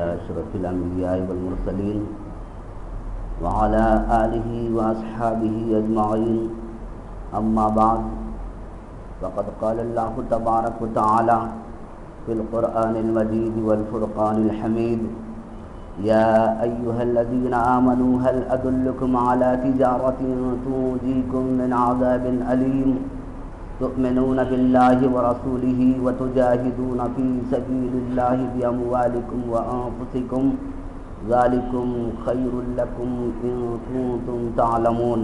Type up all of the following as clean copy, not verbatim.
على أشرف الأنبياء والمرسلين وعلى آله وأصحابه أجمعين. أما بعد، فقد قال الله تبارك وتعالى في القرآن المجيد والفرقان الحميد: يا أيها الذين آمنوا هل أدلكم على تجارة تنجيكم من عذاب أليم تؤمنون بالله ورسوله وتجاهدون في سبيل الله بأموالكم وأنفسكم ذلكم خير لكم إن كنتم تعلمون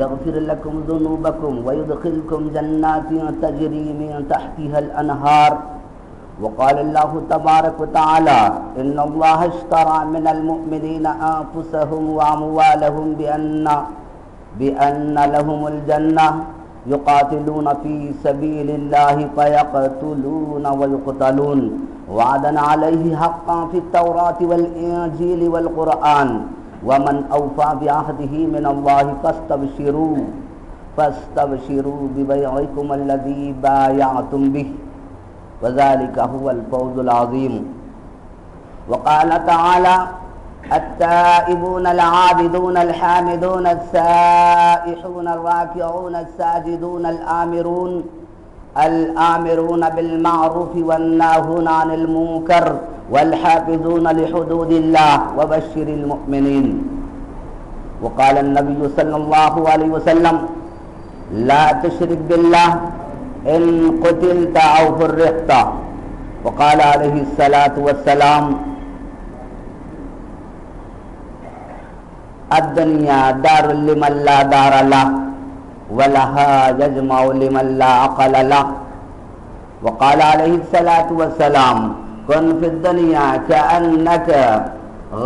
يغفر لكم ذنوبكم ويدخلكم جنات تجري من تحتها الأنهار. وقال الله تبارك وتعالى: إن الله اشترى من المؤمنين أنفسهم وأموالهم بأن لهم الجنة يقاتلون في سبيل الله فيقتلون ويقتلون وعدا عليه حقا في التوراة والإنجيل والقرآن ومن أوفى بعهده من الله فاستبشروا ببيعكم الذي بايعتم به وذلك هو الفوز العظيم. وقال تعالى: التائبون العابدون الحامدون السائحون الراكعون الساجدون الآمرون بالمعروف والناهون عن المنكر والحافظون لحدود الله وبشر المؤمنين. وقال النبي صلى الله عليه وسلم: لا تشرك بالله إن قتلت أو فرقت. وقال عليه الصلاة والسلام: الدنيا دار لمن لا دار له ولها يجمع لمن لا عقل له. وقال عليه الصلاة والسلام: كن في الدنيا كأنك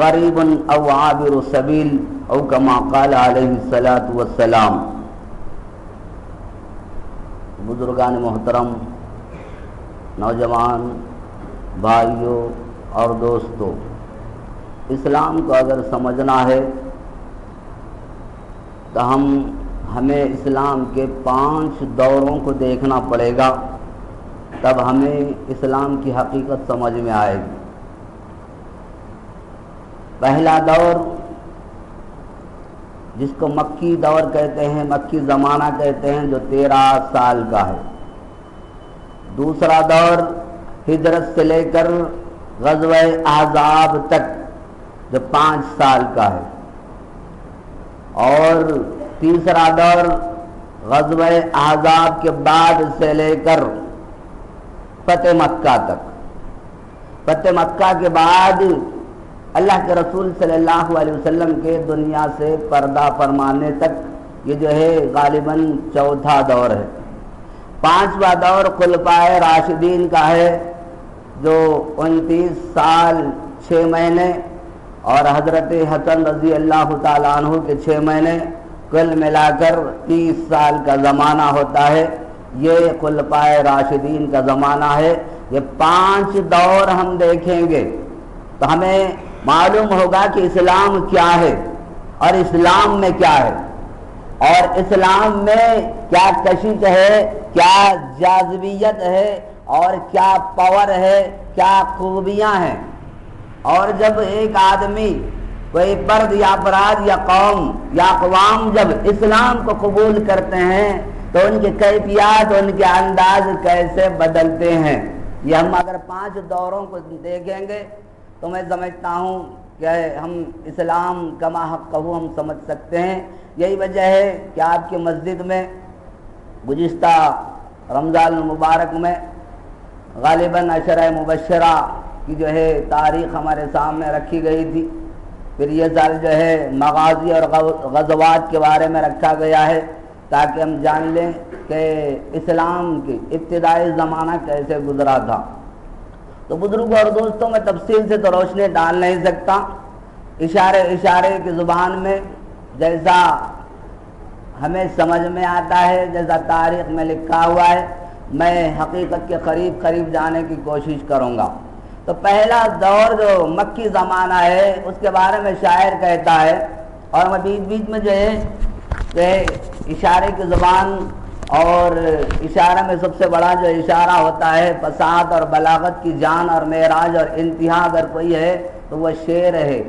غریب او عابر السبیل او کما قال علیہ الصلاۃ والسلام. بزرگان محترم، نوجوان بھائیوں اور دوستوں، اسلام کو اگر سمجھنا ہے تو ہمیں اسلام کے 5 دوروں کو دیکھنا پڑے گا، تب ہمیں اسلام کی حقیقت سمجھ میں آئے گی. پہلا دور جس کو مکی دور کہتے ہیں، مکی زمانہ کہتے ہیں، جو 13 سال کا ہے. دوسرا دور ہجرت سے لے کر غزوہ احزاب تک جو 5 سال کا ہے. اور تیسرا دور غزوہ احزاب کے بعد سے لے کر فتح مکہ تک. فتح مکہ کے بعد اللہ کے رسول صلی اللہ علیہ وسلم کے دنیا سے پردہ فرمانے تک یہ جو ہے غالباً چوتھا دور ہے. 5واں دور خلفائے راشدین کا ہے، جو 29 سال 6 مہینے اور حضرت حسن رضی اللہ تعالیٰ عنہ کے 6 مہینے، کل ملا کر 30 سال کا زمانہ ہوتا ہے. یہ خلفائے راشدین کا زمانہ ہے. یہ 5 دور ہم دیکھیں گے تو ہمیں معلوم ہوگا کہ اسلام کیا ہے اور اسلام میں کیا ہے، اور اسلام میں کیا کشش ہے، کیا جاذبیت ہے، اور کیا پاور ہے، کیا خوبیاں ہیں. اور جب ایک آدمی، کوئی فرد یا افراد یا قوم یا اقوام جب اسلام کو قبول کرتے ہیں تو ان کی کیفیات، ان کے انداز کیسے بدلتے ہیں. یہ ہم اگر 5 دوروں کو دیکھیں گے تو میں سمجھتا ہوں کہ ہم اسلام کما حقہ ہم سمجھ سکتے ہیں. یہی وجہ ہے کہ آپ کی مسجد میں گزشتہ رمضان المبارک میں غالباً عشرہ مبشرہ کی جو ہے تاریخ ہمارے سامنے رکھی گئی تھی. پھر یہ سال جو ہے مغازی اور غزوات کے بارے میں رکھا گیا ہے تاکہ ہم جان لیں کہ اسلام کی ابتدائی زمانہ کیسے گزرا تھا. تو بزرگوں اور دوستوں، میں تفصیل سے تو روشنی ڈال نہیں سکتا. اشارے کی زبان میں جیسا ہمیں سمجھ میں آتا ہے، جیسا تاریخ میں لکھا ہوا ہے، میں حقیقت کے قریب جانے کی کوشش کروں گا. تو پہلا دور جو مکی زمانہ ہے اس کے بارے میں شاعر کہتا ہے، اور میں بیچ میں جو ہے کہ اشارے کی زبان اور اشارہ میں سب سے بڑا جو اشارہ ہوتا ہے فصاحت اور بلاغت کی جان اور معراج اور انتہا اگر کوئی ہے تو وہ شعر ہے.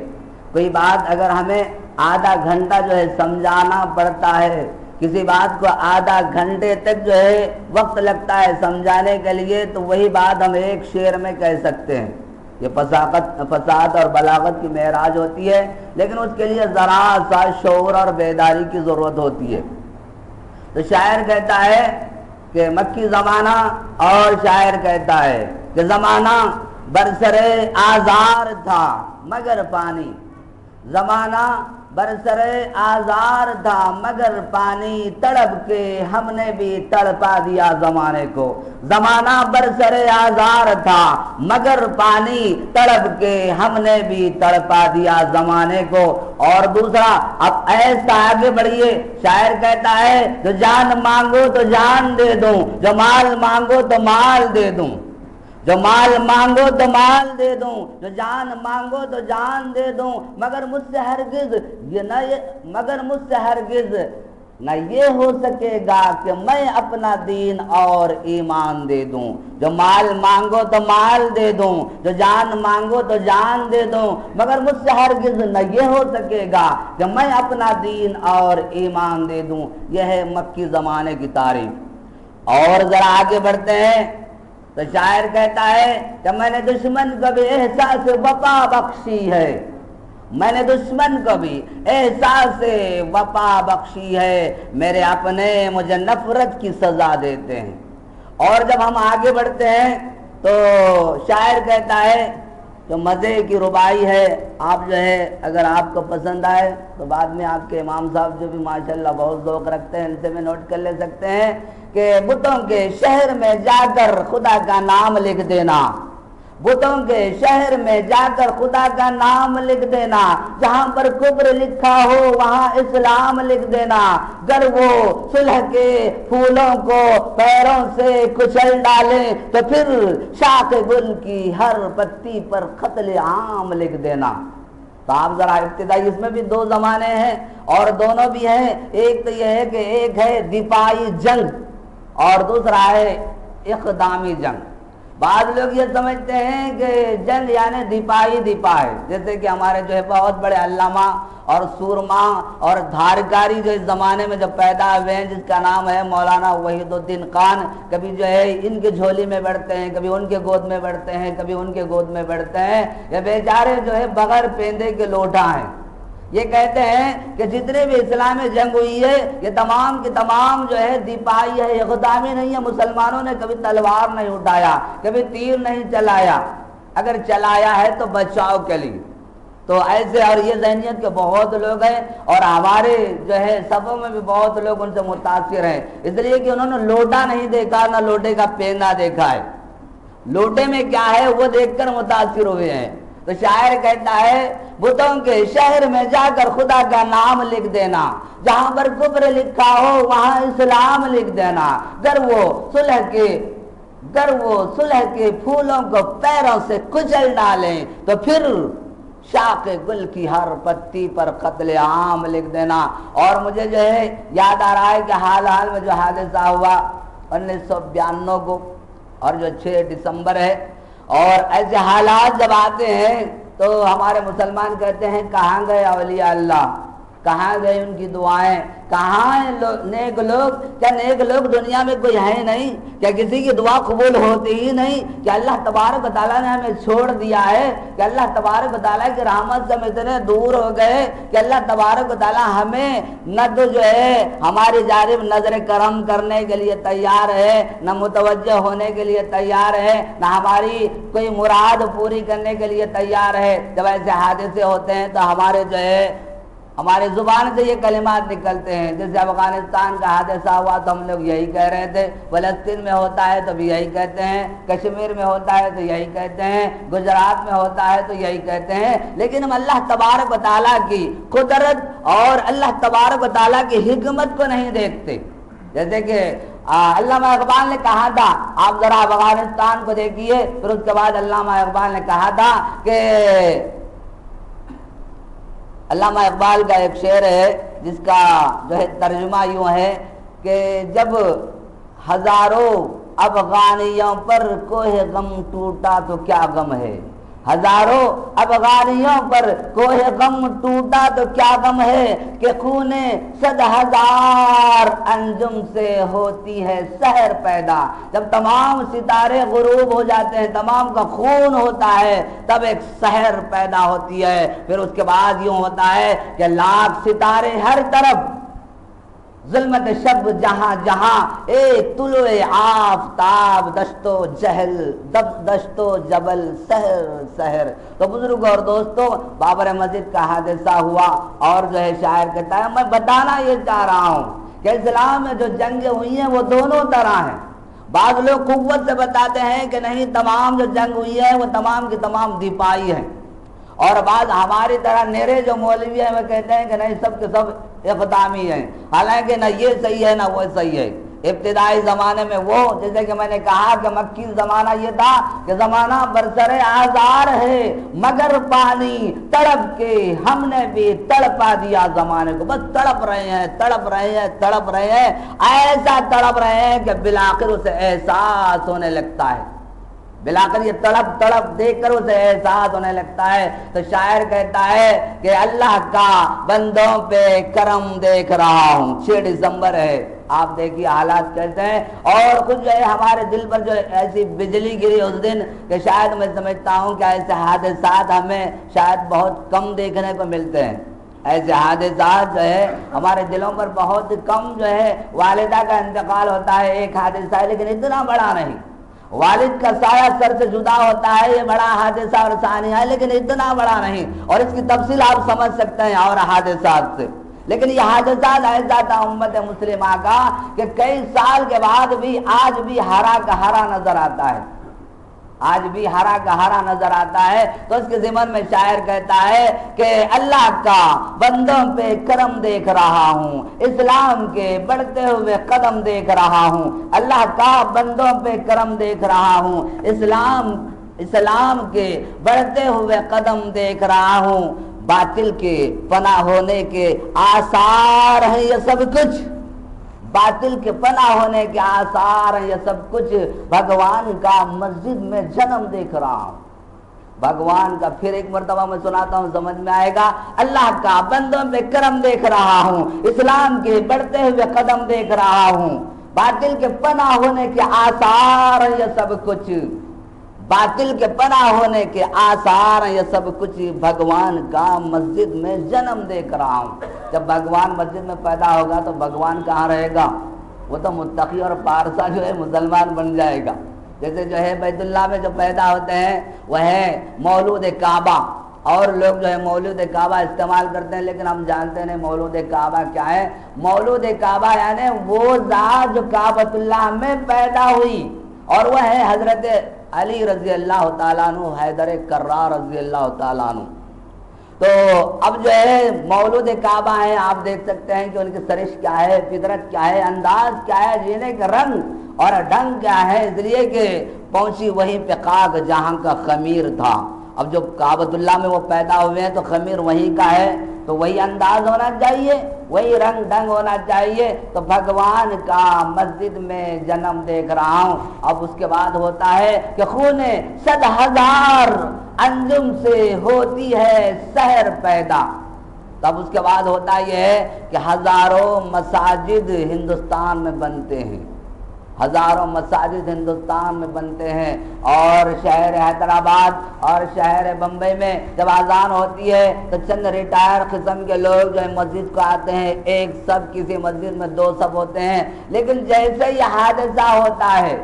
کوئی بات اگر ہمیں آدھا گھنٹہ جو ہے سمجھانا پڑتا ہے، کسی بات کو آدھا گھنٹے تک جو ہے وقت لگتا ہے سمجھانے کے لیے، تو وہی بات ہم ایک شعر میں کہہ سکتے ہیں. یہ فصاحت اور بلاغت کی معراج ہوتی ہے، لیکن اس کے لیے ذرا سا شعور اور بیداری کی ضرورت ہوتی ہے. تو شاعر کہتا ہے کہ مکی زمانہ، اور شاعر کہتا ہے کہ زمانہ برسرے آزار تھا مگر پانی، زمانہ برسرے آزار تھا مگر پانی، تڑپ کے ہم نے بھی تڑپا دیا زمانے کو. زمانہ برسرے آزار تھا مگر پانی، تڑپ کے ہم نے بھی تڑپا دیا زمانے کو. اور دوسرا، اب ایسا آگے بڑھیے، شاعر کہتا ہے جو جان مانگو تو جان دے دوں، جو مال مانگو تو مال دے دوں، جو مال مانگو تو مال دے دوں، جو جان مانگو تو جان دے دوں، مگر مجھ سے ہرگز نہ یہ ہو سکے گا کہ میں اپنا دین اور ایمان دے دوں. جو مال مانگو تو مال دے دوں، جو جان مانگو تو جان دے دوں، مگر مجھ سے ہرگز نہ یہ ہو سکے گا کہ میں اپنا دین اور ایمان دے دوں. یہ ہے مکی زمانے کی تعریف. اور ذرا آگے بڑھتے ہیں تو شاعر کہتا ہے کہ میں نے دشمن کو بھی احساس وفا بخشی ہے، میں نے دشمن کو بھی احساس وفا بخشی ہے، میرے اپنے مجھے نفرت کی سزا دیتے ہیں. اور جب ہم آگے بڑھتے ہیں تو شاعر کہتا ہے جو مزے کی ربائی ہے، آپ جو ہے اگر آپ کو پسند آئے تو بعد میں آپ کے امام صاحب جو بھی ماشاءاللہ بہت ذوق رکھتے ہیں، ان سے بھی نوٹ کر لے سکتے ہیں کہ بتوں کے شہر میں جا کر خدا کا نام لکھ دینا، بتوں کے شہر میں جا کر خدا کا نام لکھ دینا، جہاں پر کفر لکھا ہو وہاں اسلام لکھ دینا، گر وہ صلح کے پھولوں کو پیروں سے کچل ڈالیں تو پھر شاخ گل کی ہر پتی پر قتل عام لکھ دینا. تو آپ ذرا ابتدائی اس میں بھی دو زمانے ہیں اور دونوں بھی ہیں. ایک تو یہ ہے کہ ایک ہے دفاعی جنگ اور دوسرا ہے اقدامی جنگ. بعض لوگ یہ سمجھتے ہیں کہ جنگ یعنی دفاع ہے، جیسے کہ ہمارے جو ہے بہت بڑے علامہ اور سورما اور دھارکاری جو اس زمانے میں جو پیدا ہوئے ہیں، جس کا نام ہے مولانا وحید الدین خان، کبھی جو ہے ان کے جھولی میں بیٹھتے ہیں، کبھی ان کے گود میں بیٹھتے ہیں، کبھی ان کے گود میں بیٹھتے ہیں. یہ بیچارے جو ہے بغیر پیندے کے لوٹا ہیں. یہ کہتے ہیں کہ جتنے بھی اسلام میں جنگ ہوئی ہے یہ تمام کی تمام جو ہے دفاعی ہے، اقدامی نہیں ہے. مسلمانوں نے کبھی تلوار نہیں اٹھایا، کبھی تیر نہیں چلایا، اگر چلایا ہے تو بچاؤ کے لیے. تو ایسے اور یہ ذہنیت کے بہت لوگ ہیں اور ہمارے جو ہے صفوں میں بھی بہت لوگ ان سے متاثر ہیں، اس لیے کہ انہوں نے لوٹا نہیں دیکھا، نہ لوٹے کا پیندا دیکھا ہے. لوٹے میں کیا ہے وہ دیکھ کر متاثر ہوئے ہیں. تو شاعر کہتا ہے بتوں کے شہر میں جا کر خدا کا نام لکھ دینا، جہاں پر کفر لکھا ہو وہاں اسلام لکھ دینا، گر وہ صلح کے پھولوں کو پیروں سے کچل ڈالیں تو پھر شاخ گل کی ہر پتی پر قتل عام لکھ دینا. اور مجھے جو ہے یاد آ رہا ہے کہ حال میں جو حادثہ ہوا 1992 کو اور جو 6 دسمبر ہے، اور ایسے حالات جب آتے ہیں تو ہمارے مسلمان کہتے ہیں کہاں گئے اولیاء اللہ، کہاں گئے ان کی دعائیں، کہاں ہیں نیک لوگ؟ کیا نیک لوگ دنیا میں کوئی ہے نہیں؟ کیا کسی کی دعا قبول ہوتی ہی نہیں؟ کہ اللہ تبارک و تعالیٰ نے ہمیں چھوڑ دیا ہے؟ کہ اللہ تبارک و تعالیٰ کی رحمت سے ہم اتنے دور ہو گئے کہ اللہ تبارک و تعالیٰ ہمیں نہ تو جو ہے ہماری جانب نظر کرم کرنے کے لیے تیار ہے، نہ متوجہ ہونے کے لیے تیار ہے، نہ ہماری کوئی مراد پوری کرنے کے لیے تیار ہے. جب ایسے حادثے ہوتے ہیں تو ہمارے جو ہے ہمارے زبان سے یہ کلمات نکلتے ہیں. جیسے افغانستان کا حادثہ ہوا تو ہم لوگ یہی کہہ رہے تھے، فلسطین میں ہوتا ہے تو بھی یہی کہتے ہیں، کشمیر میں ہوتا ہے تو یہی کہتے ہیں، گجرات میں ہوتا ہے تو یہی کہتے ہیں. لیکن ہم اللہ تبارک و تعالیٰ کی قدرت اور اللہ تبارک و تعالیٰ کی حکمت کو نہیں دیکھتے. جیسے کہ علامہ اقبال نے کہا تھا، آپ ذرا افغانستان کو دیکھیے، پھر اس کے بعد علامہ اقبال نے کہا تھا کہ علامہ اقبال کا ایک شعر ہے جس کا جو ہے ترجمہ یوں ہے کہ جب ہزاروں افغانیوں پر کوہ غم ٹوٹا تو کیا غم ہے، ہزاروں افغانیوں پر کوہ غم ٹوٹا تو کیا غم ہے کہ خون 100,000 انجم سے ہوتی ہے سحر پیدا۔ جب تمام ستارے غروب ہو جاتے ہیں، تمام کا خون ہوتا ہے، تب ایک سحر پیدا ہوتی ہے۔ پھر اس کے بعد یوں ہوتا ہے کہ لاکھ ستارے ہر طرف، ظلمت شب جہاں جہاں، ایک طلوع آفتاب، دشت و جہل دشت و جبل سحر سحر۔ تو بزرگ اور دوستو، بابر مسجد کا حادثہ ہوا اور جو ہے شاعر کہتا ہے میں بتانا یہ چاہ رہا ہوں کہ اسلام میں جو جنگیں ہوئی ہیں وہ دونوں طرح ہیں۔ بعض لوگ قوت سے بتاتے ہیں کہ نہیں، تمام جو جنگ ہوئی ہے وہ تمام کی تمام دفاعی ہیں، اور بعض ہماری طرح نیرے جو مولوی ہیں وہ کہتے ہیں کہ نہیں، سب کے سب اقدامی ہیں، حالانکہ نہ یہ صحیح ہے نہ وہ صحیح ہے۔ ابتدائی زمانے میں وہ، جیسے کہ میں نے کہا کہ مکی زمانہ یہ تھا کہ زمانہ برسر آزار ہے، مگر پانی تڑپ کے ہم نے بھی تڑپا دیا زمانے کو۔ بس تڑپ رہے ہیں تڑپ رہے ہیں تڑپ رہے ہیں، ایسا تڑپ رہے ہیں کہ بالآخر اسے احساس ہونے لگتا ہے، بالآخر یہ تڑپ تڑپ دیکھ کر اسے احساس ہونے لگتا ہے۔ تو شاعر کہتا ہے کہ اللہ کا بندوں پہ کرم دیکھ رہا ہوں۔ 6 دسمبر ہے، آپ دیکھیے حالات کیسے ہیں، اور کچھ جو ہے ہمارے دل پر جو ایسی بجلی گری اس دن کہ شاید میں سمجھتا ہوں کہ ایسے حادثات ہمیں شاید بہت کم دیکھنے کو ملتے ہیں۔ ایسے حادثات جو ہے ہمارے دلوں پر بہت کم، جو ہے والدہ کا انتقال ہوتا ہے، ایک حادثہ ہے لیکن اتنا بڑا نہیں، والد کا سایہ سر سے جدا ہوتا ہے، یہ بڑا حادثہ اور ثانیہ ہے لیکن اتنا بڑا نہیں، اور اس کی تفصیل آپ سمجھ سکتے ہیں اور حادثات سے۔ لیکن یہ حادثات ایسا تھا امت مسلمہ کا کہ کئی سال کے بعد بھی آج بھی ہرا کا ہرا نظر آتا ہے، آج بھی ہرا کا ہرا نظر آتا ہے۔ تو اس کے ضمن میں شاعر کہتا ہے کہ اللہ کا بندوں پہ کرم دیکھ رہا ہوں، اسلام کے بڑھتے ہوئے قدم دیکھ رہا ہوں، اللہ کا بندوں پہ کرم دیکھ رہا ہوں، اسلام کے بڑھتے ہوئے قدم دیکھ رہا ہوں، باطل کے پناہ ہونے کے آثار ہیں یہ سب کچھ، باطل کے پناہ ہونے کے آثار ہیں یہ سب کچھ، بھگوان کا مسجد میں جنم دیکھ رہا ہوں، بھگوان کا۔ پھر ایک مرتبہ میں سناتا ہوں، سمجھ میں آئے گا۔ اللہ کا بندوں پہ کرم دیکھ رہا ہوں، اسلام کے بڑھتے ہوئے قدم دیکھ رہا ہوں، باطل کے پناہ ہونے کے آثار ہیں یہ سب کچھ، باطل کے پناہ ہونے کے آثار ہیں یہ سب کچھ، بھگوان کا مسجد میں جنم دیکھ رہا ہوں۔ جب بھگوان مسجد میں پیدا ہوگا تو بھگوان کہاں رہے گا؟ وہ تو متقی اور پارسا جو ہے مسلمان بن جائے گا۔ جیسے جو ہے بیت اللہ میں جو پیدا ہوتے ہیں وہ ہے مولود کعبہ، اور لوگ جو ہے مولود کعبہ استعمال کرتے ہیں لیکن ہم جانتے ہیں مولود کعبہ کیا ہے۔ مولود کعبہ یعنی وہ ذات جو کعبۃ اللہ میں پیدا ہوئی، اور وہ ہے حضرت علی رضی اللہ تعالیٰ عنہ، حیدر کرار رضی اللہ تعالیٰ عنہ۔ تو اب جو ہے مولود کعبہ ہیں، آپ دیکھ سکتے ہیں کہ ان کی سرش کیا ہے، فطرت کیا ہے، انداز کیا ہے، جینے کا رنگ اور ڈھنگ کیا ہے، اس لیے کہ پہنچی وہیں پہ خاک جہاں کا خمیر تھا۔ اب جو کعبۃ اللہ میں وہ پیدا ہوئے ہیں تو خمیر وہیں کا ہے، تو وہی انداز ہونا چاہیے، وہی رنگ ڈھنگ ہونا چاہیے۔ تو بھگوان کا مسجد میں جنم دیکھ رہا ہوں۔ اب اس کے بعد ہوتا ہے کہ خون 100,000 انجم سے ہوتی ہے سحر پیدا۔ تب اس کے بعد ہوتا یہ ہے کہ ہزاروں مساجد ہندوستان میں بنتے ہیں، ہزاروں مساجد ہندوستان میں بنتے ہیں، اور شہر حیدرآباد اور شہر بمبئی میں جب اذان ہوتی ہے تو چند ریٹائر قسم کے لوگ جو ہے مسجد کو آتے ہیں، ایک سب کسی مسجد میں 2 سب ہوتے ہیں، لیکن جیسے یہ حادثہ ہوتا ہے،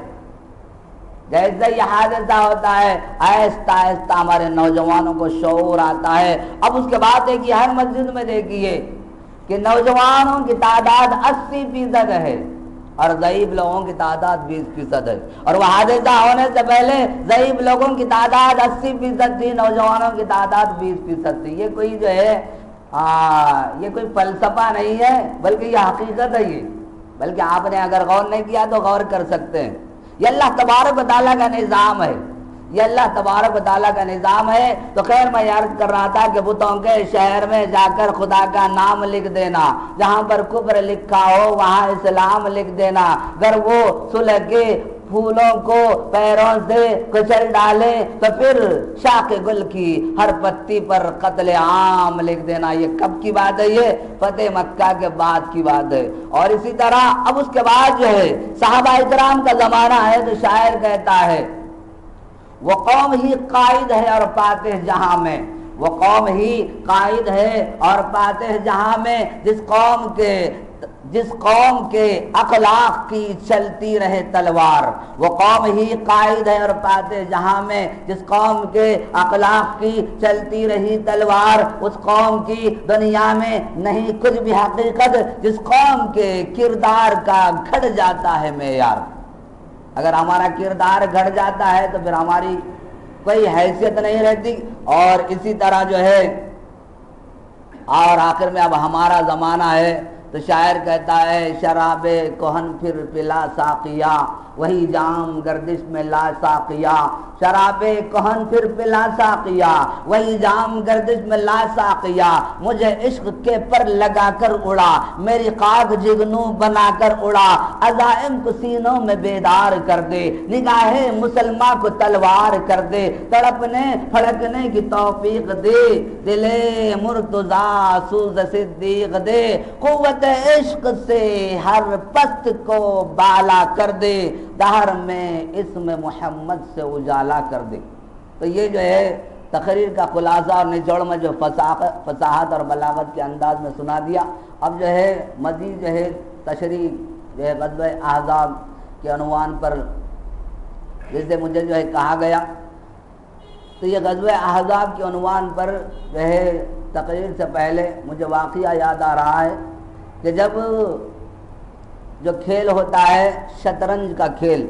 جیسے یہ حادثہ ہوتا ہے، آہستہ آہستہ ہمارے نوجوانوں کو شعور آتا ہے۔ اب اس کے بعد دیکھیے ہر مسجد میں دیکھیے کہ نوجوانوں کی تعداد 80% ہے اور ضعیف لوگوں کی تعداد 20% ہے، اور وہ حادثہ ہونے سے پہلے ضعیف لوگوں کی تعداد 80% تھی، نوجوانوں کی تعداد 20% تھی۔ یہ کوئی جو ہے یہ کوئی فلسفہ نہیں ہے بلکہ یہ حقیقت ہے، یہ بلکہ آپ نے اگر غور نہیں کیا تو غور کر سکتے ہیں۔ یہ اللہ تبارک و تعالیٰ کا نظام ہے، یہ اللہ تبارک و تعالیٰ کا نظام ہے۔ تو خیر میں عرض کر رہا تھا کہ بتوں کے شہر میں جا کر خدا کا نام لکھ دینا، جہاں پر کفر لکھا ہو وہاں اسلام لکھ دینا، اگر وہ صلح کے پھولوں کو پیروں سے کچل ڈالے تو پھر شاخ گل کی ہر پتی پر قتل عام لکھ دینا، یہ کب کی بات ہے؟ یہ فتح مکہ کے بعد کی بات ہے۔ اور اسی طرح اب اس کے بعد جو ہے صحابہ اکرام کا زمانہ ہے تو شاعر کہتا ہے وہ قوم ہی قائد ہے اور فاتح جہاں میں، وہ قوم ہی قائد ہے اور فاتح جہاں میں، جس قوم کے اخلاق کی چلتی رہے تلوار، وہ قوم ہی قائد ہے اور فاتح جہاں میں، جس قوم کے اخلاق کی چلتی رہی تلوار، اس قوم کی دنیا میں نہیں کچھ بھی حقیقت، جس قوم کے کردار کا گھٹ جاتا ہے معیار۔ اگر ہمارا کردار گھٹ جاتا ہے تو پھر ہماری کوئی حیثیت نہیں رہتی۔ اور اسی طرح جو ہے اور آخر میں اب ہمارا زمانہ ہے تو شاعر کہتا ہے شراب کہن پھر پلا ساقیا، وہی جام گردش میں لا ساقیا، شراب کہن پھر پلا ساقیا، وہی جام گردش میں لا ساقیا، مجھے عشق کے پر لگا کر اڑا، میری خاک جگنوں بنا کر اڑا، عزائم کو سینوں میں بیدار کر دے، نگاہ مسلماں کو تلوار کر دے، تڑپنے پھڑکنے کی توفیق دے، دل مرتضیٰ سوز صدیق دے، قوت عشق سے ہر پست کو بالا کر دے، دہر میں اسم محمد سے اجالا کر دے۔ تو یہ جو ہے تقریر کا خلاصہ اور نچوڑ میں جو فصاحت اور بلاغت کے انداز میں سنا دیا۔ اب جو ہے مزید جو ہے تشریح جو ہے غزوہ احزاب کے عنوان پر جیسے مجھے جو ہے کہا گیا، تو یہ غزوہ احزاب کے عنوان پر جو ہے تقریر سے پہلے مجھے واقعہ یاد آ رہا ہے کہ جب جو کھیل ہوتا ہے شطرنج کا کھیل،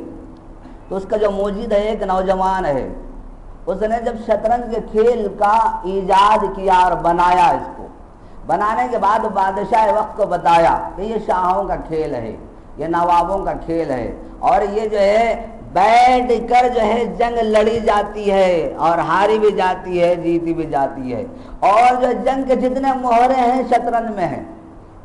تو اس کا جو موجد ہے ایک نوجوان ہے، اس نے جب شطرنج کے کھیل کا ایجاد کیا اور بنایا، اس کو بنانے کے بعد بادشاہ وقت کو بتایا کہ یہ شاہوں کا کھیل ہے، یہ نوابوں کا کھیل ہے، اور یہ جو ہے بیٹھ کر جو ہے جنگ لڑی جاتی ہے اور ہاری بھی جاتی ہے جیتی بھی جاتی ہے، اور جو جنگ کے جتنے مہرے ہیں شطرنج میں ہیں،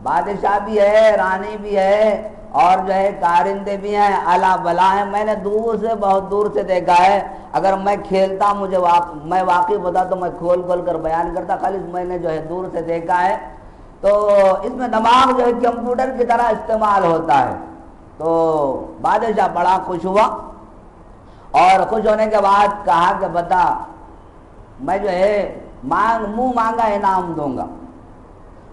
بادشاہ بھی ہے، رانی بھی ہے، اور جو ہے کارندے بھی ہیں، اعلیٰ بلا ہیں۔ میں نے دور سے بہت دور سے دیکھا ہے، اگر میں کھیلتا میں واقف ہوتا تو میں کھول کھول کر بیان کرتا، خالی میں نے جو ہے دور سے دیکھا ہے۔ تو اس میں دماغ جو ہے کمپیوٹر کی طرح استعمال ہوتا ہے۔ تو بادشاہ بڑا خوش ہوا، اور خوش ہونے کے بعد کہا کہ بتا میں جو ہے منہ مانگا انعام دوں گا۔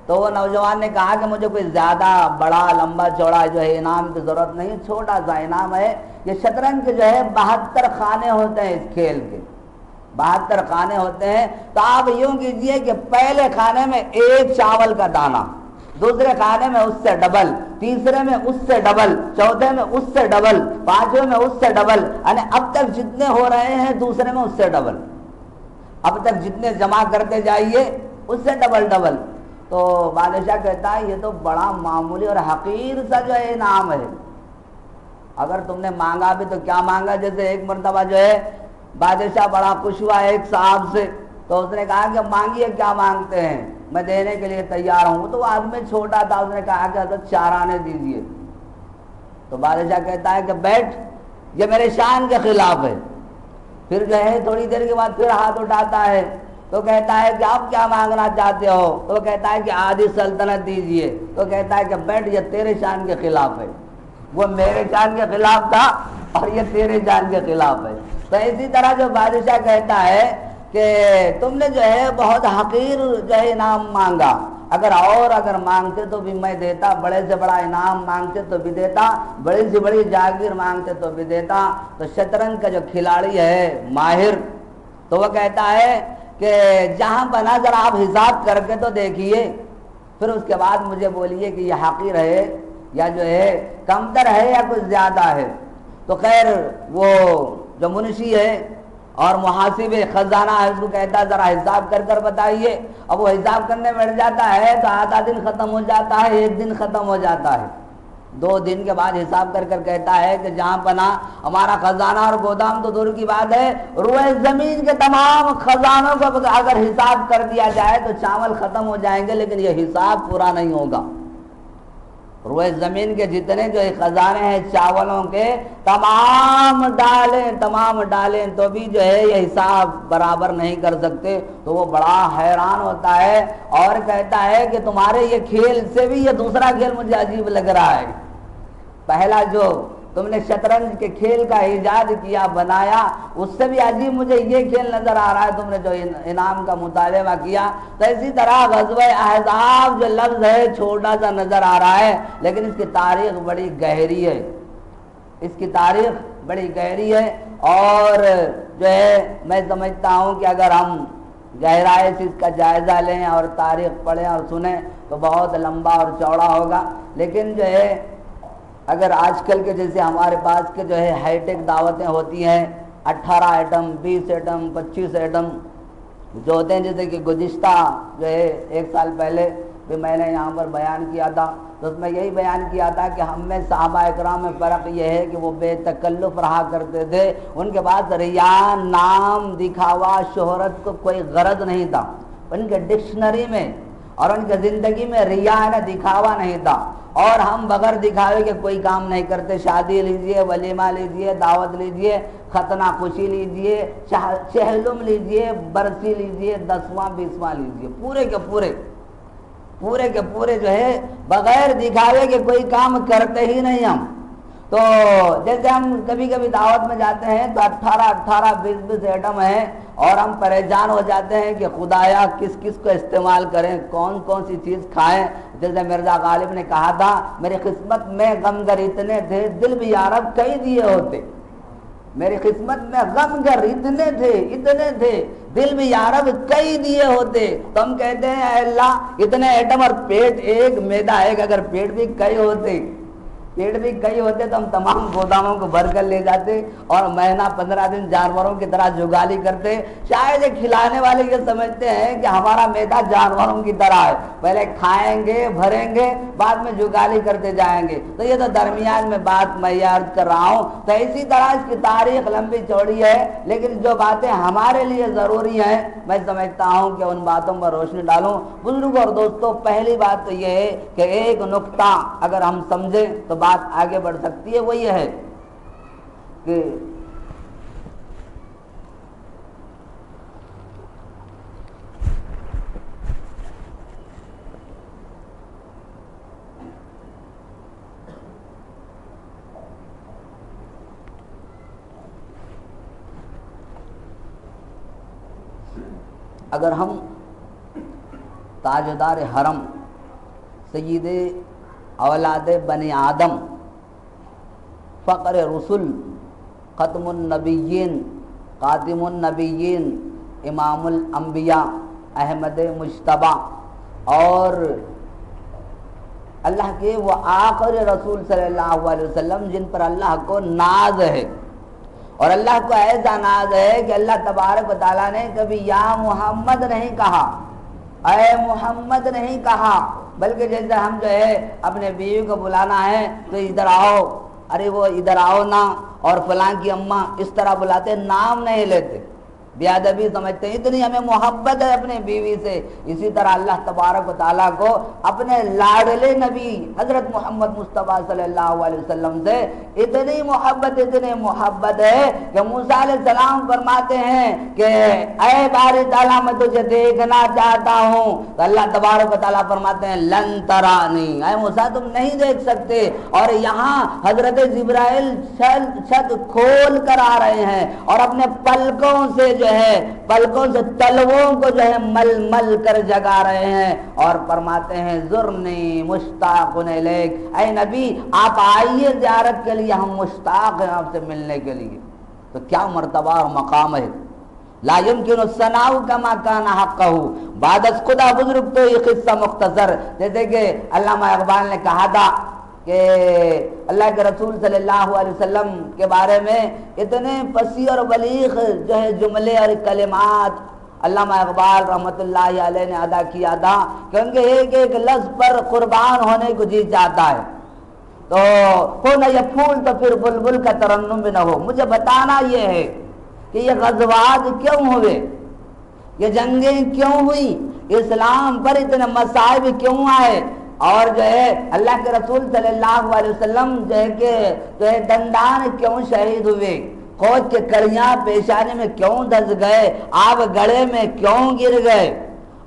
تو وہ نوجوان نے کہا کہ مجھے کوئی زیادہ بڑا لمبا چوڑا جو ہے انعام کی ضرورت نہیں، چھوٹا سا انعام ہے۔ یہ شطرنج کے جو ہے 72 خانے ہوتے ہیں، اس کھیل کے 72 خانے ہوتے ہیں۔ تو آپ یوں کیجئے کہ پہلے خانے میں ایک چاول کا دانہ، دوسرے خانے میں اس سے ڈبل، تیسرے میں اس سے ڈبل، چوتھے میں اس سے ڈبل، پانچویں میں اس سے ڈبل، یعنی اب تک جتنے ہو رہے ہیں دوسرے میں اس سے ڈبل، اب تک جتنے جمع کرتے جائیے اس سے ڈبل ڈبل۔ تو بادشاہ کہتا ہے یہ تو بڑا معمولی اور حقیر سا جو ہے انعام ہے، اگر تم نے مانگا بھی تو کیا مانگا۔ جیسے ایک مرتبہ جو ہے بادشاہ بڑا خوش ہوا ایک صاحب سے، تو اس نے کہا کہ مانگیے کیا مانگتے ہیں، میں دینے کے لیے تیار ہوں۔ تو وہ آدمی چھوٹا تھا، اس نے کہا کہ حضرت 4 آنے دیجیے۔ تو بادشاہ کہتا ہے کہ بیٹھ، یہ میرے شان کے خلاف ہے۔ پھر جو ہے تھوڑی دیر کے بعد پھر ہاتھ اٹھاتا ہے، تو کہتا ہے کہ آپ کیا مانگنا چاہتے ہو؟ تو کہتا ہے کہ آدھی سلطنت دیجئے۔ تو کہتا ہے کہ بیٹھ، یہ تیرے شان کے خلاف ہے، وہ میرے شان کے خلاف تھا اور یہ تیرے شان کے خلاف ہے۔ تو اسی طرح جو بادشاہ کہتا ہے کہ تم نے جو ہے بہت حقیر جو ہے انعام مانگا، اگر مانگتے تو بھی میں دیتا، بڑے سے بڑا انعام مانگتے تو بھی دیتا، بڑی سے بڑی جاگیر مانگتے تو بھی دیتا۔ تو شطرنج کا جو کھلاڑی ہے ماہر، تو وہ کہتا ہے کہ جہاں بنا ذرا آپ حساب کر کے تو دیکھیے، پھر اس کے بعد مجھے بولیے کہ یہ حقیر ہے یا جو ہے کمتر ہے یا کچھ زیادہ ہے۔ تو خیر وہ جو منشی ہے اور محاسب خزانہ ہے اس کو کہتا ہے ذرا حساب کر بتائیے۔ اب وہ حساب کرنے بیٹھ جاتا ہے تو آدھا دن ختم ہو جاتا ہے، ایک دن ختم ہو جاتا ہے، 2 دن کے بعد حساب کر کہتا ہے کہ جہاں پنا ہمارا خزانہ اور گودام تو دور کی بات ہے، روئے زمین کے تمام خزانوں کو اگر حساب کر دیا جائے تو چاول ختم ہو جائیں گے، لیکن یہ حساب پورا نہیں ہوگا۔ روئے زمین کے جتنے جو خزانے ہیں چاولوں کے تمام ڈالیں تو بھی جو ہے یہ حساب برابر نہیں کر سکتے. تو وہ بڑا حیران ہوتا ہے اور کہتا ہے کہ تمہارے یہ کھیل سے بھی یہ دوسرا کھیل مجھے عجیب لگ رہا ہے. پہلا جو تم نے شطرنج کے کھیل کا ایجاد کیا بنایا اس سے بھی عجیب مجھے یہ کھیل نظر آ رہا ہے تم نے جو انعام کا مطالبہ کیا. تو اسی طرح غزوہ احزاب جو لفظ ہے چھوٹا سا نظر آ رہا ہے لیکن اس کی تاریخ بڑی گہری ہے. اس کی تاریخ بڑی گہری ہے اور جو ہے میں سمجھتا ہوں کہ اگر ہم گہرائی سے اس کا جائزہ لیں اور تاریخ پڑھیں اور سنیں تو بہت لمبا اور چوڑا ہوگا. لیکن جو ہے اگر آج کل کے جیسے ہمارے پاس کے جو ہے ہائی ٹیک دعوتیں ہوتی ہیں 18 ایٹم 20 ایٹم 25 ایٹم جو ہوتے ہیں، جیسے کہ گزشتہ جو ہے 1 سال پہلے بھی میں نے یہاں پر بیان کیا تھا تو اس میں یہی بیان کیا تھا کہ ہم میں صحابہ اکرام میں فرق یہ ہے کہ وہ بے تکلف رہا کرتے تھے. ان کے پاس ریا، نام، دکھاوا، شہرت کو کوئی غرض نہیں تھا. ان کے ڈکشنری میں اور ان کے زندگی میں ریا ہے نا دکھاوا نہیں تھا. اور ہم بغیر دکھاوے کے کوئی کام نہیں کرتے. شادی لیجئے، ولیمہ لیجئے، دعوت لیجئے، ختنہ خوشی لیجئے، چہلم لیجئے، برسی لیجئے، 10واں 20واں لیجئے، پورے کے پورے جو ہے بغیر دکھاوے کے کوئی کام کرتے ہی نہیں ہم. تو جیسے ہم کبھی کبھی دعوت میں جاتے ہیں تو 18 20 ایٹم ہیں اور ہم پریشان ہو جاتے ہیں کہ خدایا کس کس کو استعمال کریں، کون سی چیز کھائیں. جیسے مرزا غالب نے کہا تھا میری قسمت میں غمگر اتنے تھے دل بھی یارب کئی دیے ہوتے. میری قسمت میں غمگر اتنے تھے دل بھی یارب کئی دیے ہوتے. تو ہم کہتے ہیں اے اللہ اتنے ایٹم اور پیٹ ایک، میدا ایک، اگر پیٹ بھی کئی ہوتے تو ہم تمام گوداموں کو بھر کر لے جاتے اور مہینہ 15 دن جانوروں کی طرح جگالی کرتے. شاید یہ کھلانے والے یہ سمجھتے ہیں کہ ہمارا میدا جانوروں کی طرح ہے، پہلے کھائیں گے بھریں گے بعد میں جگالی کرتے جائیں گے. تو یہ تو درمیان میں بات میں عرض کر رہا ہوں. تو اسی طرح اس کی تاریخ لمبی چوڑی ہے لیکن جو باتیں ہمارے لیے ضروری ہیں میں سمجھتا ہوں کہ ان باتوں پر روشنی ڈالوں. بزرگوں اور دوستوں، پہلی بات تو یہ ہے کہ ایک نقطہ اگر ہم سمجھیں تو بات آگے بڑھ سکتی ہے. وہ یہ ہے کہ اگر ہم تاجدار حرم سید اولاد بنی آدم فقر رسول ختم النبیین خاتم النبیین امام الانبیاء احمد مجتبی اور اللہ کے وہ آخر رسول صلی اللہ علیہ وسلم جن پر اللہ کو ناز ہے اور اللہ کو ایسا ناز ہے کہ اللہ تبارک و تعالیٰ نے کبھی یا محمد نہیں کہا، اے محمد نہیں کہا، بلکہ جیسے ہم جو ہے اپنے بیوی کو بلانا ہے تو ادھر آؤ، ارے وہ ادھر آؤ نا، اور فلاں کی اماں اس طرح بلاتے، نام نہیں لیتے، بے ادبی سمجھتے ہیں. اتنی ہمیں محبت ہے اپنے بیوی سے. اسی طرح اللہ تبارک و تعالیٰ کو اپنے لاڈلے نبی حضرت محمد مصطفیٰ صلی اللہ علیہ وسلم سے اتنی محبت ہے کہ موسیٰ علیہ السلام فرماتے ہیں کہ اے باری تعالیٰ میں تجھے دیکھنا چاہتا ہوں. تو اللہ تبارک و تعالیٰ فرماتے ہیں لن ترانی، اے موسیٰ تم نہیں دیکھ سکتے. اور یہاں حضرت جبرائیل چھت کھول کر آ رہے ہیں اور اپنے پلکوں سے جو ہے پلکوں سے تلووں کو جو ہے مل مل کر جگا رہے ہیں اور فرماتے ہیں زرنی مشتاق الیک، اے نبی آپ آئیے زیارت کے لیے، ہم مشتاق ہیں آپ سے ملنے کے لیے. تو کیا مرتبہ اور مقام ہے. لا يمكن الثناء كما كان حقه. بعد از خدا بزرگ تو یہ قصہ مختصر، جیسے کہ علامہ اقبال نے کہا تھا کہ اللہ کے رسول صلی اللہ علیہ وسلم کے بارے میں اتنے فصیح اور بلیغ جو ہے جملے اور کلمات علامہ اقبال رحمۃ اللہ علیہ نے ادا کیا تھا کہ ان کے ایک ایک لفظ پر قربان ہونے کو جی چاہتا ہے. تو ہو نہ یہ پھول تو پھر بلبل کا ترنم بھی نہ ہو. مجھے بتانا یہ ہے کہ یہ غزوات کیوں ہوئے، یہ جنگیں کیوں ہوئی، اسلام پر اتنے مصائب کیوں آئے. اور جو ہے اللہ کے رسول صلی اللہ علیہ وسلم جو ہے کہ دندان کیوں شہید ہوئے، کوچ کے کڑیاں پیشانے میں کیوں دھس گئے، آپ گڑے میں کیوں گر گئے،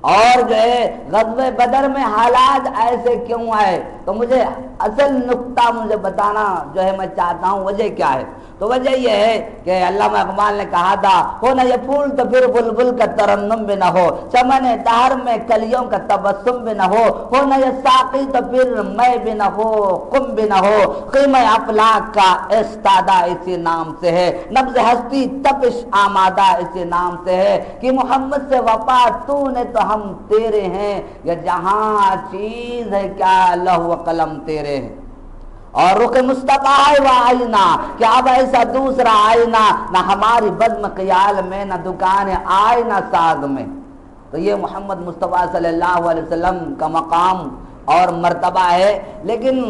اور جو ہے غزوہ بدر میں حالات ایسے کیوں آئے، تو مجھے اصل نقطہ مجھے بتانا جو ہے میں چاہتا ہوں وجہ کیا ہے۔ تو وجہ یہ ہے کہ علامہ اقبال نے کہا تھا، ہو نہ یہ پھول تو پھر بلبل کا ترنم بھی نہ ہو، چمن دہر میں کلیوں کا تبسم بھی نہ ہو نہ یہ ساقی تو پھر میں بھی نہ ہو، قم بھی نہ ہو، قیمہ افلاک کا استادہ اسی نام سے ہے، نبض ہستی تپش آمادہ اسی نام سے ہے، کہ محمد سے وفا تو نے تو ہم تیرے ہیں، یہ جہاں چیز ہے کیا لوح و قلم تیرے ہیں، اور رخ مصطفیٰ ہے وہ آئینہ کہ اب ایسا دوسرا آئینہ نہ ہماری بزم خیال میں، نہ دکان آئینہ ساز میں۔ تو یہ محمد مصطفیٰ صلی اللہ علیہ وسلم کا مقام اور مرتبہ ہے۔ لیکن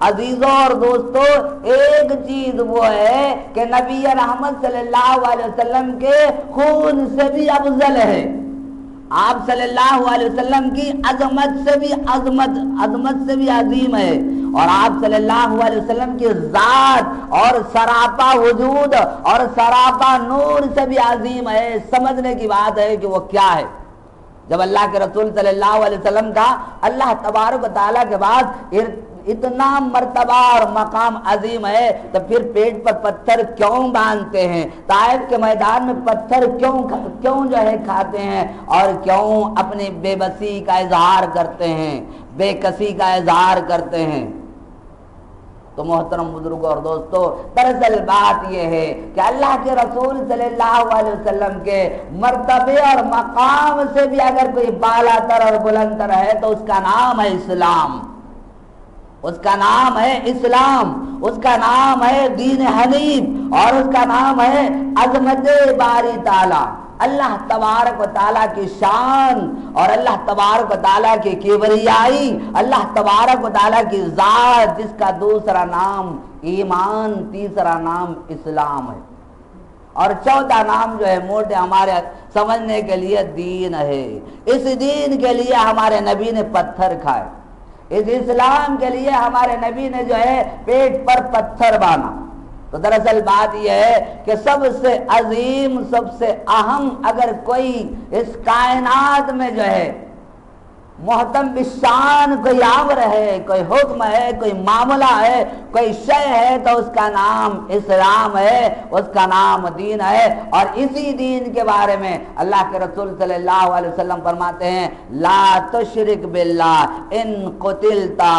عزیزوں اور دوستوں، ایک چیز وہ ہے کہ نبی رحمت صلی اللہ علیہ وسلم کے خون سے بھی افضل ہے، آپ صلی اللہ علیہ وسلم کی عظمت سے بھی عظمت سے بھی عظیم ہے، اور آپ صلی اللہ علیہ وسلم کی ذات اور سراپا وجود اور سراپا نور سے بھی عظیم ہے۔ سمجھنے کی بات ہے کہ وہ کیا ہے۔ جب اللہ کے رسول صلی اللہ علیہ وسلم کا اللہ تبارک و تعالیٰ کے بعد اتنا مرتبہ اور مقام عظیم ہے، تو پھر پیٹ پر پتھر کیوں باندھتے ہیں، طائف کے میدان میں پتھر کیوں جو ہے کھاتے ہیں، اور کیوں اپنی بے بسی کا اظہار کرتے ہیں، بے کسی کا اظہار کرتے ہیں۔ تو محترم بزرگوں اور دوستو، دراصل بات یہ ہے کہ اللہ کے رسول صلی اللہ علیہ وسلم کے مرتبے اور مقام سے بھی اگر کوئی بالا تر اور بلند تر ہے تو اس کا نام ہے اسلام، اس کا نام ہے اسلام، اس کا نام ہے دین حنیف، اور اس کا نام ہے عظمت باری تعالی، اللہ تبارک و تعالیٰ کی شان اور اللہ تبارک و تعالیٰ کی کبریائی، اللہ تبارک و تعالیٰ کی ذات، جس کا دوسرا نام ایمان، تیسرا نام اسلام ہے، اور چوتھا نام جو ہے موٹے ہمارے سمجھنے کے لیے دین ہے۔ اس دین کے لیے ہمارے نبی نے پتھر کھائے، اس اسلام کے لیے ہمارے نبی نے جو ہے پیٹ پر پتھر باندھا۔ تو دراصل بات یہ ہے کہ سب سے عظیم، سب سے اہم اگر کوئی اس کائنات میں جو ہے محتم بالشان کوئی امر ہے، کوئی حکم ہے، کوئی معاملہ ہے، کوئی شے ہے، تو اس کا نام اسلام ہے، اس کا نام دین ہے۔ اور اسی دین کے بارے میں اللہ کے رسول صلی اللہ علیہ وسلم فرماتے ہیں، لا تشرک باللہ ان قتلتا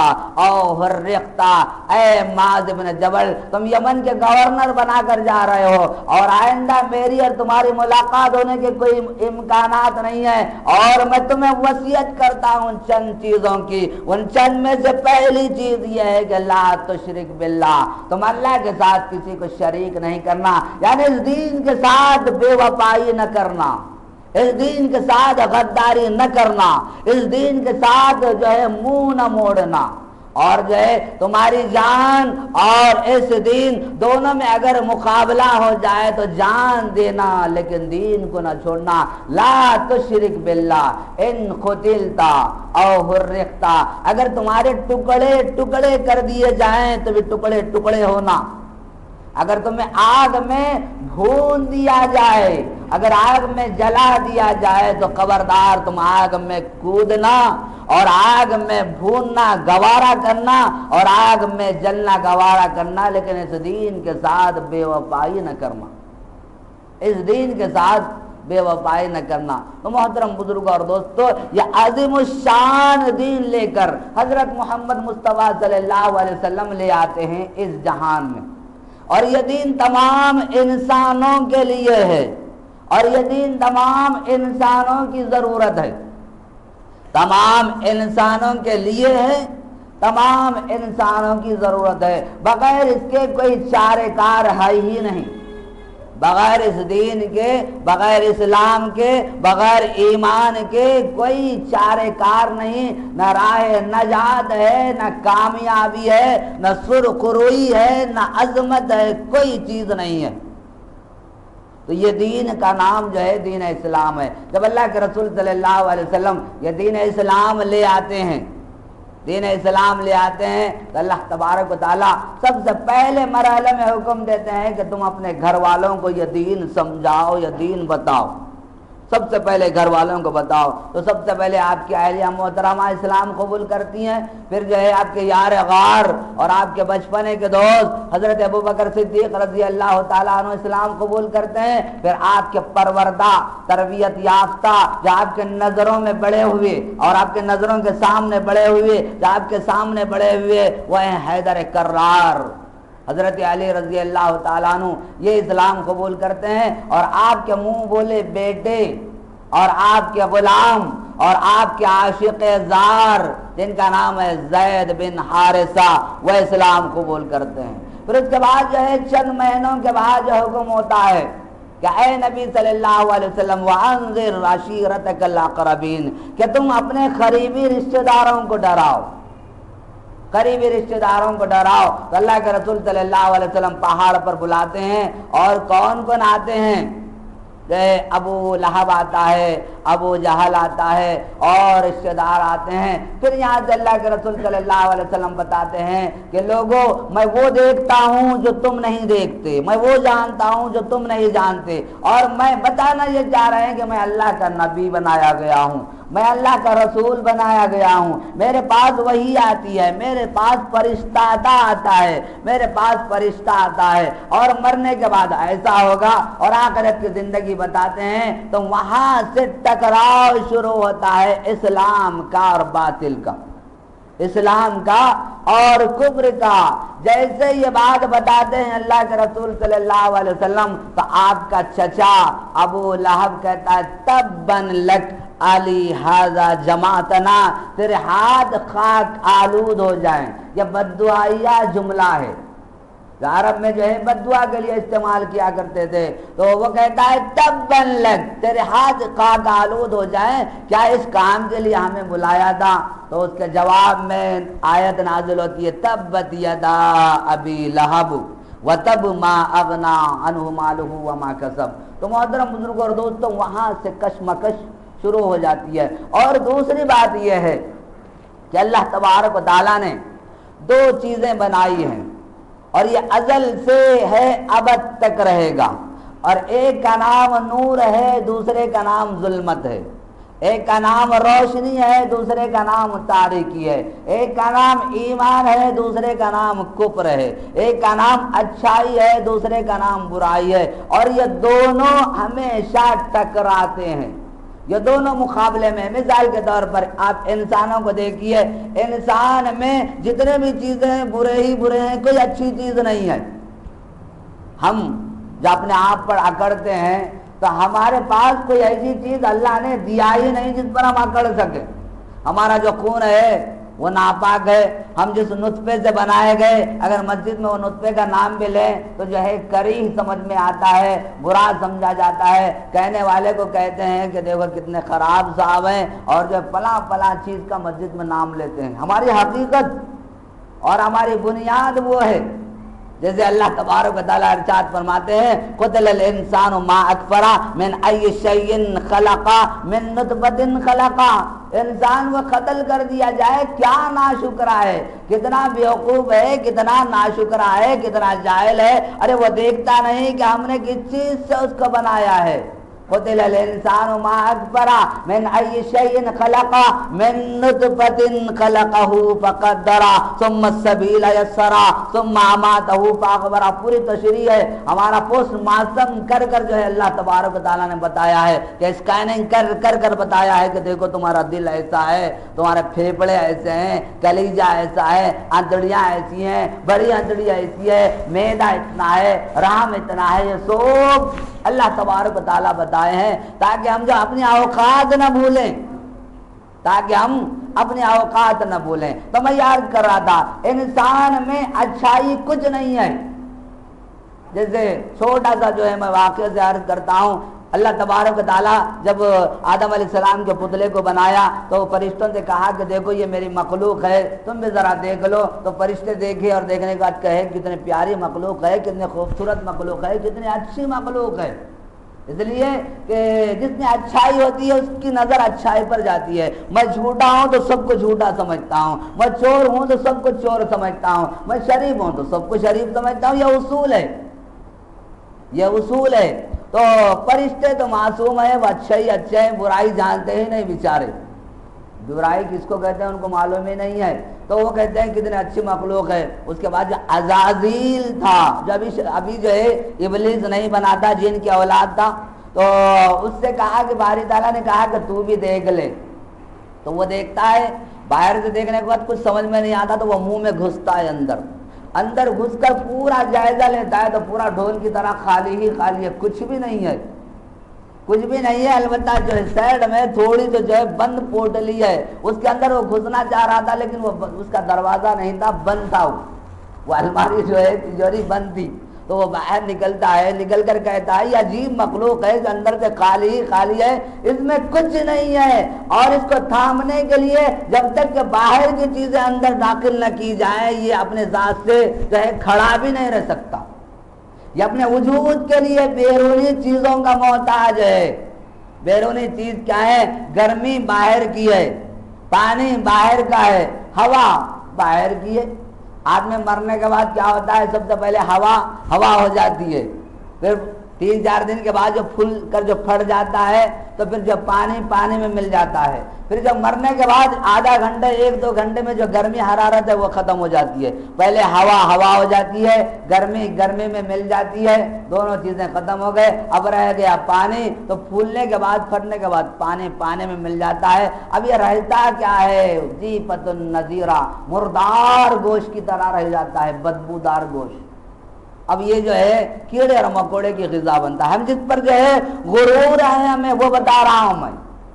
او حرقتا۔ اے معاذ بن جبل، تم یمن کے گورنر بنا کر جا رہے ہو، اور آئندہ میری اور تمہاری ملاقات ہونے کے کوئی امکانات نہیں ہے، اور میں تمہیں وصیت کرتا ان چند چیزوں کی، ان چند میں سے پہلی چیز یہ ہے کہ لا تشرک باللہ، تم اللہ کے ساتھ کسی کو شریک نہیں کرنا، یعنی اس دین کے ساتھ بے وفائی نہ کرنا، اس دین کے ساتھ غداری نہ کرنا، اس دین کے ساتھ جو ہے منہ نہ موڑنا، اور جو ہے تمہاری جان اور اس دین دونوں میں اگر مقابلہ ہو جائے تو جان دینا لیکن دین کو نہ چھوڑنا۔ لا تشرک باللہ ان قتلتا او حرقتا، اگر تمہارے ٹکڑے ٹکڑے کر دیے جائیں تو بھی ٹکڑے ٹکڑے ہونا، اگر تمہیں آگ میں بھون دیا جائے، اگر آگ میں جلا دیا جائے تو خبردار تم آگ میں کودنا اور آگ میں بھوننا گوارا کرنا اور آگ میں جلنا گوارا کرنا، لیکن اس دین کے ساتھ بے وفائی نہ کرنا، اس دین کے ساتھ بے وفائی نہ کرنا۔ تو محترم بزرگوں اور دوستو، یہ عظیم الشان دین لے کر حضرت محمد مصطفیٰ صلی اللہ علیہ وسلم لے آتے ہیں اس جہان میں، اور یہ دین تمام انسانوں کے لیے ہے، اور یہ دین تمام انسانوں کی ضرورت ہے، تمام انسانوں کے لیے ہے، تمام انسانوں کی ضرورت ہے، بغیر اس کے کوئی چارہ کار ہے ہی نہیں، بغیر اس دین کے، بغیر اسلام کے، بغیر ایمان کے کوئی چارہ کار نہیں، نہ راہ نجات ہے، نہ کامیابی ہے، نہ سرخروئی ہے، نہ عظمت ہے، کوئی چیز نہیں ہے۔ تو یہ دین کا نام جو ہے دین اسلام ہے۔ جب اللہ کے رسول صلی اللہ علیہ وسلم یہ دین اسلام لے آتے ہیں دین اسلام لے آتے ہیں تو اللہ تبارک و تعالیٰ سب سے پہلے مرحلے میں حکم دیتے ہیں کہ تم اپنے گھر والوں کو یہ دین سمجھاؤ، یہ دین بتاؤ، سب سے پہلے گھر والوں کو بتاؤ۔ تو سب سے پہلے آپ کی اہلیہ محترمہ اسلام قبول کرتی ہیں، پھر جو ہے آپ کے یار غار اور آپ کے بچپنے کے دوست حضرت ابوبکر صدیق رضی اللہ تعالیٰ عنہ اسلام قبول کرتے ہیں، پھر آپ کے پروردہ تربیت یافتہ جو آپ کے نظروں میں بڑے ہوئے اور آپ کے نظروں کے سامنے بڑے ہوئے، جو آپ کے سامنے بڑے ہوئے، وہ ہیں حیدر کرار حضرت علی رضی اللہ تعالیٰ عنہ، یہ اسلام قبول کرتے ہیں، اور آپ کے منہ بولے بیٹے اور آپ کے غلام اور آپ کے عاشق زار جن کا نام ہے زید بن حارثہ، وہ اسلام قبول کرتے ہیں۔ پھر اس کے بعد جو ہے چند مہینوں کے بعد جو حکم ہوتا ہے کہ اے نبی صلی اللہ علیہ وسلم وَأَنذِرْ عَشِيرَتَكَ الْأَقْرَبِينَ، کہ تم اپنے قریبی رشتہ داروں کو ڈراؤ، قریبی رشتہ داروں کو ڈراؤ۔ تو اللہ کے رسول صلی اللہ علیہ وسلم پہاڑ پر بلاتے ہیں، اور کون کون آتے ہیں؟ ابو لہب آتا ہے، ابو جہل آتا ہے، اور رشتہ دار آتے ہیں۔ پھر یہاں سے اللہ کے رسول صلی اللہ علیہ وسلم بتاتے ہیں کہ لوگوں، میں وہ دیکھتا ہوں جو تم نہیں دیکھتے، میں وہ جانتا ہوں جو تم نہیں جانتے، اور میں بتانا یہ چاہ رہے ہیں کہ میں اللہ کا نبی بنایا گیا ہوں، میں اللہ کا رسول بنایا گیا ہوں، میرے پاس وحی آتی ہے، میرے پاس فرشتہ آتا ہے، میرے پاس فرشتہ آتا ہے، اور مرنے کے بعد ایسا ہوگا، اور آخرت کی زندگی بتاتے ہیں تو وہاں سے ٹکراؤ شروع ہوتا ہے اسلام کا اور باطل کا، اسلام کا اور کفر کا۔ جیسے یہ بات بتاتے ہیں اللہ کے رسول صلی اللہ علیہ وسلم، تو آپ کا چچا ابو لہب کہتا ہے تباً لک علی ھذا جماعتنا، تیرے ہاتھ خاک آلود ہو جائیں۔ یہ بددعائیہ جملہ ہے، عرب میں جو ہے بددعا کے لیے استعمال کیا کرتے تھے، تو وہ کہتا ہے تباً لک، تیرے ہاتھ خاک آلود ہو جائیں، کیا اس کام کے لیے ہمیں بلایا تھا؟ تو اس کے جواب میں آیت نازل ہوتی ہے تبت یدا ابی لہب وتب ما اغنی عنہ مالہ وما کسب۔ تو محترم بزرگوں اور دوستوں، وہاں سے کشمکش شروع ہو جاتی ہے۔ اور دوسری بات یہ ہے کہ اللہ تبارک و تعالیٰ نے دو چیزیں بنائی ہیں، اور یہ ازل سے ہے، ابد تک رہے گا، اور ایک کا نام نور ہے، دوسرے کا نام ظلمت ہے، ایک کا نام روشنی ہے، دوسرے کا نام تاریکی ہے، ایک کا نام ایمان ہے، دوسرے کا نام کفر ہے، ایک کا نام اچھائی ہے، دوسرے کا نام برائی ہے، اور یہ دونوں ہمیشہ ٹکراتے ہیں، یہ دونوں مقابلے میں۔ مثال کے طور پر آپ انسانوں کو دیکھیے، انسان میں جتنے بھی چیزیں ہیں برے ہی برے ہیں، کوئی اچھی چیز نہیں ہے۔ ہم جب اپنے آپ پر اکڑتے ہیں تو ہمارے پاس کوئی ایسی چیز اللہ نے دیا ہی نہیں جس پر ہم اکڑ سکیں۔ ہمارا جو خون ہے وہ ناپاک ہے، ہم جس نطفے سے بنائے گئے، اگر مسجد میں وہ نطفے کا نام بھی لیں تو جو ہے کریہ سمجھ میں آتا ہے، برا سمجھا جاتا ہے، کہنے والے کو کہتے ہیں کہ دیکھو کتنے خراب صاحب ہیں، اور جو فلاں فلاں چیز کا مسجد میں نام لیتے ہیں۔ ہماری حقیقت اور ہماری بنیاد وہ ہے، جیسے اللہ تبارک و تعالیٰ ارشاد فرماتے ہیں قتل الانسان ما اکفرا من ای شیء خلقا من نطفۃ خلقا، انسان کو قتل کر دیا جائے، کیا ناشکرا ہے، کتنا بیوقوف ہے، کتنا ناشکرا ہے، کتنا جاہل ہے، ارے وہ دیکھتا نہیں کہ ہم نے کس چیز سے اس کو بنایا ہے۔ قتل الانسان ما اکفرا من ای شیء خلقا من نطفۃ خلقہ فقدرا ثم السبیل یسرا ثم اماتہ فاقبرا۔ پوری تشریح ہے، ہمارا پوسٹ مارٹم کر کر جو ہے اللہ تبارک و تعالیٰ نے بتایا ہے کہ اسکیننگ کر کر بتایا ہے کہ دیکھو تمہارا دل ایسا ہے، تمہارے پھیپڑے ایسے ہیں، کلیجہ ایسا ہے، آنتڑیاں ایسی ہیں، بڑی آنتڑی ایسی ہے، معدہ اتنا ہے، رحم اتنا ہے، یہ سب اللہ تبارک و تعالیٰ بتائے ہیں تاکہ ہم جو اپنی اوقات نہ بھولیں، تاکہ ہم اپنی اوقات نہ بھولیں۔ تو میں یاد کر رہا تھا انسان میں اچھائی کچھ نہیں ہے۔ جیسے چھوٹا سا جو ہے میں واقعہ سے عرض کرتا ہوں، اللہ تبارک و تعالیٰ جب آدم علیہ السلام کے پتلے کو بنایا تو فرشتوں سے کہا کہ دیکھو یہ میری مخلوق ہے، تم بھی ذرا دیکھ لو۔ تو فرشتے دیکھے اور دیکھنے کے بعد کہے کتنی پیاری مخلوق ہے، کتنی خوبصورت مخلوق ہے، کتنی اچھی مخلوق ہے۔ اس لیے کہ جس میں اچھائی ہوتی ہے اس کی نظر اچھائی پر جاتی ہے. میں جھوٹا ہوں تو سب کو جھوٹا سمجھتا ہوں, میں چور ہوں تو سب کو چور سمجھتا ہوں, میں شریف ہوں تو سب کو شریف سمجھتا ہوں. یہ اصول ہے, یہ اصول ہے. تو فرشتے تو معصوم ہیں, وہ اچھے ہی اچھے ہیں, برائی جانتے ہی نہیں بیچارے. برائی کس کو کہتے ہیں ان کو معلوم ہی نہیں ہے, تو وہ کہتے ہیں کتنے اچھی مخلوق ہے. اس کے بعد جو عزازیل تھا, جو ابھی جو ہے ابلیس نہیں بنا تھا, جن کی اولاد تھا, تو اس سے کہا کہ باری تعالیٰ نے کہا کہ تو بھی دیکھ لے. تو وہ دیکھتا ہے, باہر سے دیکھنے کے بعد کچھ سمجھ میں نہیں آتا تو وہ منہ میں گھستا ہے, اندر گھس کر پورا جائزہ لیتا ہے تو پورا ڈھول کی طرح خالی ہی خالی ہے, کچھ بھی نہیں ہے, کچھ بھی نہیں ہے. البتہ جو ہے سائڈ میں تھوڑی تو جو ہے بند پوٹلی ہے, اس کے اندر وہ گھسنا چاہ رہا تھا لیکن وہ اس کا دروازہ نہیں تھا, بند تھا. وہ الماری جو ہے تجوری بند تھی. تو وہ باہر نکلتا ہے, نکل کر کہتا ہے یہ عجیب مخلوق ہے جو اندر سے خالی ہی خالی ہے, اس میں کچھ نہیں ہے. اور اس کو تھامنے کے لیے جب تک کہ باہر کی چیزیں اندر داخل نہ کی جائیں یہ اپنے ذات سے جو ہے کھڑا بھی نہیں رہ سکتا. یہ اپنے وجود کے لیے بیرونی چیزوں کا محتاج ہے. بیرونی چیز کیا ہے؟ گرمی باہر کی ہے, پانی باہر کا ہے, ہوا باہر کی ہے. آدمی مرنے کے بعد کیا ہوتا ہے؟ سب سے پہلے ہوا ہو جاتی ہے, پھر 3-4 دن کے بعد جو پھول کر جو پھٹ جاتا ہے تو پھر جو پانی میں مل جاتا ہے. پھر جب مرنے کے بعد آدھا گھنٹے 1-2 گھنٹے میں جو گرمی حرارت ہے وہ ختم ہو جاتی ہے. پہلے ہوا ہو جاتی ہے, گرمی میں مل جاتی ہے, دونوں چیزیں ختم ہو گئے. اب رہ گیا پانی, تو پھولنے کے بعد پھٹنے کے بعد پانی میں مل جاتا ہے. اب یہ رہتا کیا ہے؟ جیفۃ النذیرہ, مردار گوشت کی طرح رہ جاتا ہے, بدبودار گوشت. اب یہ جو ہے کیڑے اور مکوڑے کی غذا بنتا ہے. ہم جس پر جو ہے غرور ہے ہمیں وہ بتا رہا ہوں میں,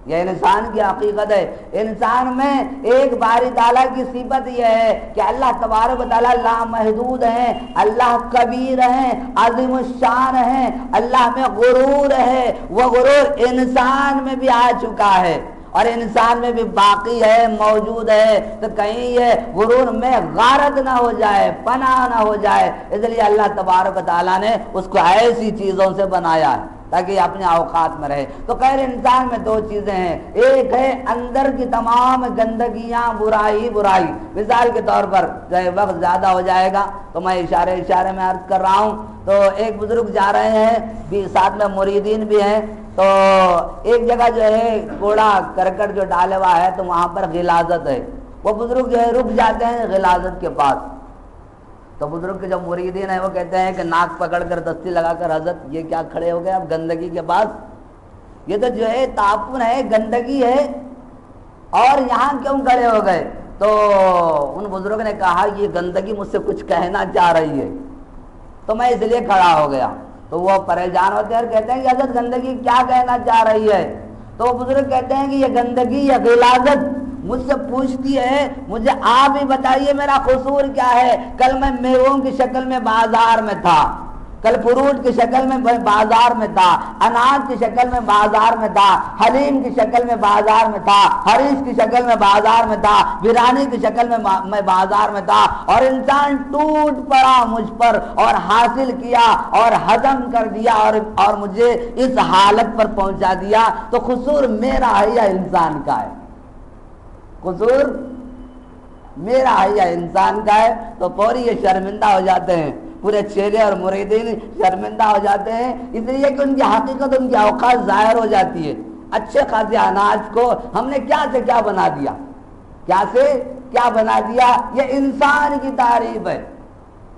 یہ انسان کی حقیقت ہے. انسان میں ایک باری تعالیٰ کی صفت یہ ہے کہ اللہ تبارک و تعالیٰ لامحدود ہیں, اللہ کبیر ہیں, عظیم الشان ہیں. اللہ میں غرور ہے, وہ غرور انسان میں بھی آ چکا ہے اور انسان میں بھی باقی ہے, موجود ہے. تو کہیں یہ غرور میں غارت نہ ہو جائے, پناہ نہ ہو جائے, اس لیے اللہ تبارک و تعالیٰ نے اس کو ایسی چیزوں سے بنایا ہے تاکہ یہ اپنے اوقات میں رہے. تو خیر انسان میں 2 چیزیں ہیں, ایک ہے اندر کی تمام گندگیاں, برائی. مثال کے طور پر جب وقت زیادہ ہو جائے گا تو میں اشارے میں عرض کر رہا ہوں. تو ایک بزرگ جا رہے ہیں, ساتھ میں مریدین بھی ہیں. تو ایک جگہ جو ہے کوڑا کرکٹ جو ڈالے ہوا ہے تو وہاں پر غلاظت ہے. وہ بزرگ جو ہے رک جاتے ہیں غلاظت کے پاس. تو بزرگ کے جو مریدین ہیں وہ کہتے ہیں کہ ناک پکڑ کر دستی لگا کر حضرت یہ کیا کھڑے ہو گئے اب گندگی کے پاس؟ یہ تو جو ہے تعفن ہے, گندگی ہے, اور یہاں کیوں کھڑے ہو گئے؟ تو ان بزرگ نے کہا یہ گندگی مجھ سے کچھ کہنا چاہ رہی ہے تو میں اس لیے کھڑا ہو گیا. تو وہ پریشان ہوتے ہیں اور کہتے ہیں کہ حضرت گندگی کیا کہنا چاہ رہی ہے؟ تو وہ بزرگ کہتے ہیں کہ یہ گندگی یا غلاظت مجھ سے پوچھتی ہے مجھے آپ ہی بتائیے میرا قصور کیا ہے. کل میں میووں کی شکل میں بازار میں تھا, کل فروٹ کی شکل میں بازار میں تھا, اناج کی شکل میں بازار میں تھا, حلیم کی شکل میں بازار میں تھا, حریص کی شکل میں بازار میں تھا, برانی کی شکل میں بازار میں تھا, اور انسان ٹوٹ پڑا مجھ پر اور حاصل کیا اور ہضم کر دیا اور مجھے اس حالت پر پہنچا دیا. تو قصور میرا ہے یا انسان کا ہے؟ قصور میرا ہے یا انسان کا ہے؟ تو فوری یہ شرمندہ ہو جاتے ہیں, پورے چیلے اور مریدین شرمندہ ہو جاتے ہیں, اس لیے کہ ان کی حقیقت, ان کی اوقات ظاہر ہو جاتی ہے. اچھے خاصے اناج کو ہم نے کیا سے کیا بنا دیا, کیا سے کیا بنا دیا. یہ انسان کی تعریف ہے,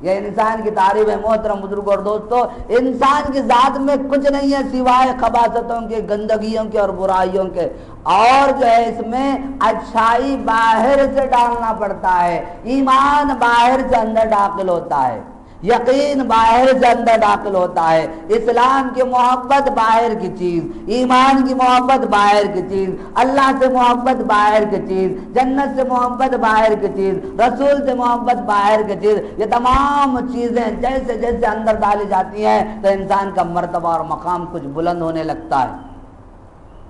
یہ انسان کی تعریف ہے. محترم بزرگ اور دوستو, انسان کی ذات میں کچھ نہیں ہے سوائے خباثتوں کے, گندگیوں کے اور برائیوں کے. اور جو ہے اس میں اچھائی باہر سے ڈالنا پڑتا ہے, ایمان باہر سے اندر داخل ہوتا ہے, یقین باہر سے اندر داخل ہوتا ہے, اسلام کی محبت باہر کی چیز, ایمان کی محبت باہر کی چیز, اللہ سے محبت باہر کی چیز, جنت سے محبت باہر کی چیز, رسول سے محبت باہر کی چیز. یہ تمام چیزیں جیسے جیسے اندر ڈالی جاتی ہیں تو انسان کا مرتبہ اور مقام کچھ بلند ہونے لگتا ہے,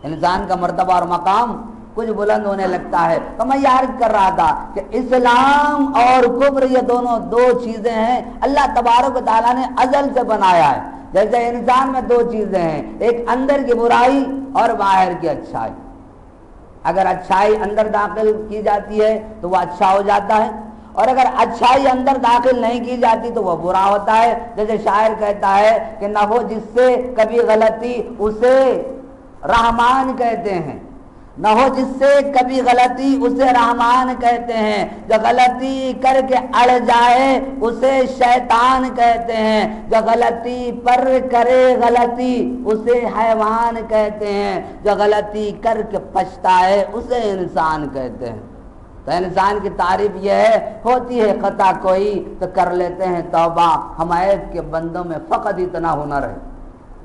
انسان کا مرتبہ اور مقام کچھ بلند ہونے لگتا ہے. تو میں یہ عرض کر رہا تھا کہ اسلام اور کفر یہ دونوں 2 چیزیں ہیں اللہ تبارک و تعالیٰ نے ازل سے بنایا ہے. جیسے انسان میں دو چیزیں ہیں، ایک اندر کی برائی اور باہر کی اچھائی۔ اگر اچھائی اندر داخل کی جاتی ہے تو وہ اچھا ہو جاتا ہے، اور اگر اچھائی اندر داخل نہیں کی جاتی تو وہ برا ہوتا ہے۔ جیسے شاعر کہتا ہے کہ نہ ہو جس سے کبھی غلطی اسے رحمان کہتے ہیں، نہ ہو جس سے کبھی غلطی اسے رحمان کہتے ہیں، جو غلطی کر کے اڑ جائے اسے شیطان کہتے ہیں، جو غلطی پر کرے غلطی اسے حیوان کہتے ہیں، جو غلطی کر کے پچھتائے اسے انسان کہتے ہیں۔ تو انسان کی تعریف یہ ہے، ہوتی ہے خطا کوئی تو کر لیتے ہیں توبہ، ہمایت کے بندوں میں فقط اتنا ہنر ہے۔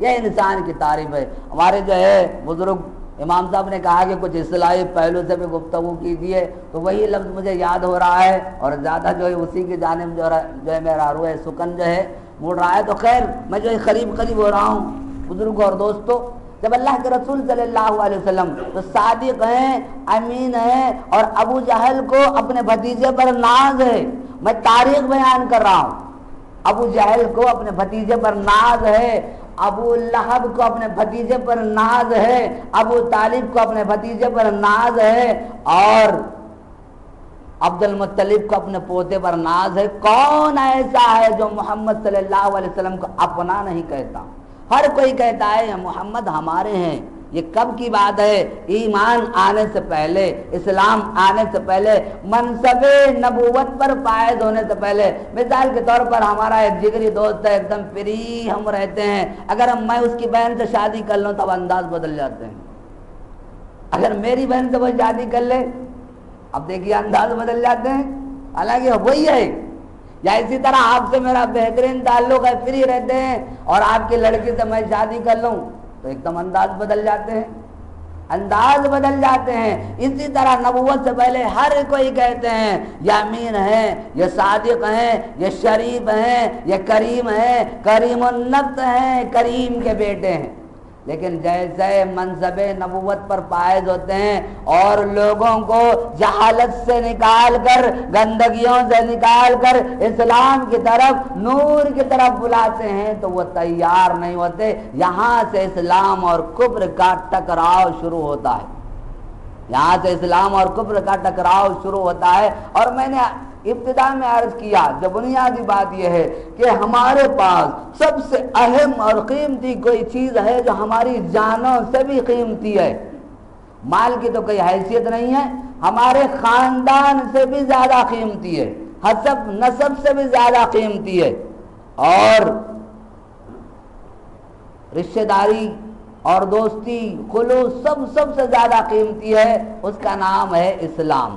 یہ انسان کی تعریف ہے۔ ہمارے جو ہے بزرگ امام صاحب نے کہا کہ کچھ اصلاحی پہلو سے بھی گفتگو کیجیے، تو وہی لفظ مجھے یاد ہو رہا ہے، اور زیادہ جو ہے اسی کی جانب جو ہے میرا روح سکن جو ہے مڑ رہا ہے۔ تو خیر میں جو ہے قریب ہو رہا ہوں بزرگ اور دوستو، جب اللہ کے رسول صلی اللہ علیہ وسلم تو صادق ہیں، امین ہیں، اور ابو جہل کو اپنے بھتیجے پر ناز ہے، میں تاریخ بیان کر رہا ہوں، ابو جہل کو اپنے بھتیجے پر ناز ہے، ابو لہب کو اپنے بھتیجے پر ناز ہے، ابو طالب کو اپنے بھتیجے پر ناز ہے، اور عبد المطلب کو اپنے پوتے پر ناز ہے۔ کون ایسا ہے جو محمد صلی اللہ علیہ وسلم کو اپنا نہیں کہتا؟ ہر کوئی کہتا ہے محمد ہمارے ہیں۔ یہ کب کی بات ہے؟ ایمان آنے سے پہلے، اسلام آنے سے پہلے، منصب نبوت پر فائز ہونے سے پہلے۔ مثال کے طور پر ہمارا ایک جگری دوست ہے، ایک دم فری ہم رہتے ہیں، اگر میں اس کی بہن سے شادی کر لوں تو انداز بدل جاتے ہیں، اگر میری بہن سے وہ شادی کر لے اب دیکھیے انداز بدل جاتے ہیں، حالانکہ وہی ہے۔ یا اسی طرح آپ سے میرا بہترین تعلق ہے، فری رہتے ہیں، اور آپ کی لڑکی سے میں شادی کر لوں تو ایک دم انداز بدل جاتے ہیں، انداز بدل جاتے ہیں۔ اسی طرح نبوت سے پہلے ہر کوئی کہتے ہیں یہ امین ہیں، یہ صادق ہیں، یہ شریف ہیں، یہ کریم ہیں، کریم النفس ہیں، کریم کے بیٹے ہیں۔ لیکن جیسے منصب نبوت پر فائز ہوتے ہیں اور لوگوں کو جہالت سے نکال کر، گندگیوں سے نکال کر اسلام کی طرف، نور کی طرف بلاتے ہیں تو وہ تیار نہیں ہوتے۔ یہاں سے اسلام اور کفر کا ٹکراؤ شروع ہوتا ہے، یہاں سے اسلام اور کفر کا ٹکراؤ شروع ہوتا ہے۔ اور میں نے ابتدا میں عرض کیا، جو بنیادی بات یہ ہے کہ ہمارے پاس سب سے اہم اور قیمتی کوئی چیز ہے جو ہماری جانوں سے بھی قیمتی ہے۔ مال کی تو کوئی حیثیت نہیں ہے، ہمارے خاندان سے بھی زیادہ قیمتی ہے، حسب نسب سے بھی زیادہ قیمتی ہے، اور رشتہ داری اور دوستی خلوص سب سے زیادہ قیمتی ہے۔ اس کا نام ہے اسلام،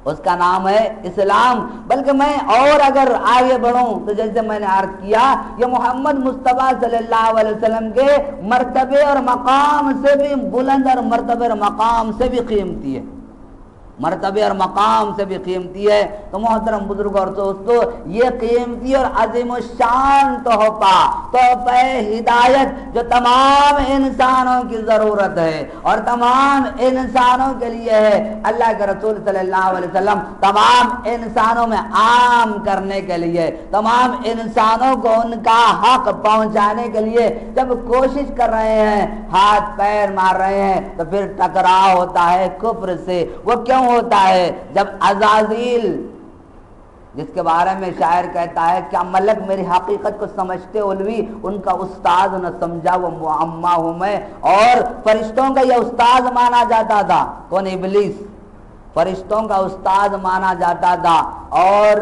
اس کا نام ہے اسلام۔ بلکہ میں اور اگر آگے بڑھوں تو جیسے میں نے عرض کیا، یہ محمد مصطفیٰ صلی اللہ علیہ وسلم کے مرتبے اور مقام سے بھی بلند اور مرتبے اور مقام سے بھی قیمتی ہے، مرتبے اور مقام سے بھی قیمتی ہے۔ تو محترم بزرگ اور دوستو، یہ قیمتی اور عظیم الشان تحفہ ہدایت جو تمام انسانوں کی ضرورت ہے اور تمام انسانوں کے لیے ہے، اللہ کے رسول صلی اللہ علیہ وسلم تمام انسانوں میں عام کرنے کے لیے، تمام انسانوں کو ان کا حق پہنچانے کے لیے جب کوشش کر رہے ہیں، ہاتھ پیر مار رہے ہیں، تو پھر ٹکراؤ ہوتا ہے کفر سے۔ وہ کیوں ہوتا ہے؟ جب عزازیل، جس کے بارے میں شاعر کہتا ہے کیا ملک میری حقیقت کو سمجھتے علوی، ان کا استاد نہ سمجھا وہ معما ہوں میں۔ اور فرشتوں کا یہ استاد مانا جاتا تھا، کون؟ ابلیس فرشتوں کا استاد مانا جاتا تھا، اور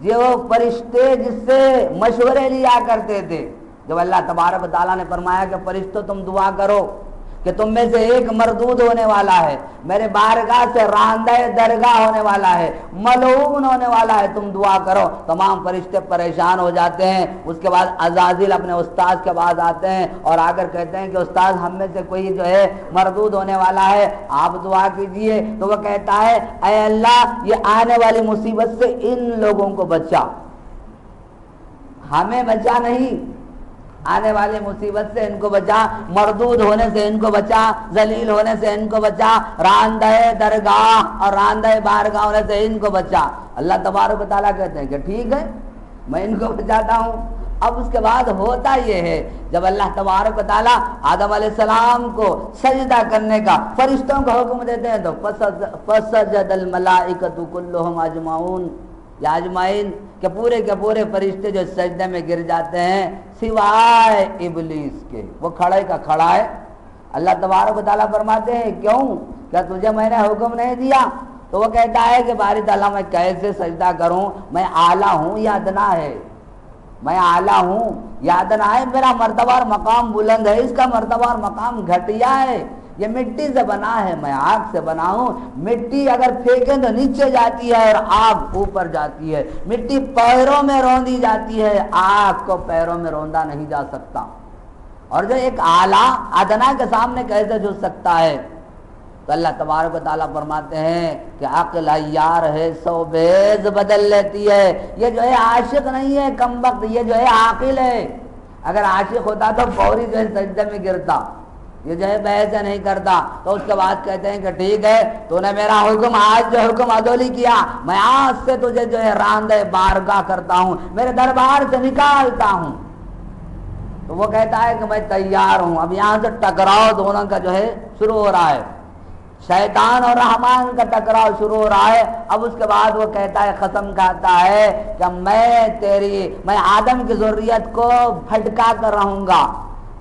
جو فرشتے جس سے مشورے لیا کرتے تھے، جب اللہ تبارک و تعالیٰ نے فرمایا کہ فرشتوں تم دعا کرو کہ تم میں سے ایک مردود ہونے والا ہے، میرے بارگاہ سے راندہ درگاہ ہونے والا ہے، ملعون ہونے والا ہے، تم دعا کرو، تمام فرشتے پریشان ہو جاتے ہیں۔ اس کے بعد عزازیل اپنے استاد کے بعد آتے ہیں اور آ کر کہتے ہیں کہ استاد ہم میں سے کوئی جو ہے مردود ہونے والا ہے، آپ دعا کیجئے۔ تو وہ کہتا ہے اے اللہ یہ آنے والی مصیبت سے ان لوگوں کو بچا، ہمیں بچا نہیں، آنے والی مصیبت سے ان کو بچا، مردود ہونے سے ان کو بچا، ذلیل ہونے سے ان کو بچا، راندہ درگاہ اور راندہ بارگاہ ہونے سے ان کو بچا۔ اللہ تبارک و تعالیٰ کہتے ہیں کہ ٹھیک ہے میں ان کو بچاتا ہوں۔ اب اس کے بعد ہوتا یہ ہے جب اللہ تبارک و تعالیٰ آدم علیہ السلام کو سجدہ کرنے کا فرشتوں کو حکم دیتے ہیں تو فسجد الملائکۃ کلھم اجمعون یا اجمعین کہ پورے کے پورے فرشتے جو سجدے میں گر جاتے ہیں سوائے ابلیس کے، وہ کھڑے کا کھڑا ہے۔ اللہ تبارک و تعالیٰ فرماتے ہیں کیوں؟ کیا تجھے میں نے حکم نہیں دیا؟ تو وہ کہتا ہے کہ باری تعالیٰ میں کیسے سجدہ کروں، میں اعلیٰ ہوں یا ادنا ہے، میں اعلیٰ ہوں یا ادنا ہے، میرا مرتبہ اور مقام بلند ہے، اس کا مرتبہ اور مقام گھٹیا ہے، یہ مٹی سے بنا ہے، میں آگ سے بنا ہوں، مٹی اگر پھینکیں تو نیچے جاتی ہے اور آگ اوپر جاتی ہے، مٹی پیروں میں روندی جاتی ہے، آگ کو پیروں میں روندا نہیں جا سکتا، اور جو ایک اعلیٰ ادنا کے سامنے کیسے جھک سکتا ہے؟ تو اللہ تبارک و تعالیٰ فرماتے ہیں کہ عقل عیار ہے سو بیز بدل لیتی ہے، یہ جو ہے عاشق نہیں ہے کم وقت، یہ جو ہے عاقل ہے، اگر عاشق ہوتا تو فوری جو ہے سجدے میں گرتا، یہ جو ہے بحث نہیں کرتا۔ تو اس کے بعد کہتے ہیں کہ ٹھیک ہے تو نے میرا حکم آج جو حکم عدولی کیا، میں آج سے تجھے جو ہے راندے بارگاہ کرتا ہوں، میرے دربار سے نکالتا ہوں۔ تو وہ کہتا ہے کہ میں تیار ہوں۔ اب یہاں سے ٹکراؤ دونوں کا جو ہے شروع ہو رہا ہے، شیطان اور رحمان کا ٹکراؤ شروع ہو رہا ہے۔ اب اس کے بعد وہ کہتا ہے، قسم کھاتا ہے کہ میں آدم کی ذریت کو بھٹکا کر رہوں گا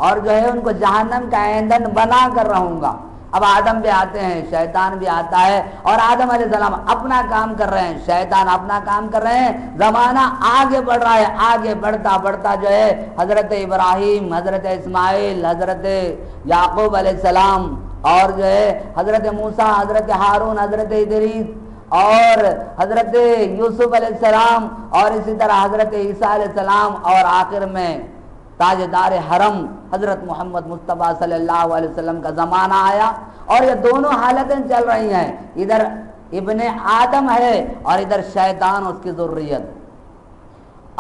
اور جو ہے ان کو جہنم کا ایندھن بنا کر رہوں گا۔ اب آدم بھی آتے ہیں، شیطان بھی آتا ہے، اور آدم علیہ السلام اپنا کام کر رہے ہیں، شیطان اپنا کام کر رہے ہیں۔ زمانہ آگے بڑھ رہا ہے، آگے بڑھتا بڑھتا جو ہے حضرت ابراہیم، حضرت اسماعیل، حضرت یعقوب علیہ السلام، اور جو ہے حضرت موسیٰ، حضرت ہارون، حضرت ادریس اور حضرت یوسف علیہ السلام، اور اسی طرح حضرت عیسیٰ علیہ السلام، اور آخر میں تاجدار حرم حضرت محمد مصطفیٰ صلی اللہ علیہ وسلم کا زمانہ آیا، اور یہ دونوں حالتیں چل رہی ہیں، ادھر ابن آدم ہے اور ادھر شیطان اس کی ذریت۔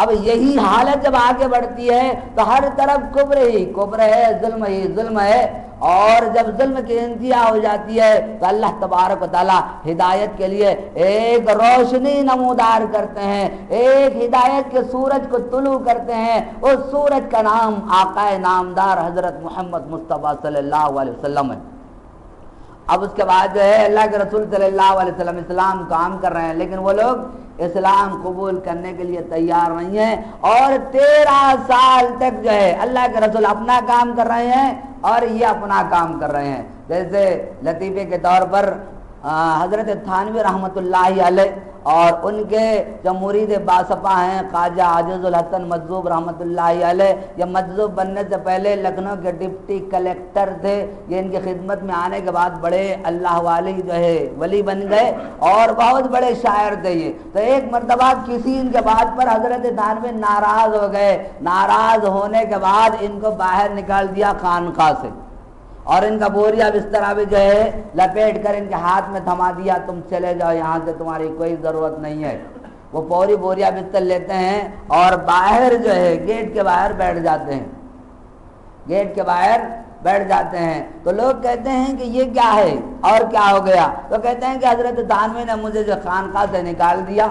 اب یہی حالت جب آگے بڑھتی ہے تو ہر طرف کفر ہی کفر ہے، ظلم ہی ظلم ہے، اور جب ظلم کی انتہا ہو جاتی ہے تو اللہ تبارک و تعالیٰ ہدایت کے لیے ایک روشنی نمودار کرتے ہیں، ایک ہدایت کے سورج کو طلوع کرتے ہیں، اس سورج کا نام آقا نامدار حضرت محمد مصطفیٰ صلی اللہ علیہ وسلم ہے۔ اب اس کے بعد جو ہے اللہ کے رسول صلی اللہ علیہ وسلم اسلام کام کر رہے ہیں، لیکن وہ لوگ اسلام قبول کرنے کے لیے تیار نہیں ہیں، اور 13 سال تک جو ہے اللہ کے رسول اپنا کام کر رہے ہیں اور یہ اپنا کام کر رہے ہیں۔ جیسے لطیفے کے طور پر حضرت تھانوی رحمۃ اللہ علیہ اور ان کے جو مرید باصفا ہیں خواجہ عاجز الحسن مجذوب رحمۃ اللہ علیہ، یہ مجذوب بننے سے پہلے لکھنؤ کے ڈپٹی کلیکٹر تھے، یہ ان کی خدمت میں آنے کے بعد بڑے اللہ والی جو ہے ولی بن گئے اور بہت بڑے شاعر تھے یہ۔ تو ایک مرتبہ کسی ان کے بات پر حضرت تھانوی ناراض ہو گئے، ناراض ہونے کے بعد ان کو باہر نکال دیا خانقاہ سے، اور ان کا بوریا بستر بھی جو ہے لپیٹ کر ان کے ہاتھ میں تھما دیا، تم چلے جاؤ یہاں سے، تمہاری کوئی ضرورت نہیں ہے۔ وہ پوری بوریا بستر لیتے ہیں اور باہر جو ہے گیٹ کے باہر بیٹھ جاتے ہیں، گیٹ کے باہر بیٹھ جاتے ہیں۔ تو لوگ کہتے ہیں کہ یہ کیا ہے اور کیا ہو گیا؟ تو کہتے ہیں کہ حضرت تھانوی نے مجھے جو خانقاہ سے نکال دیا،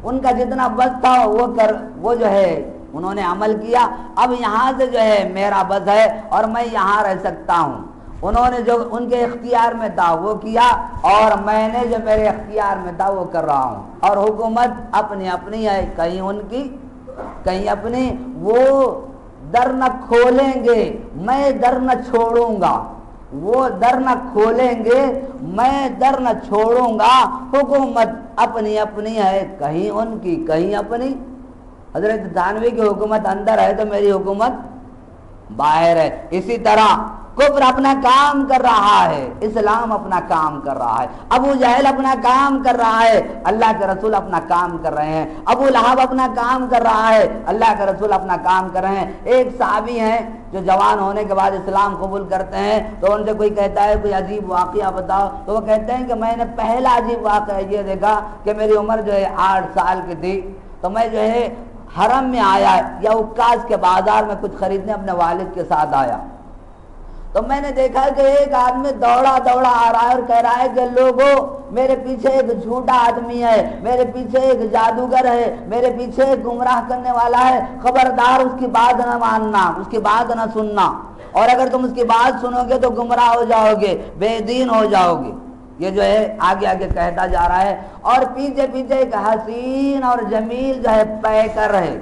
ان کا جتنا بس تھا وہ جو ہے انہوں نے عمل کیا، اب یہاں سے جو ہے میرا بس ہے اور میں یہاں رہ سکتا ہوں۔ انہوں نے جو ان کے اختیار میں تھا وہ کیا، اور میں نے جو میرے اختیار میں تھا وہ کر رہا ہوں، اور حکومت اپنی اپنی ہے، کہیں ان کی کہیں اپنی۔ وہ در نہ کھولیں گے میں در نہ چھوڑوں گا، وہ در نہ کھولیں گے میں در نہ چھوڑوں گا، حکومت اپنی اپنی ہے، کہیں ان کی کہیں اپنی۔ حضرت تھانوی کی حکومت اندر ہے تو میری حکومت باہر ہے۔ اسی طرح کفر اپنا کام کر رہا ہے، اسلام اپنا کام کر رہا ہے، ابو جہل اپنا کام کر رہا ہے، اللہ کے رسول اپنا کام کر رہے ہیں، ابو لہب اپنا کام کر رہا ہے، اللہ کے رسول اپنا کام کر رہے ہیں۔ ایک صحابی ہیں جو جوان ہونے کے بعد اسلام قبول کرتے ہیں، تو ان سے کوئی کہتا ہے کوئی عجیب واقعہ بتاؤ، تو وہ کہتے ہیں کہ میں نے پہلا عجیب واقعہ یہ دیکھا کہ میری عمر جو ہے 8 سال کی تھی، تو میں جو ہے حرم میں آیا یا عکاظ کے بازار میں کچھ خریدنے اپنے والد کے ساتھ آیا، تو میں نے دیکھا کہ ایک آدمی دوڑا دوڑا آ رہا ہے اور کہہ رہا ہے کہ لوگوں میرے پیچھے ایک جھوٹا آدمی ہے، میرے پیچھے ایک جادوگر ہے، میرے پیچھے ایک گمراہ کرنے والا ہے، خبردار اس کی بات نہ ماننا، اس کی بات نہ سننا، اور اگر تم اس کی بات سنو گے تو گمراہ ہو جاؤ گے، بے دین ہو جاؤ گے۔ یہ جو ہے آگے آگے کہتا جا رہا ہے، اور پیچھے پیچھے ایک حسین اور جمیل جو ہے پے کر رہے،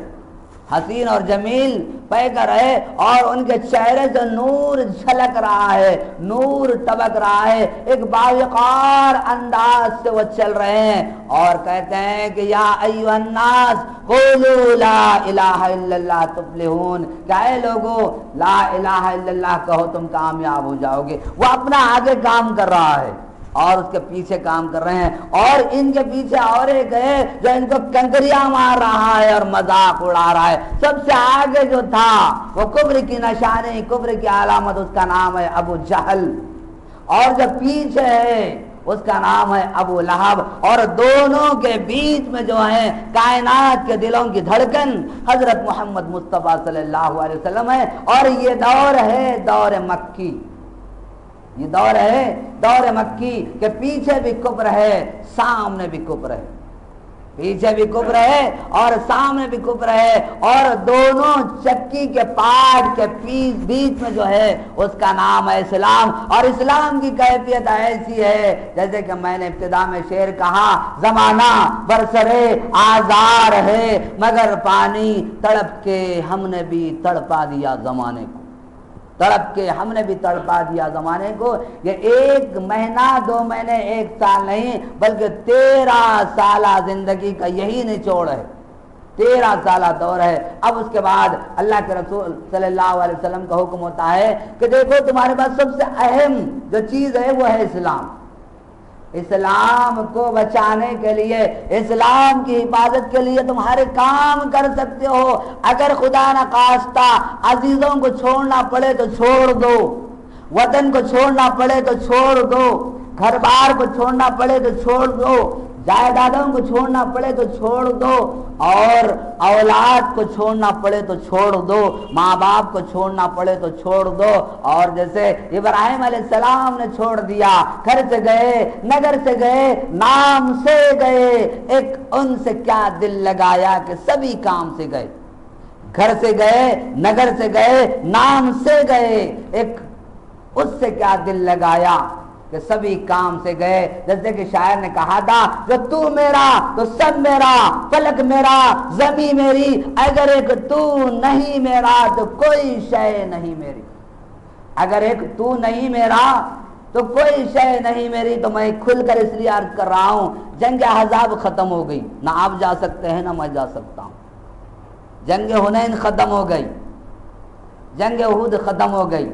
حسین اور جمیل پے کر رہے، اور ان کے چہرے سے نور جھلک رہا ہے، نور ٹبک رہا ہے، ایک باوقار انداز سے وہ چل رہے ہیں اور کہتے ہیں کہ یا ایھا الناس قولوا لا الہ الا اللہ تفلحون، کہ اے لوگو لا الہ الا اللہ کہو تم کامیاب ہو جاؤ گے۔ وہ اپنا آگے کام کر رہا ہے اور اس کے پیچھے کام کر رہے ہیں، اور ان کے پیچھے اور ایک ہے جو ان کو کنکریاں مار رہا ہے اور مذاق اڑا رہا ہے۔ سب سے آگے جو تھا وہ کفر کی نشانی، کفر کی علامت، اس کا نام ہے ابو جہل، اور جو پیچھے ہے اس کا نام ہے ابو لہب، اور دونوں کے بیچ میں جو ہے کائنات کے دلوں کی دھڑکن حضرت محمد مصطفیٰ صلی اللہ علیہ وسلم ہے۔ اور یہ دور ہے دور مکی، یہ دور ہے دور مکی کہ پیچھے بھی کفر ہے، سامنے بھی کفر ہے، پیچھے بھی کفر ہے اور سامنے بھی کفر ہے، اور دونوں چکی کے پاٹ کے بیچ میں جو ہے اس کا نام ہے اسلام۔ اور اسلام کی کیفیت ایسی ہے جیسے کہ میں نے ابتدا میں شعر کہا، زمانہ برسرے آزار ہے مگر پانی تڑپ کے ہم نے بھی تڑپا دیا زمانے کو، تڑپ کے ہم نے بھی تڑپا دیا زمانے کو۔ یہ ایک مہینہ، 2 مہینے، 1 سال نہیں بلکہ 13 سالہ زندگی کا یہی نچوڑ ہے، 13 سالہ دور ہے۔ اب اس کے بعد اللہ کے رسول صلی اللہ علیہ وسلم کا حکم ہوتا ہے کہ دیکھو تمہارے پاس سب سے اہم جو چیز ہے وہ ہے اسلام۔ اسلام کو بچانے کے لیے، اسلام کی حفاظت کے لیے تم ہر کام کر سکتے ہو۔ اگر خدا نہ خواستہ عزیزوں کو چھوڑنا پڑے تو چھوڑ دو، وطن کو چھوڑنا پڑے تو چھوڑ دو، گھر بار کو چھوڑنا پڑے تو چھوڑ دو، جائیدادوں کو چھوڑنا پڑے تو چھوڑ دو، اور اولاد کو چھوڑنا پڑے تو چھوڑ دو، ماں باپ کو چھوڑنا پڑے تو چھوڑ دو۔ اور جیسے ابراہیم علیہ السلام نے چھوڑ دیا، گھر سے گئے، نگر سے گئے، نام سے گئے، ایک ان سے کیا دل لگایا کہ سبھی کام سے گئے، گھر سے گئے، نگر سے گئے، نام سے گئے، ایک اس سے کیا دل لگایا کہ سبھی کام سے گئے۔ جیسے کہ شاعر نے کہا تھا کہ تو میرا تو سب میرا، فلک میرا زمین میری، اگر ایک تو نہیں میرا تو کوئی شے نہیں میری، اگر ایک تو نہیں میرا تو کوئی شے نہیں میری۔ تو میں کھل کر اس لیے عرض کر رہا ہوں، جنگ احزاب ختم ہو گئی، نہ آپ جا سکتے ہیں نہ میں جا سکتا ہوں، جنگ حنین ختم ہو گئی، جنگ احد ختم ہو گئی،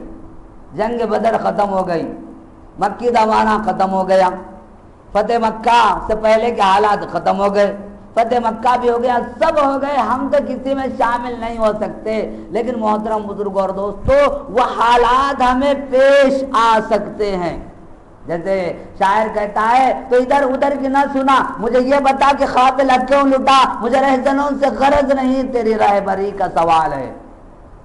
جنگ بدر ختم ہو گئی، مکی دمانہ ختم ہو گیا، فتح مکہ سے پہلے کے حالات ختم ہو گئے، فتح مکہ بھی ہو گیا، سب ہو گئے، ہم تو کسی میں شامل نہیں ہو سکتے، لیکن محترم بزرگ اور دوستو وہ حالات ہمیں پیش آ سکتے ہیں۔ جیسے شاعر کہتا ہے تو ادھر ادھر کی نہ سنا، مجھے یہ بتا کہ قافلہ کیوں لٹا، مجھے رہزنوں سے غرض نہیں تیری رہبری کا سوال ہے،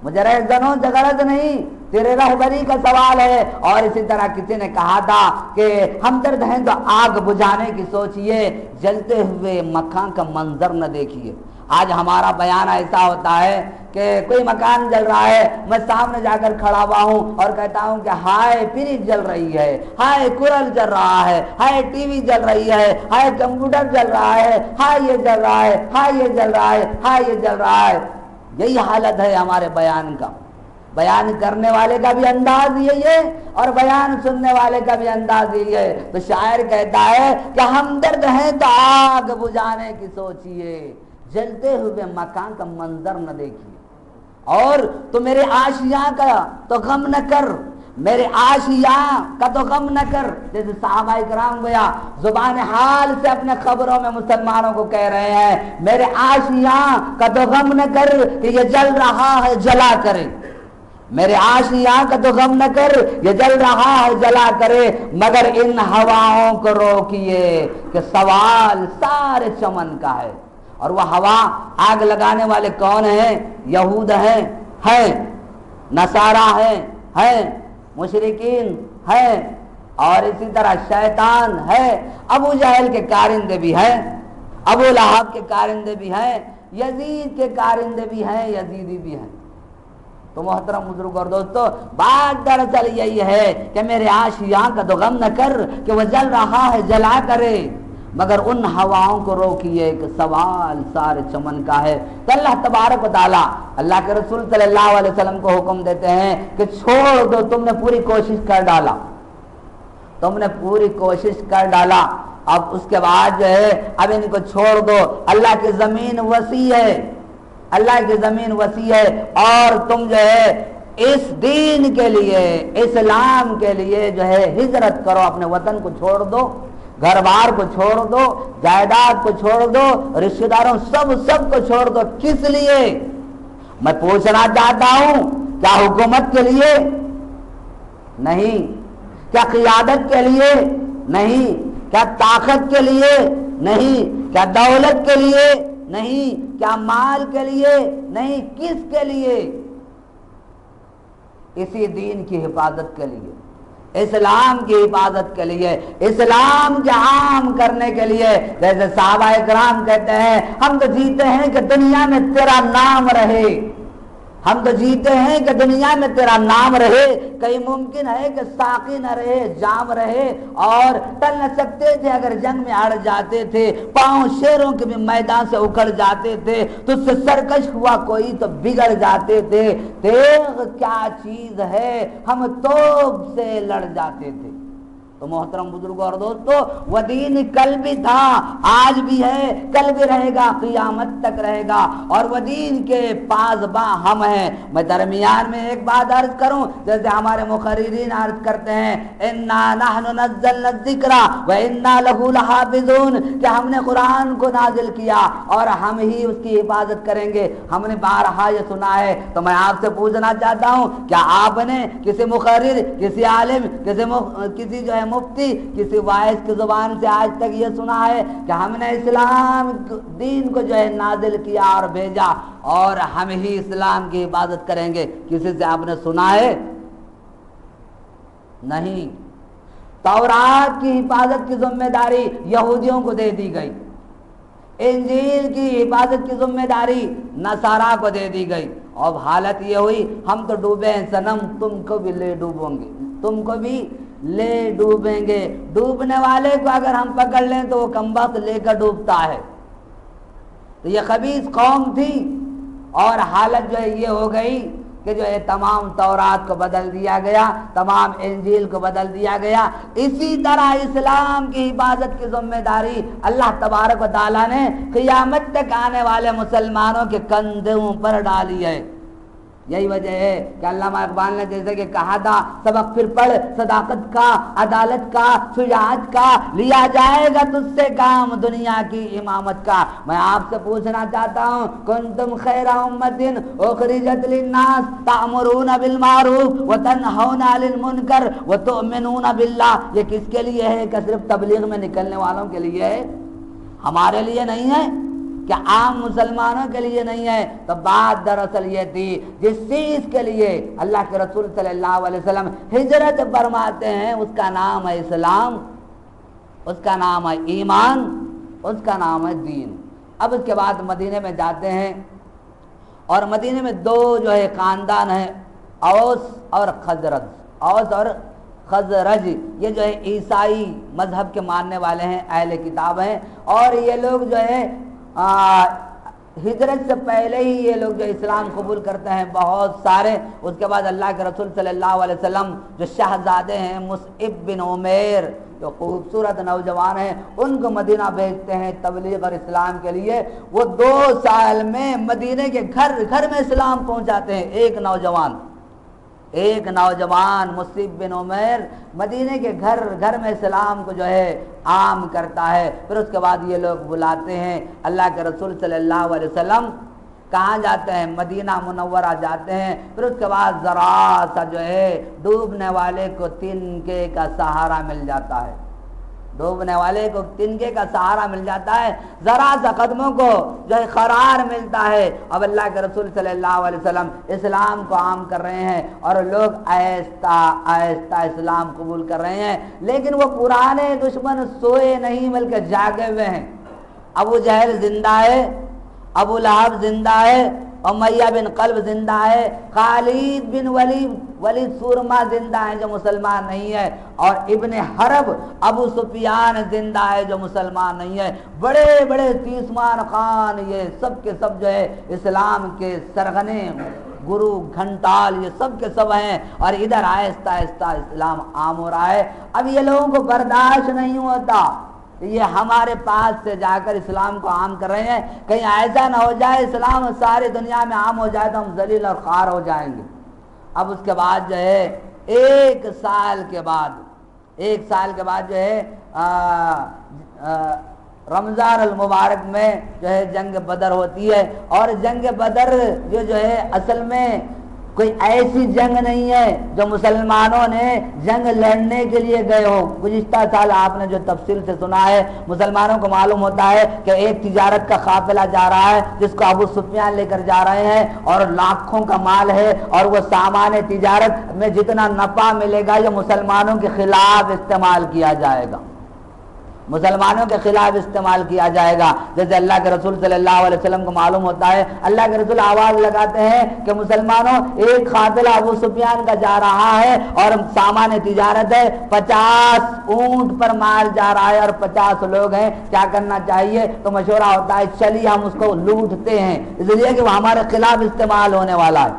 مجھے رہزنوں سے غرض نہیں تیرے رہبری کا سوال ہے۔ اور اسی طرح کسی نے کہا تھا کہ ہمدرد ہیں تو آگ بجھانے کی سوچئے، جلتے ہوئے مکان کا منظر نہ دیکھیے۔ آج ہمارا بیان ایسا ہوتا ہے کہ کوئی مکان جل رہا ہے، میں سامنے جا کر کھڑا ہوا ہوں اور کہتا ہوں کہ ہائے فریج جل رہی ہے، ہائے کولر جل رہا ہے، ہائے ٹی وی جل رہی ہے، ہائے کمپیوٹر جل رہا ہے، ہائے یہ جل رہا ہے، ہائے یہ جل رہا ہے، ہائے یہ جل رہا ہے۔ یہی حالت ہے ہمارے بیان کا، بیان کرنے والے کا بھی انداز یہی ہے اور بیان سننے والے کا بھی انداز یہی ہے۔ تو شاعر کہتا ہے کہ ہمدرد ہیں تو آگ بجھانے کی سوچئے، جلتے ہوئے مکان کا منظر نہ دیکھیے، اور تو میرے آشیاں کا تو غم نہ کر، میرے آشیاں کا تو غم نہ کر۔ جیسے صحابہ کرام گویا زبان حال سے اپنے خبروں میں مسلمانوں کو کہہ رہے ہیں، میرے آشیاں کا تو غم نہ کر کہ یہ جل رہا ہے جلا کرے، میرے آشیاں کا تو غم نہ کر یہ جل رہا ہے جلا کرے، مگر ان ہواؤں کو روکیے کہ سوال سارے چمن کا ہے۔ اور وہ ہوا آگ لگانے والے کون ہیں؟ یہود ہیں، نصارہ ہیں، مشرکین ہیں اور اسی طرح شیطان ہے، ابو جہل کے کارندے بھی ہیں، ابو لہب کے کارندے بھی ہیں، یزید کے کارندے بھی ہیں، یزیدی بھی ہیں۔ تو محترم بزرگ اور دوستو، بات دراصل یہی ہے کہ میرے عاشقاں کا تو غم نہ کر کہ وہ جل رہا ہے جلا کرے، مگر ان ہواؤں کو روکیے کہ سوال سارے چمن کا ہے۔ تو اللہ تبارک و تعالیٰ اللہ کے رسول صلی اللہ علیہ وسلم کو حکم دیتے ہیں کہ چھوڑ دو، تم نے پوری کوشش کر ڈالا، تم نے پوری کوشش کر ڈالا، اب اس کے بعد جو ہے اب ان کو چھوڑ دو، اللہ کی زمین وسیع ہے، اللہ کی زمین وسیع ہے، اور تم جو ہے اس دین کے لیے، اسلام کے لیے جو ہے ہجرت کرو، اپنے وطن کو چھوڑ دو، گھر بار کو چھوڑ دو، جائیداد کو چھوڑ دو، رشتہ داروں سب کو چھوڑ دو۔ کس لیے؟ میں پوچھنا چاہتا ہوں، کیا حکومت کے لیے؟ نہیں۔ کیا قیادت کے لیے؟ نہیں۔ کیا طاقت کے لیے؟ نہیں۔ کیا دولت کے لیے؟ نہیں۔ کیا مال کے لیے؟ نہیں۔ کس کے لیے؟ اسی دین کی حفاظت کے لیے، اسلام کی حفاظت کے لیے، اسلام کے عام کرنے کے لیے۔ جیسے صحابہ کرام کہتے ہیں ہم تو جیتے ہیں کہ دنیا میں تیرا نام رہے، ہم تو جیتے ہیں کہ دنیا میں تیرا نام رہے۔ کئی ممکن ہے کہ ساقی نہ رہے، جام رہے، اور ٹل نہ سکتے تھے، اگر جنگ میں اڑ جاتے تھے، پاؤں شیروں کے بھی میدان سے اکھڑ جاتے تھے، تو اس سے سرکش ہوا کوئی تو بگڑ جاتے تھے۔ تیغ کیا چیز ہے، ہم توپ سے لڑ جاتے تھے۔ تو محترم بزرگوں اور دوستو، وہ دین کل بھی تھا، آج بھی ہے، کل بھی رہے گا، قیامت تک رہے گا، اور وہ دین کے پاسباں ہم ہیں۔ میں درمیان میں ایک بات عرض کروں، جیسے ہمارے مقررین عرض کرتے ہیں اِنَّا نَحْنُ نَزَّلْنَا الذِّكْرَ وَإِنَّا لَهُ لَحَافِظُونَ، کہ ہم نے قرآن کو نازل کیا اور ہم ہی اس کی حفاظت کریں گے۔ ہم نے بارہا یہ سنا ہے، تو میں آپ سے پوچھنا چاہتا ہوں، کیا آپ نے کسی مقرر، کسی عالم، کسی جو ہے مفتی، کسی واعظ کی زبان سے آج تک یہ سنا ہے کہ ہم نے اسلام دین کو جو ہے نازل کیا اور بھیجا اور ہم ہی اسلام کی حفاظت کریں گے؟ کسی سے آپ نے سنا ہے؟ نہیں۔ تورات کی حفاظت کی ذمہ داری یہودیوں کو دے دی گئی، انجیل کی حفاظت کی ذمہ داری نصارا کو دے دی گئی، اب حالت یہ ہوئی ہم تو ڈوبے ہیں صنم، تم کو بھی لے ڈوبیں گے، تم کو بھی لے ڈوبیں گے۔ ڈوبنے والے کو اگر ہم پکڑ لیں تو وہ کمبخت لے کر ڈوبتا ہے۔ تو یہ خبیث قوم تھی، اور حالت جو ہے یہ ہو گئی کہ جو ہے تمام تورات کو بدل دیا گیا، تمام انجیل کو بدل دیا گیا۔ اسی طرح اسلام کی حفاظت کی ذمہ داری اللہ تبارک و تعالیٰ نے قیامت تک آنے والے مسلمانوں کے کندھوں پر ڈالی ہے۔ یہی وجہ ہے کہ علامہ اقبال نے جیسے کہ کہا تھا، سبق پھر پڑھ صداقت کا، عدالت کا، شجاعت کا، لیا جائے گا تجھ سے کام دنیا کی امامت کا۔ میں آپ سے پوچھنا چاہتا ہوں، کنتم خیر امت اخرجت للناس تأمرون بالمعروف وتنہون عن المنکر وتؤمنون باللہ، یہ کس کے لیے ہے؟ کہ صرف تبلیغ میں نکلنے والوں کے لیے ہے، ہمارے لیے نہیں ہے، کہ عام مسلمانوں کے لیے نہیں ہے۔ تو بات دراصل یہ تھی، جس چیز کے لیے اللہ کے رسول صلی اللہ علیہ وسلم ہجرت فرماتے ہیں اس کا نام ہے اسلام، اس کا نام ہے ایمان، اس کا نام ہے دین۔ اب اس کے بعد مدینے میں جاتے ہیں، اور مدینے میں دو جو ہے خاندان ہیں، اوس اور خزرج۔ اوس اور خزرج یہ جو ہے عیسائی مذہب کے ماننے والے ہیں، اہل کتاب ہیں، اور یہ لوگ جو ہے ہجرت سے پہلے ہی یہ لوگ جو اسلام قبول کرتے ہیں بہت سارے۔ اس کے بعد اللہ کے رسول صلی اللہ علیہ وسلم جو شہزادے ہیں مصعب بن عمیر، جو خوبصورت نوجوان ہیں، ان کو مدینہ بھیجتے ہیں تبلیغ اور اسلام کے لیے۔ وہ 2 سال میں مدینے کے گھر گھر میں اسلام پہنچاتے ہیں۔ ایک نوجوان مصعب بن عمیر مدینے کے گھر گھر میں اسلام کو جو ہے عام کرتا ہے۔ پھر اس کے بعد یہ لوگ بلاتے ہیں اللہ کے رسول صلی اللہ علیہ وسلم کہاں جاتے ہیں؟ مدینہ منورہ جاتے ہیں۔ پھر اس کے بعد ذرا سا جو ہے ڈوبنے والے کو تنکے کا سہارا مل جاتا ہے، ڈوبنے والے کو تنکے کا سہارا مل جاتا ہے، ذرا سا قدموں کو جو ہے قرار ملتا ہے۔ اب اللہ کے رسول صلی اللہ علیہ وسلم اسلام کو عام کر رہے ہیں اور لوگ آہستہ آہستہ اسلام قبول کر رہے ہیں، لیکن وہ پرانے دشمن سوئے نہیں بلکہ جاگے ہوئے ہیں۔ ابو جہل زندہ ہے، ابو لہب زندہ ہے، امیہ بن قلب زندہ ہے، خالد بن ولید سورما زندہ ہے جو مسلمان نہیں ہے، اور ابن حرب ابو سفیان زندہ ہے جو مسلمان نہیں ہے۔ بڑے بڑے تیسمان خان یہ سب کے سب جو ہے اسلام کے سرغنے گرو گھنٹال یہ سب کے سب ہیں، اور ادھر آہستہ آہستہ اسلام عام ہو رہا ہے۔ اب یہ لوگوں کو برداشت نہیں ہوتا، یہ ہمارے پاس سے جا کر اسلام کو عام کر رہے ہیں، کہیں ایسا نہ ہو جائے اسلام ساری دنیا میں عام ہو جائے تو ہم ذلیل اور خوار ہو جائیں گے۔ اب اس کے بعد جو ہے ایک سال کے بعد جو ہے رمضان المبارک میں جو ہے جنگ بدر ہوتی ہے، اور جنگ بدر جو ہے اصل میں کوئی ایسی جنگ نہیں ہے جو مسلمانوں نے جنگ لڑنے کے لیے گئے ہو۔ گزشتہ سال آپ نے جو تفصیل سے سنا ہے، مسلمانوں کو معلوم ہوتا ہے کہ ایک تجارت کا قافلہ جا رہا ہے جس کو ابو سفیان لے کر جا رہے ہیں، اور لاکھوں کا مال ہے، اور وہ سامان تجارت میں جتنا نفع ملے گا یہ مسلمانوں کے خلاف استعمال کیا جائے گا، مسلمانوں کے خلاف استعمال کیا جائے گا۔ جیسے اللہ کے رسول صلی اللہ علیہ وسلم کو معلوم ہوتا ہے، اللہ کے رسول آواز لگاتے ہیں کہ مسلمانوں ایک قافلہ ابو سفیان کا جا رہا ہے اور سامان تجارت ہے، 50 اونٹ پر مال جا رہا ہے اور 50 لوگ ہیں، کیا کرنا چاہیے؟ تو مشورہ ہوتا ہے چلیے ہم اس کو لوٹتے ہیں، اس لیے کہ وہ ہمارے خلاف استعمال ہونے والا ہے۔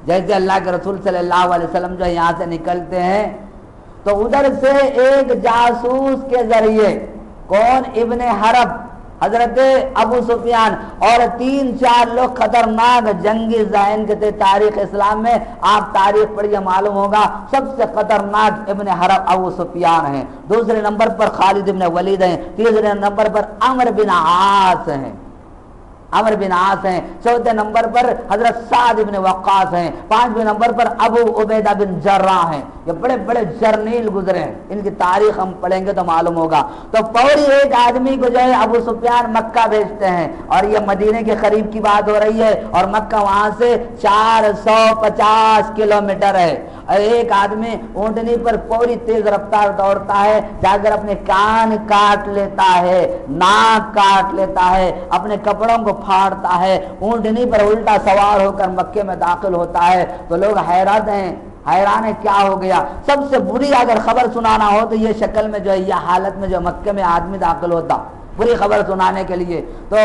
جیسے اللہ کے رسول صلی اللہ علیہ وسلم جو یہاں سے نکلتے ہیں تو ادھر سے ایک جاسوس کے ذریعے کون؟ ابن حرب، حضرت ابو سفیان اور 3-4 لوگ خطرناک جنگی ذہن کے تھے۔ تاریخ اسلام میں آپ تاریخ پڑھیے معلوم ہوگا، سب سے خطرناک ابن حرب ابو سفیان ہیں، دوسرے نمبر پر خالد بن ولید ہیں، تیسرے نمبر پر عمرو بن عاص ہیں، چوتھے نمبر پر حضرت سعد بن وقاص ہیں، 5ویں نمبر پر ابو عبیدہ بن جراح ہیں۔ یہ بڑے بڑے جرنیل گزرے ہیں، ان کی تاریخ ہم پڑھیں گے تو معلوم ہوگا۔ تو فوری ایک آدمی کو جو ہے ابو سفیان مکہ بھیجتے ہیں، اور یہ مدینے کے قریب کی بات ہو رہی ہے، اور مکہ وہاں سے 450 کلومیٹر ہے، اور ایک آدمی اونٹنی پر فوری تیز رفتار دوڑتا ہے، جا کر اپنے کان کاٹ لیتا ہے، ناک کاٹ لیتا ہے، اپنے کپڑوں کو پھاڑتا ہے، اونٹنی پر الٹا سوار ہو کر مکے میں داخل ہوتا ہے۔ تو لوگ حیران ہے کیا ہو گیا۔ سب سے بری اگر خبر سنانا ہو تو یہ شکل میں جو ہے یہ حالت میں جو مکے میں آدمی داخل ہوتا، بری خبر سنانے کے لیے، تو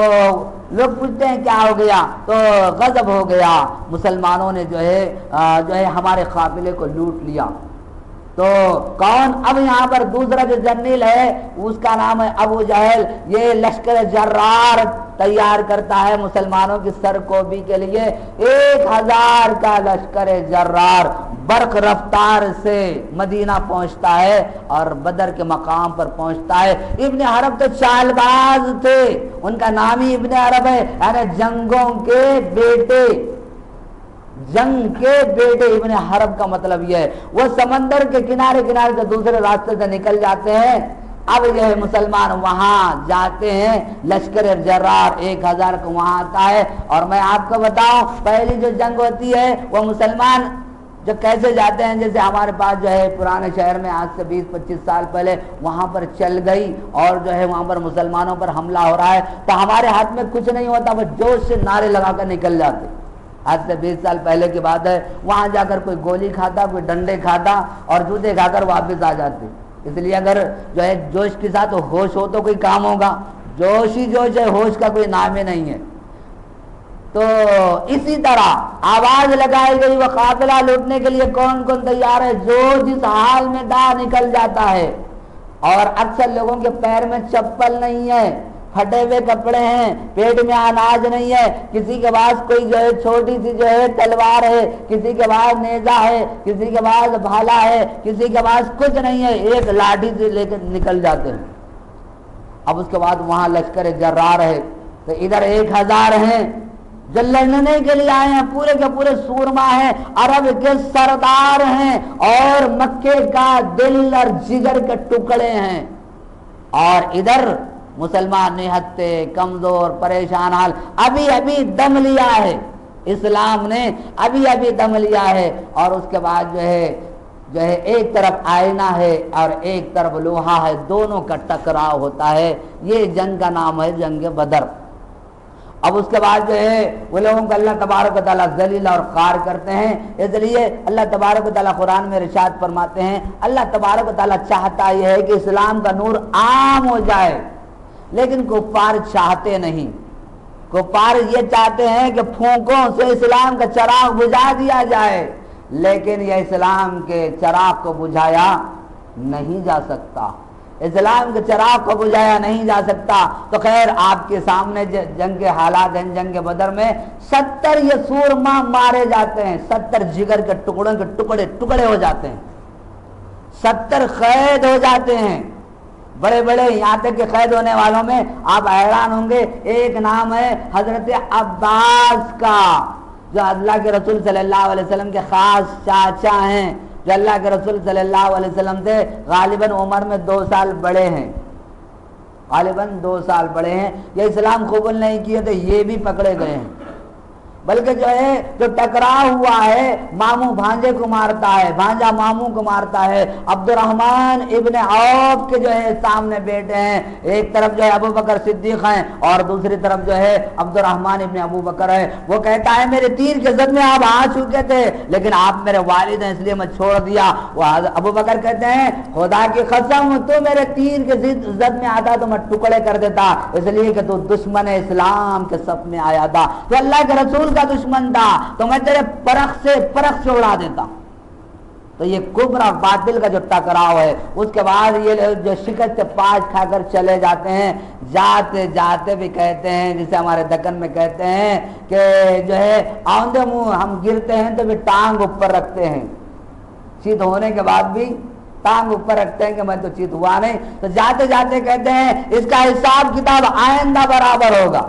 لوگ پوچھتے ہیں کیا ہو گیا؟ تو غضب ہو گیا، مسلمانوں نے جو ہے ہمارے قافلے کو لوٹ لیا۔ تو کون؟ اب یہاں پر دوسرا جو جرنیل ہے اس کا نام ہے ابو جہل، یہ لشکر جرار تیار کرتا ہے مسلمانوں کی سرکوبی کے لیے۔ 1000 کا لشکر جرار برق رفتار سے مدینہ پہنچتا ہے اور بدر کے مقام پر پہنچتا ہے۔ ابن حرب تو چال باز تھے، ان کا نام ہی ابن حرب ہے، یعنی جنگوں کے بیٹے، جنگ کے بیٹے ابن حرب کا مطلب یہ ہے۔ وہ سمندر کے کنارے سے دوسرے راستے سے نکل جاتے ہیں۔ اب یہ مسلمان وہاں جاتے ہیں، لشکر جرار 1000 کو وہاں آتا ہے، اور میں آپ کو بتاؤں پہلی جو جنگ ہوتی ہے وہ مسلمان جو کیسے جاتے ہیں، جیسے ہمارے پاس جو ہے پرانے شہر میں آج سے 20-25 سال پہلے وہاں پر چل گئی اور جو ہے وہاں پر مسلمانوں پر حملہ ہو رہا ہے، تو ہمارے ہاتھ میں کچھ نہیں ہوتا، وہ جوش سے نعرے لگا کر نکل جاتے۔ آج سے 20 سال پہلے کی بات ہے، وہاں جا کر کوئی گولی کھاتا، کوئی ڈنڈے کھاتا اور جوتے کھا کر واپس آ جاتے۔ اس لیے اگر جو ہے جوش کے ساتھ ہوش ہو تو کوئی کام ہوگا، جوش ہی جوش ہے، ہوش کا کوئی نام ہی نہیں ہے۔ تو اسی طرح آواز لگائی گئی، وہ قافلہ لوٹنے کے لیے کون کون تیار ہے؟ جو جس حال میں دا نکل جاتا ہے، اور اکثر لوگوں کے پیر میں چپل نہیں ہے، پھٹے ہوئے کپڑے ہیں، پیٹ میں اناج نہیں ہے، کسی کے پاس کوئی جو ہے چھوٹی سی جو ہے تلوار ہے، کسی کے پاس نیزہ ہے، کسی کے پاس بھالا ہے، کسی کے پاس کچھ نہیں ہے، ایک لاٹھی سے لے کر نکل جاتے ہیں۔ اب اس کے بعد وہاں لشکر جرار ہے، تو ادھر 1000 ہیں جو لڑنے کے لیے آئے ہیں، پورے کے پورے سورما ہیں، عرب کے سردار ہیں، اور مکے کا دل اور جگر کے ٹکڑے ہیں۔ اور ادھر مسلمان نہتے کمزور پریشان حال، ابھی ابھی دم لیا ہے اسلام نے، ابھی ابھی دم لیا ہے، اور اس کے بعد جو ہے ایک طرف آئینہ ہے اور ایک طرف لوہا ہے، دونوں کا ٹکراؤ ہوتا ہے۔ یہ جنگ کا نام ہے جنگ بدر۔ اب اس کے بعد جو ہے وہ لوگوں کو اللہ تبارک و تعالیٰ ذلیل اور خوار کرتے ہیں، اس لیے اللہ تبارک و تعالیٰ قرآن میں ارشاد فرماتے ہیں، اللہ تبارک و تعالیٰ چاہتا یہ ہے کہ اسلام کا نور عام ہو جائے، لیکن کفار چاہتے نہیں۔ کفار یہ چاہتے ہیں کہ پھونکوں سے اسلام کا چراغ بجھا دیا جائے، لیکن یہ اسلام کے چراغ کو بجھایا نہیں جا سکتا، اسلام کے چراغ کو بجھایا نہیں جا سکتا۔ تو خیر آپ کے سامنے جنگ کے حالات ہیں، جنگ بدر میں 70 یسورما مارے جاتے ہیں، 70 جگر کے ٹکڑوں کے ٹکڑے ہو جاتے ہیں، 70 قید ہو جاتے ہیں، بڑے بڑے، یہاں تک کہ قید ہونے والوں میں آپ حیران ہوں گے، ایک نام ہے حضرت عباس کا، جو اللہ کے رسول صلی اللہ علیہ وسلم کے خاص چاچا ہیں، جو اللہ کے رسول صلی اللہ علیہ وسلم سے غالباً عمر میں 2 سال بڑے ہیں، غالباً 2 سال بڑے ہیں۔ یہ اسلام قبول نہیں کیے تو یہ بھی پکڑے گئے ہیں، بلکہ جو ہے جو ٹکراؤ ہوا ہے ماموں بھانجے کو مارتا ہے، بھانجا ماموں کو مارتا ہے۔ عبد الرحمن ابن عوف کے جو ہے سامنے بیٹے ہیں، ایک طرف جو ہے ابو بکر صدیق ہیں اور دوسری طرف جو ہے عبد الرحمن ابن ابو بکر ہے۔ وہ کہتا ہے میرے تیر کے زد میں آپ آ چکے تھے، لیکن آپ میرے والد ہیں اس لیے میں چھوڑ دیا۔ وہ ابو بکر کہتے ہیں خدا کی قسم تو میرے تیر کے زد میں آتا تو میں ٹکڑے کر دیتا، اس لیے کہ تو دشمن اسلام کے صف میں آیا تھا، تو اللہ کے رسول کا دشمن تھا، تو میں تیرے پرخ سے اڑا دیتا۔ تو یہ کفر اور باطل کا جو ٹکراؤ ہے، اس کے بعد یہ جو شکست پاش کھا کر چلے جاتے ہیں، جاتے جاتے بھی کہتے ہیں، جسے ہمارے دکن میں کہتے ہیں کہ جو ہے آندے منہ ہم گرتے ہیں تو بھی ٹانگ اوپر رکھتے ہیں، چیت ہونے کے بعد بھی ٹانگ اوپر رکھتے ہیں کہ میں تو چیت ہوا نہیں۔ تو جاتے جاتے کہتے ہیں اس کا حساب کتاب آئندہ برابر ہوگا۔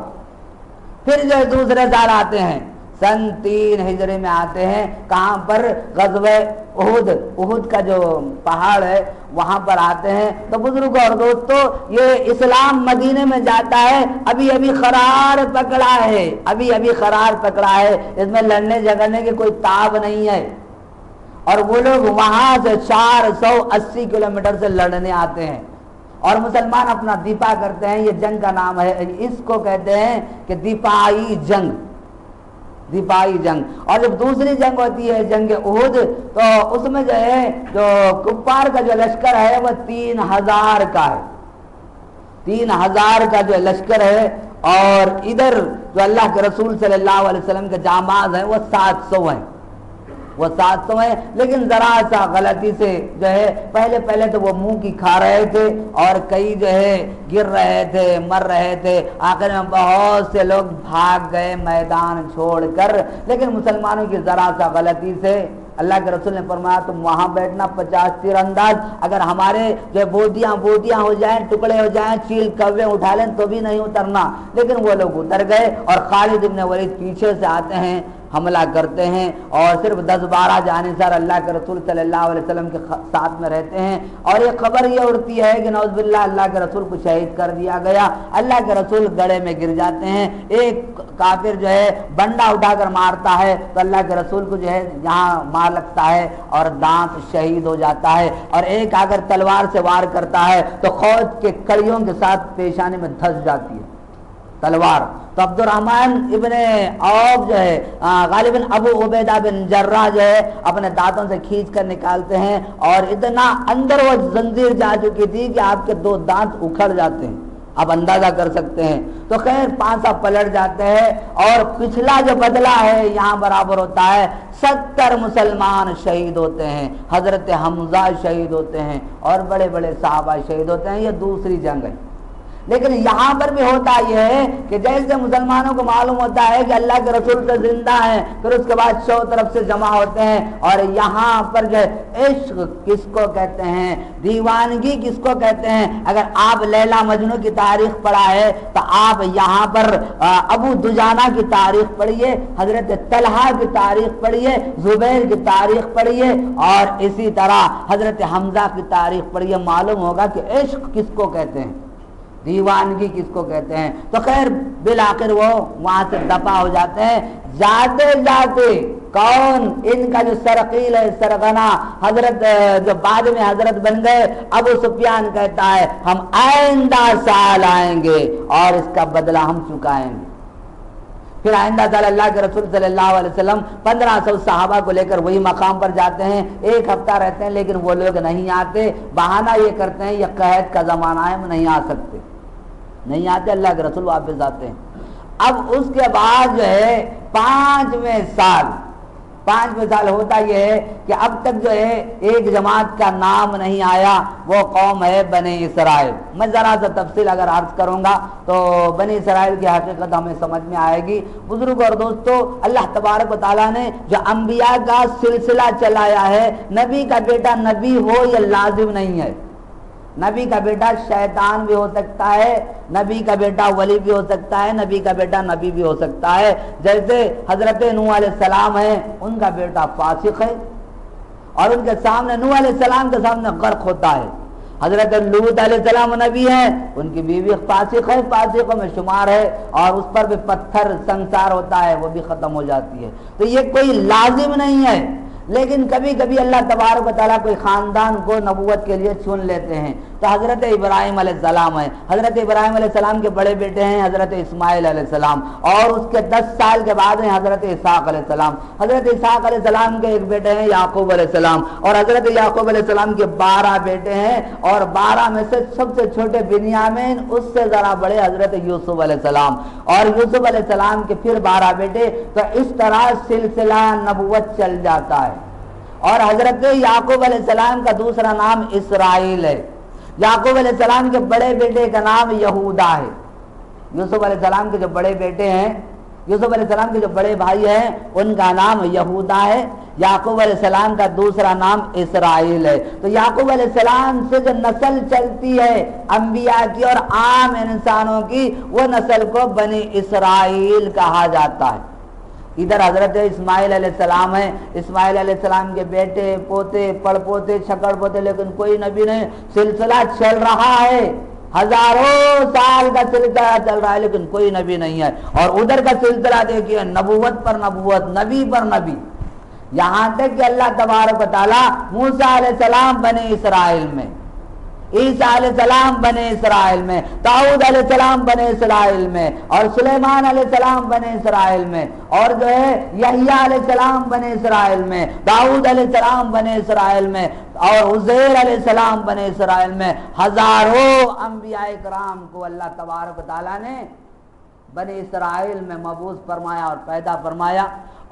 پھر جو دوسرے سال آتے ہیں، سن 3 ہجری میں آتے ہیں، کہاں پر غزوہ احد کا جو پہاڑ ہے وہاں پر آتے ہیں۔ تو بزرگوں اور دوستو یہ اسلام مدینے میں جاتا ہے، ابھی ابھی قرار پکڑا ہے، ابھی ابھی قرار پکڑا ہے، اس میں لڑنے جھگڑنے کی کوئی تاب نہیں ہے، اور وہ لوگ وہاں سے 480 کلومیٹر سے لڑنے آتے ہیں اور مسلمان اپنا دفاع کرتے ہیں۔ یہ جنگ کا نام ہے، اس کو کہتے ہیں کہ دفاعی جنگ، دفاعی جنگ۔ اور جب دوسری جنگ ہوتی ہے جنگ احد، تو اس میں جو ہے جو کفار کا جو لشکر ہے وہ 3000 کا ہے، 3000 کا جو لشکر ہے، اور ادھر جو اللہ کے رسول صلی اللہ علیہ وسلم کے جامعز ہیں وہ 700 ہیں، وہ 700 ہیں۔ لیکن ذرا سا غلطی سے جو ہے پہلے تو وہ منہ کی کھا رہے تھے اور کئی جو ہے گر رہے تھے، مر رہے تھے، آخر میں بہت سے لوگ بھاگ گئے میدان چھوڑ کر۔ لیکن مسلمانوں کی ذرا سا غلطی سے اللہ کے رسول نے فرمایا تم وہاں بیٹھنا 50 تیر انداز، اگر ہمارے جو بودیاں ہو جائیں، ٹکڑے ہو جائیں، چیل کوے اٹھا لیں تو بھی نہیں اترنا۔ لیکن وہ لوگ اتر گئے اور خالد ابن ولید پیچھے سے آتے ہیں، حملہ کرتے ہیں، اور صرف 10-12 جانصار اللہ کے رسول صلی اللہ علیہ وسلم کے ساتھ میں رہتے ہیں، اور یہ خبر یہ اڑتی ہے کہ نعوذ باللہ اللہ کے رسول کو شہید کر دیا گیا۔ اللہ کے رسول گڑھے میں گر جاتے ہیں، ایک کافر جو ہے بنڈا اٹھا کر مارتا ہے تو اللہ کے رسول کو جو ہے یہاں مار لگتا ہے اور دانت شہید ہو جاتا ہے، اور ایک اگر تلوار سے وار کرتا ہے تو خود کے کڑیوں کے ساتھ پیشانی میں دھس جاتی ہے تلوار۔ تو عبد الرحمن ابن عوف جو ہے غالباً ابو عبیدہ بن جراح جو ہے اپنے دانتوں سے کھینچ کر نکالتے ہیں، اور اتنا اندر وہ زنجیر جا چکی تھی کہ آپ کے 2 دانت اکھڑ جاتے ہیں، آپ اندازہ کر سکتے ہیں۔ تو خیر 5 پلٹ جاتے ہیں، اور پچھلا جو بدلہ ہے یہاں برابر ہوتا ہے، 70 مسلمان شہید ہوتے ہیں، حضرت حمزہ شہید ہوتے ہیں اور بڑے بڑے صحابہ شہید ہوتے ہیں۔ یہ دوسری جنگ ہے، لیکن یہاں پر بھی ہوتا یہ ہے کہ جیسے مسلمانوں کو معلوم ہوتا ہے کہ اللہ کے رسول سے زندہ ہیں، پھر اس کے بعد 100 طرف سے جمع ہوتے ہیں، اور یہاں پر جو عشق کس کو کہتے ہیں، دیوانگی کس کو کہتے ہیں، اگر آپ لیلا مجنو کی تاریخ پڑھا ہے تو آپ یہاں پر ابو دجانہ کی تاریخ پڑھیے، حضرت طلحہ کی تاریخ پڑھیے، زبیر کی تاریخ پڑھیے، اور اسی طرح حضرت حمزہ کی تاریخ پڑھیے، معلوم ہوگا کہ عشق کس کو کہتے ہیں، دیوانگی کس کو کہتے ہیں۔ تو خیر بالآخر وہ وہاں سے دفع ہو جاتے ہیں۔ جاتے جاتے کون ان کا جو سرقیل ہے، سرغنا حضرت جو بعد میں حضرت بن گئے، ابو سفیان کہتا ہے ہم آئندہ سال آئیں گے اور اس کا بدلہ ہم چکائیں گے۔ پھر آئندہ سال اللہ کے رسول صلی اللہ علیہ وسلم 1500 صحابہ کو لے کر وہی مقام پر جاتے ہیں، 1 ہفتہ رہتے ہیں، لیکن وہ لوگ نہیں آتے، بہانہ یہ کرتے ہیں یہ قحط کا زمانہ ہے، ہم نہیں آ سکتے، نہیں آتے، اللہ کے رسول واپس آتے ہیں۔ اب اس کے بعد جو ہے 5ویں سال ہوتا یہ ہے کہ اب تک جو ہے ایک جماعت کا نام نہیں آیا، وہ قوم ہے بنی اسرائیل۔ میں ذرا سا تفصیل اگر عرض کروں گا تو بنی اسرائیل کی حقیقت ہمیں سمجھ میں آئے گی۔ بزرگ اور دوستو، اللہ تبارک و تعالیٰ نے جو انبیاء کا سلسلہ چلایا ہے، نبی کا بیٹا نبی ہو یہ لازم نہیں ہے، نبی کا بیٹا شیطان بھی ہو سکتا ہے، نبی کا بیٹا ولی بھی ہو سکتا ہے، نبی کا بیٹا نبی بھی ہو سکتا ہے۔ جیسے حضرت نوح علیہ السلام ہے، ان کا بیٹا فاسق ہے اور ان کے سامنے نوح علیہ السلام کے سامنے غرق ہوتا ہے۔ حضرت لوط علیہ السلام نبی ہیں، ان کی بیوی فاسق ہے، فاسقوں میں شمار ہے، اور اس پر بھی پتھر سنسار ہوتا ہے، وہ بھی ختم ہو جاتی ہے۔ تو یہ کوئی لازم نہیں ہے، لیکن کبھی کبھی اللہ تبارک و تعالیٰ کوئی خاندان کو نبوت کے لیے چن لیتے ہیں۔ تو حضرت ابراہیم علیہ السلام ہیں، حضرت ابراہیم علیہ السلام کے بڑے بیٹے ہیں حضرت اسماعیل علیہ السلام، اور اس کے 10 سال کے بعد ہیں حضرت اسحاق علیہ السلام۔ حضرت اسحاق علیہ السلام کے ایک بیٹے ہیں یعقوب علیہ السلام، اور حضرت یعقوب علیہ السلام کے 12 بیٹے ہیں، اور 12 میں سے سب سے چھوٹے بنیامین، اس سے ذرا بڑے حضرت یوسف علیہ السلام، اور یوسف علیہ السلام کے پھر 12 بیٹے۔ تو اس طرح سلسلہ نبوت چل جاتا ہے۔ اور حضرت یعقوب علیہ السلام کا دوسرا نام اسرائیل ہے۔ یعقوب علیہ السلام کے بڑے بیٹے کا نام یہودا ہے۔ یوسف علیہ السلام کے جو بڑے بیٹے ہیں، یوسف علیہ السلام کے جو بڑے بھائی ہیں، ان کا نام یہودا ہے۔ یعقوب علیہ السلام کا دوسرا نام اسرائیل ہے۔ تو یعقوب علیہ السلام سے جو نسل چلتی ہے انبیاء کی اور عام انسانوں کی، وہ نسل کو بنی اسرائیل کہا جاتا ہے۔ ادھر حضرت اسماعیل علیہ السلام ہیں، اسماعیل علیہ السلام کے بیٹے، پوتے، پڑ پوتے، چھکڑ پوتے، لیکن کوئی نبی نہیں، سلسلہ چل رہا ہے، ہزاروں سال کا سلسلہ چل رہا ہے، لیکن کوئی نبی نہیں ہے۔ اور ادھر کا سلسلہ دیکھیے، نبوت پر نبوت، نبی پر نبی، یہاں تک کہ اللہ تبارک و تعالیٰ موسیٰ علیہ السلام بنی اسرائیل میں، عیسیٰ علیہ السلام بنے اسرائیل میں، داؤد علیہ السلام بنے اسرائیل میں، اور سلیمان علیہ السلام بنے اسرائیل میں، اور جو ہے یحییٰ علیہ السلام بنے اسرائیل میں، داؤد علیہ السلام بنے اسرائیل میں، اور عزیر علیہ السلام بنے اسرائیل میں۔ ہزاروں انبیاء کرام کو اللہ تبارک و تعالیٰ نے بنی اسرائیل میں مبعوث فرمایا اور پیدا فرمایا،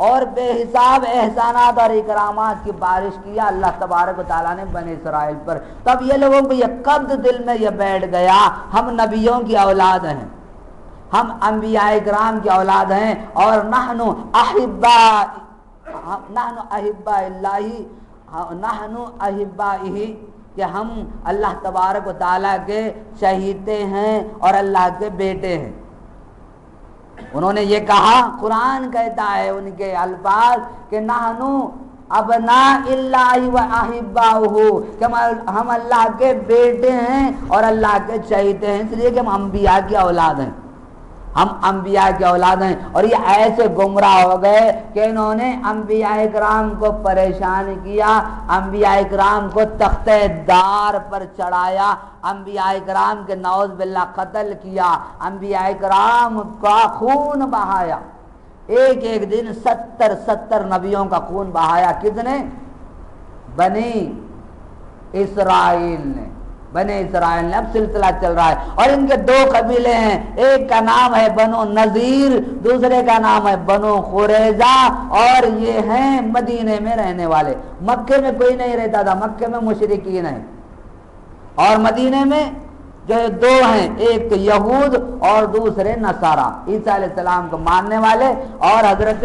اور بے حساب احسانات اور اکرامات کی بارش کیا اللہ تبارک و تعالیٰ نے بنی اسرائیل پر۔ تب یہ لوگوں کو یہ قبض دل میں یہ بیٹھ گیا، ہم نبیوں کی اولاد ہیں، ہم انبیاء کرام کی اولاد ہیں، اور نحن احبائہ، کہ ہم اللہ تبارک و تعالیٰ کے چہیتے ہیں اور اللہ کے بیٹے ہیں۔ انہوں نے یہ کہا، قرآن کہتا ہے ان کے الفاظ کہ نحنو ابناء اللہ و احباؤہ، کہ ہم اللہ کے بیٹے ہیں اور اللہ کے چہیتے ہیں، اس لیے کہ ہم انبیاء کی اولاد ہیں، ہم انبیاء کی اولاد ہیں۔ اور یہ ایسے گمراہ ہو گئے کہ انہوں نے انبیاء کرام کو پریشان کیا، انبیاء کرام کو تختہ دار پر چڑھایا، انبیاء کرام کے نعوذ باللہ قتل کیا، انبیاء کرام کا خون بہایا، ایک دن 70 نبیوں کا خون بہایا۔ کس نے؟ بنی اسرائیل نے، بنی اسرائیل نے۔ اب سلسلہ چل رہا ہے، اور ان کے 2 قبیلے ہیں، ایک کا نام ہے بنو نذیر، دوسرے کا نام ہے بنو قریظہ، اور یہ ہیں مدینے میں رہنے والے۔ مکے میں کوئی نہیں رہتا تھا، مکے میں مشرکین ہیں، اور مدینے میں جو ہے دو ہیں، ایک تو یہود اور دوسرے نصارہ، عیسیٰ علیہ السلام کو ماننے والے اور حضرت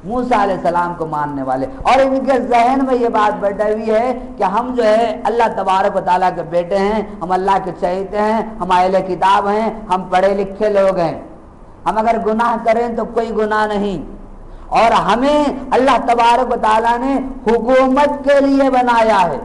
موسیٰ علیہ السلام کو ماننے والے، اور ان کے ذہن میں یہ بات بیٹھی ہوئی ہے کہ ہم جو ہے اللہ تبارک و تعالیٰ کے بیٹے ہیں، ہم اللہ کے چہیتے ہیں، ہم اہل کتاب ہیں، ہم پڑھے لکھے لوگ ہیں، ہم اگر گناہ کریں تو کوئی گناہ نہیں، اور ہمیں اللہ تبارک و تعالیٰ نے حکومت کے لیے بنایا ہے،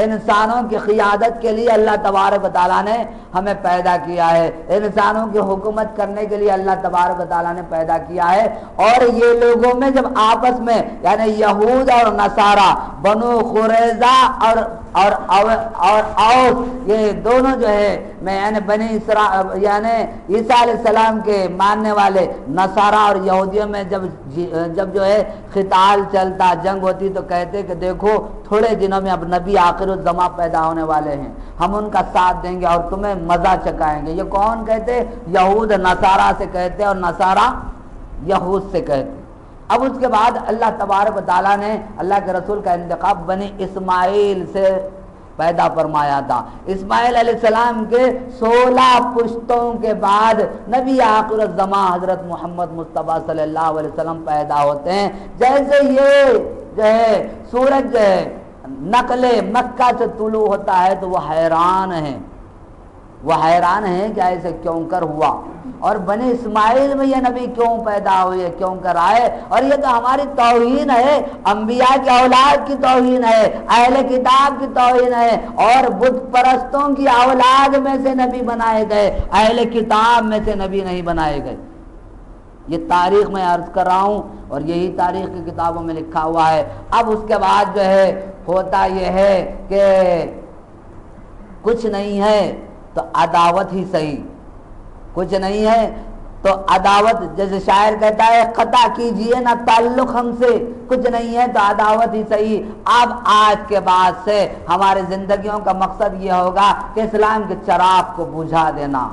انسانوں کی قیادت کے لیے اللہ تبارک و تعالیٰ نے ہمیں پیدا کیا ہے، انسانوں کی حکومت کرنے کے لیے اللہ تبارک و تعالیٰ نے پیدا کیا ہے۔ اور یہ لوگوں میں جب آپس میں یعنی یہود اور نصارہ، بنو قریظہ اور اوس، یہ دونوں جو ہے میں یعنی بنی اسرائیل یعنی عیسیٰ علیہ السلام کے ماننے والے نصارہ اور یہودیوں میں جب جو ہے قتال چلتا، جنگ ہوتی، تو کہتے کہ دیکھو تھوڑے دنوں میں اب نبی آخر الزماں پیدا ہونے والے ہیں، ہم ان کا ساتھ دیں گے اور تمہیں مزہ چکائیں گے۔ یہ کون کہتے؟ یہود نصارہ سے کہتے اور نصارہ یہود سے کہتے۔ اب اس کے بعد اللہ تبارک و تعالیٰ نے اللہ کے رسول کا انتخاب بنی اسماعیل سے پیدا فرمایا تھا۔ اسماعیل علیہ السلام کے 16 پشتوں کے بعد نبی آخر الزماں حضرت محمد مصطفیٰ صلی اللہ علیہ وسلم پیدا ہوتے ہیں۔ جیسے یہ جو ہے سورج جو ہے نقل مکہ سے طلوع ہوتا ہے تو وہ حیران ہیں کہ ایسے کیوں کر ہوا، اور بنی اسماعیل میں یہ نبی کیوں پیدا ہوئے، کیوں کر آئے، اور یہ تو ہماری توہین ہے، انبیاء کی اولاد کی توہین ہے، اہل کتاب کی توہین ہے، اور بت پرستوں کی اولاد میں سے نبی بنائے گئے، اہل کتاب میں سے نبی نہیں بنائے گئے۔ یہ تاریخ میں عرض کر رہا ہوں اور یہی تاریخ کی کتابوں میں لکھا ہوا ہے۔ اب اس کے بعد جو ہے ہوتا یہ ہے کہ کچھ نہیں ہے تو عداوت ہی صحیح، کچھ نہیں ہے تو عداوت، جیسے شاعر کہتا ہے قطع کیجئے نہ تعلق ہم سے، کچھ نہیں ہے تو عداوت ہی صحیح۔ اب آج کے بعد سے ہمارے زندگیوں کا مقصد یہ ہوگا کہ اسلام کے چراغ کو بجھا دینا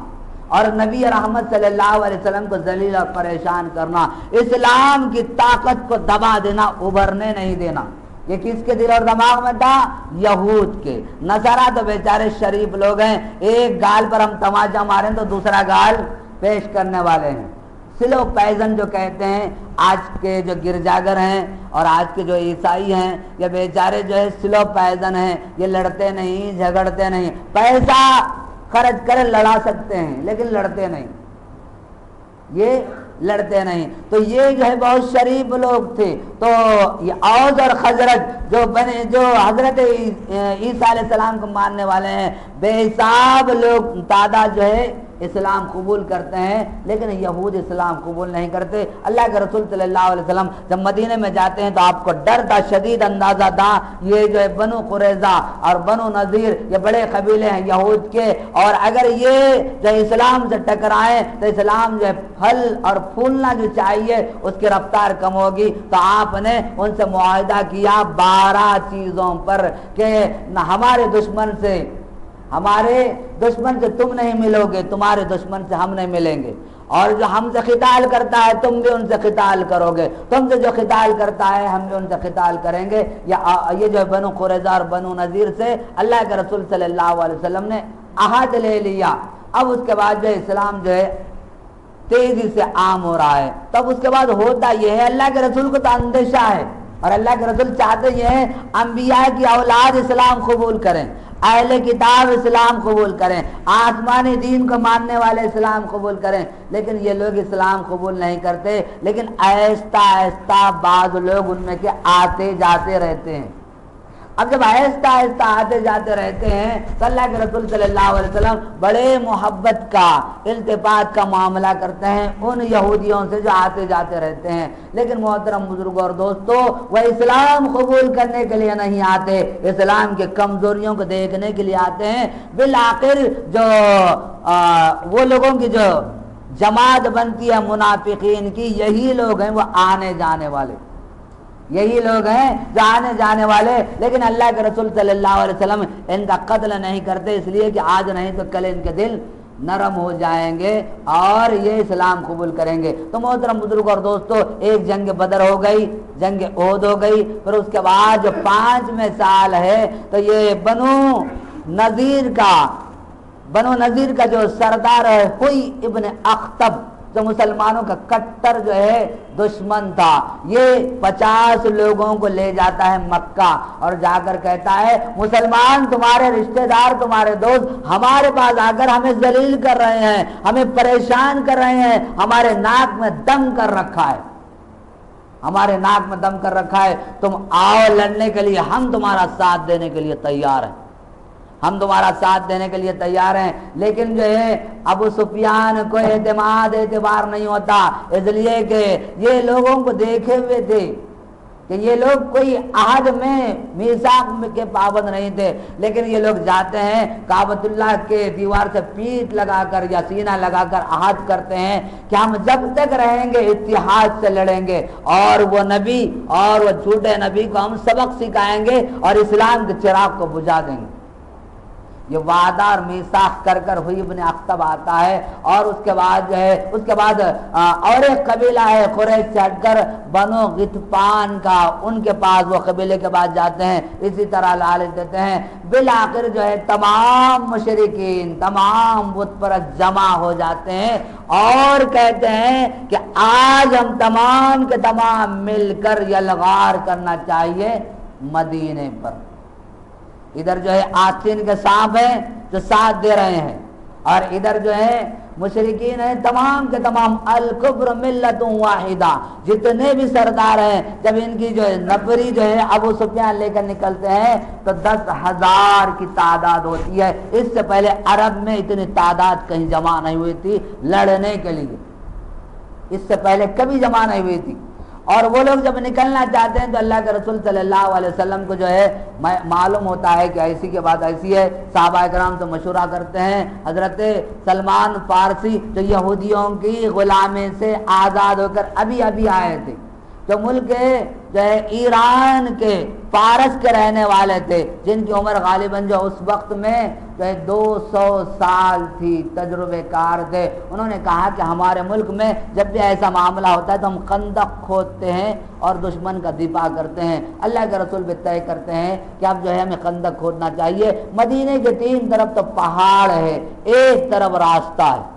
اور نبی رحمت صلی اللہ علیہ وسلم کو ذلیل اور پریشان کرنا، اسلام کی طاقت کو دبا دینا، ابھرنے نہیں دینا۔ یہ کس کے دل اور دماغ میں تھا؟ یہود کے۔ نصارہ تو بیچارے شریف لوگ ہیں، ایک گال پر ہم تماچا ماریں تو دوسرا گال پیش کرنے والے ہیں۔ سلو پیزن جو کہتے ہیں، آج کے جو گرجاگر ہیں اور آج کے جو عیسائی ہیں، یہ بیچارے جو ہے سلو پیزن ہیں، یہ لڑتے نہیں، جھگڑتے نہیں، پیسہ خرچ کرے لڑا سکتے ہیں لیکن لڑتے نہیں، یہ لڑتے نہیں۔ تو یہ جو ہے بہت شریف لوگ تھے۔ تو یہ اوس اور خزرج جو حضرت عیسیٰ علیہ السلام کو ماننے والے ہیں، بے حساب لوگ تعداد جو ہے اسلام قبول کرتے ہیں، لیکن یہود اسلام قبول نہیں کرتے۔ اللہ کے رسول صلی اللہ علیہ وسلم جب مدینے میں جاتے ہیں تو آپ کو ڈر تھا، شدید اندازہ تھا، یہ جو ہے بنو قریظہ اور بنو نذیر یہ بڑے قبیلے ہیں یہود کے، اور اگر یہ جو اسلام سے ٹکرائیں تو اسلام جو ہے پھل اور پھولنا جو چاہیے اس کی رفتار کم ہوگی۔ تو آپ نے ان سے معاہدہ کیا 12 چیزوں پر کہ نہ ہمارے دشمن سے تم نہیں ملو گے، تمہارے دشمن سے ہم نہیں ملیں گے، اور جو ہم سے قتال کرتا ہے تم بھی ان سے قتال کرو گے، تم سے جو قتال کرتا ہے ہم بھی ان سے قتال کریں گے۔ یہ جو بنو قریظہ اور بنو نذیر سے اللہ کے رسول صلی اللہ علیہ وسلم نے عہد لے لیا۔ اب اس کے بعد جو اسلام جو ہے تیزی سے عام ہو رہا ہے۔ تب اس کے بعد ہوتا یہ ہے، اللہ کے رسول کو تو اندیشہ ہے اور اللہ کے رسول چاہتے یہ ہیں انبیاء کی اولاد اسلام قبول کریں، اہل کتاب اسلام قبول کریں، آسمانی دین کو ماننے والے اسلام قبول کریں، لیکن یہ لوگ اسلام قبول نہیں کرتے۔ لیکن آہستہ آہستہ بعض لوگ ان میں کے آتے جاتے رہتے ہیں۔ اب جب آہستہ آہستہ آتے جاتے رہتے ہیں تو اللہ کے رسول صلی اللہ علیہ وسلم بڑے محبت کا، التفات کا معاملہ کرتے ہیں ان یہودیوں سے جو آتے جاتے رہتے ہیں۔ لیکن محترم بزرگوں اور دوستوں، وہ اسلام قبول کرنے کے لیے نہیں آتے، اسلام کے کمزوریوں کو دیکھنے کے لیے آتے ہیں۔ بالآخر جو وہ لوگوں کی جو جماعت بنتی ہے منافقین کی، یہی لوگ ہیں وہ آنے جانے والے، یہی لوگ ہیں جو آنے جانے والے۔ لیکن اللہ کے رسول صلی اللہ علیہ وسلم ان کا قتل نہیں کرتے، اس لیے کہ آج نہیں تو کل ان کے دل نرم ہو جائیں گے اور یہ اسلام قبول کریں گے۔ تو محترم بزرگ اور دوستو، ایک جنگ بدر ہو گئی، جنگ احد ہو گئی، پھر اس کے بعد جو 5ویں سال ہے تو یہ بنو نذیر کا بنو نذیر کا جو سردار ہے ہوئی ابن اخطب، جو مسلمانوں کا کٹر جو ہے دشمن تھا، یہ 50 لوگوں کو لے جاتا ہے مکہ اور جا کر کہتا ہے مسلمان تمہارے رشتہ دار، تمہارے دوست ہمارے پاس آ کر ہمیں ذلیل کر رہے ہیں، ہمیں پریشان کر رہے ہیں، ہمارے ناک میں دم کر رکھا ہے، ہمارے ناک میں دم کر رکھا ہے، تم آؤ لڑنے کے لیے، ہم تمہارا ساتھ دینے کے لیے تیار ہیں، ہم تمہارا ساتھ دینے کے لیے تیار ہیں۔ لیکن جو ہے ابو سفیان کو اعتبار نہیں ہوتا، اس لیے کہ یہ لوگوں کو دیکھے ہوئے تھے کہ یہ لوگ کوئی عہد میں میثاق کے پابند نہیں تھے، لیکن یہ لوگ جاتے ہیں کعبۃ اللہ کے دیوار سے پیٹ لگا کر یا سینہ لگا کر عہد کرتے ہیں کہ ہم جب تک رہیں گے اتحاد سے لڑیں گے، اور وہ نبی اور وہ جھوٹے نبی کو ہم سبق سکھائیں گے اور اسلام کے چراغ کو بجھا دیں گے۔ یہ وعدہ اور میثاق کر کر ہوئی ابن اخطب آتا ہے، اور اس کے بعد جو ہے اس کے بعد اور ایک قبیلہ ہے قریش سے ہٹ کر بنو غطفان کا، ان کے پاس وہ قبیلے کے بعد جاتے ہیں، اسی طرح لالچ دیتے ہیں۔ بالآخر جو ہے تمام مشرکین، تمام بت پرست جمع ہو جاتے ہیں اور کہتے ہیں کہ آج ہم تمام کے تمام مل کر یلغار کرنا چاہیے مدینے پر۔ ادھر جو ہے آستین کے سانپ ہیں جو ساتھ دے رہے ہیں، اور ادھر جو ہے مشرکین ہیں تمام کے تمام، الکفر ملت واحدہ، جتنے بھی سردار ہیں جب ان کی جو ہے نفری جو ہے ابو سفیان لے کر نکلتے ہیں تو 10,000 کی تعداد ہوتی ہے۔ اس سے پہلے عرب میں اتنی تعداد کہیں جمع نہیں ہوئی تھی لڑنے کے لیے، اس سے پہلے کبھی جمع نہیں ہوئی تھی۔ اور وہ لوگ جب نکلنا چاہتے ہیں تو اللہ کے رسول صلی اللہ علیہ وسلم کو جو ہے معلوم ہوتا ہے کہ ایسی کے بعد ایسی ہے، صحابہ کرام تو مشورہ کرتے ہیں۔ حضرت سلمان فارسی جو یہودیوں کی غلامی سے آزاد ہو کر ابھی ابھی آئے تھے، جو ملک جو ہے ایران کے فارس کے رہنے والے تھے، جن کی عمر غالباً جو اس وقت میں جو ہے 200 سال تھی، تجربے کار تھے، انہوں نے کہا کہ ہمارے ملک میں جب بھی ایسا معاملہ ہوتا ہے تو ہم خندق کھودتے ہیں اور دشمن کا دفاع کرتے ہیں۔ اللہ کے رسول بھی طے کرتے ہیں کہ اب جو ہے ہمیں خندق کھودنا چاہیے۔ مدینے کے 3 طرف تو پہاڑ ہے، ایک طرف راستہ ہے،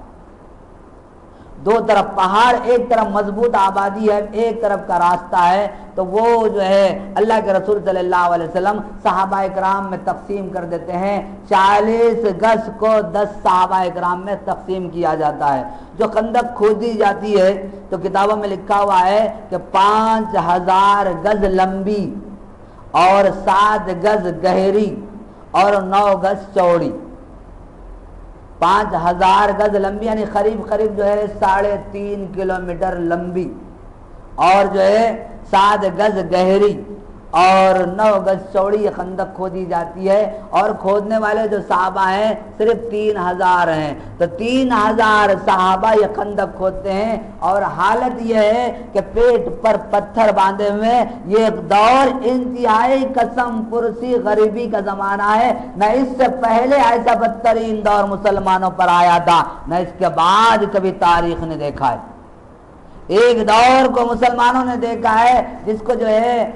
2 طرف پہاڑ، ایک طرف مضبوط آبادی ہے، ایک طرف کا راستہ ہے۔ تو وہ جو ہے اللہ کے رسول صلی اللہ علیہ وسلم صحابہ اکرام میں تقسیم کر دیتے ہیں، 40 گز کو 10 صحابہ اکرام میں تقسیم کیا جاتا ہے۔ جو خندق کھودی جاتی ہے تو کتابوں میں لکھا ہوا ہے کہ 5000 گز لمبی اور 7 گز گہری اور 9 گز چوڑی، 5000 گز لمبی یعنی قریب جو ہے 3.5 کلومیٹر لمبی، اور جو ہے 7 گز گہری اور 9 گز چوڑی یہ خندق کھودی جاتی ہے۔ اور کھودنے والے جو صحابہ ہیں صرف 3000 ہیں، تو 3000 صحابہ یہ خندق کھودتے ہیں، اور حالت یہ ہے کہ پیٹ پر پتھر باندھے ہوئے۔ یہ دور انتہائی قسم پرسی غریبی کا زمانہ ہے، نہ اس سے پہلے ایسا بدترین دور مسلمانوں پر آیا تھا، نہ اس کے بعد کبھی تاریخ نے دیکھا ہے۔ ایک دور کو مسلمانوں نے دیکھا ہے جس کو جو ہے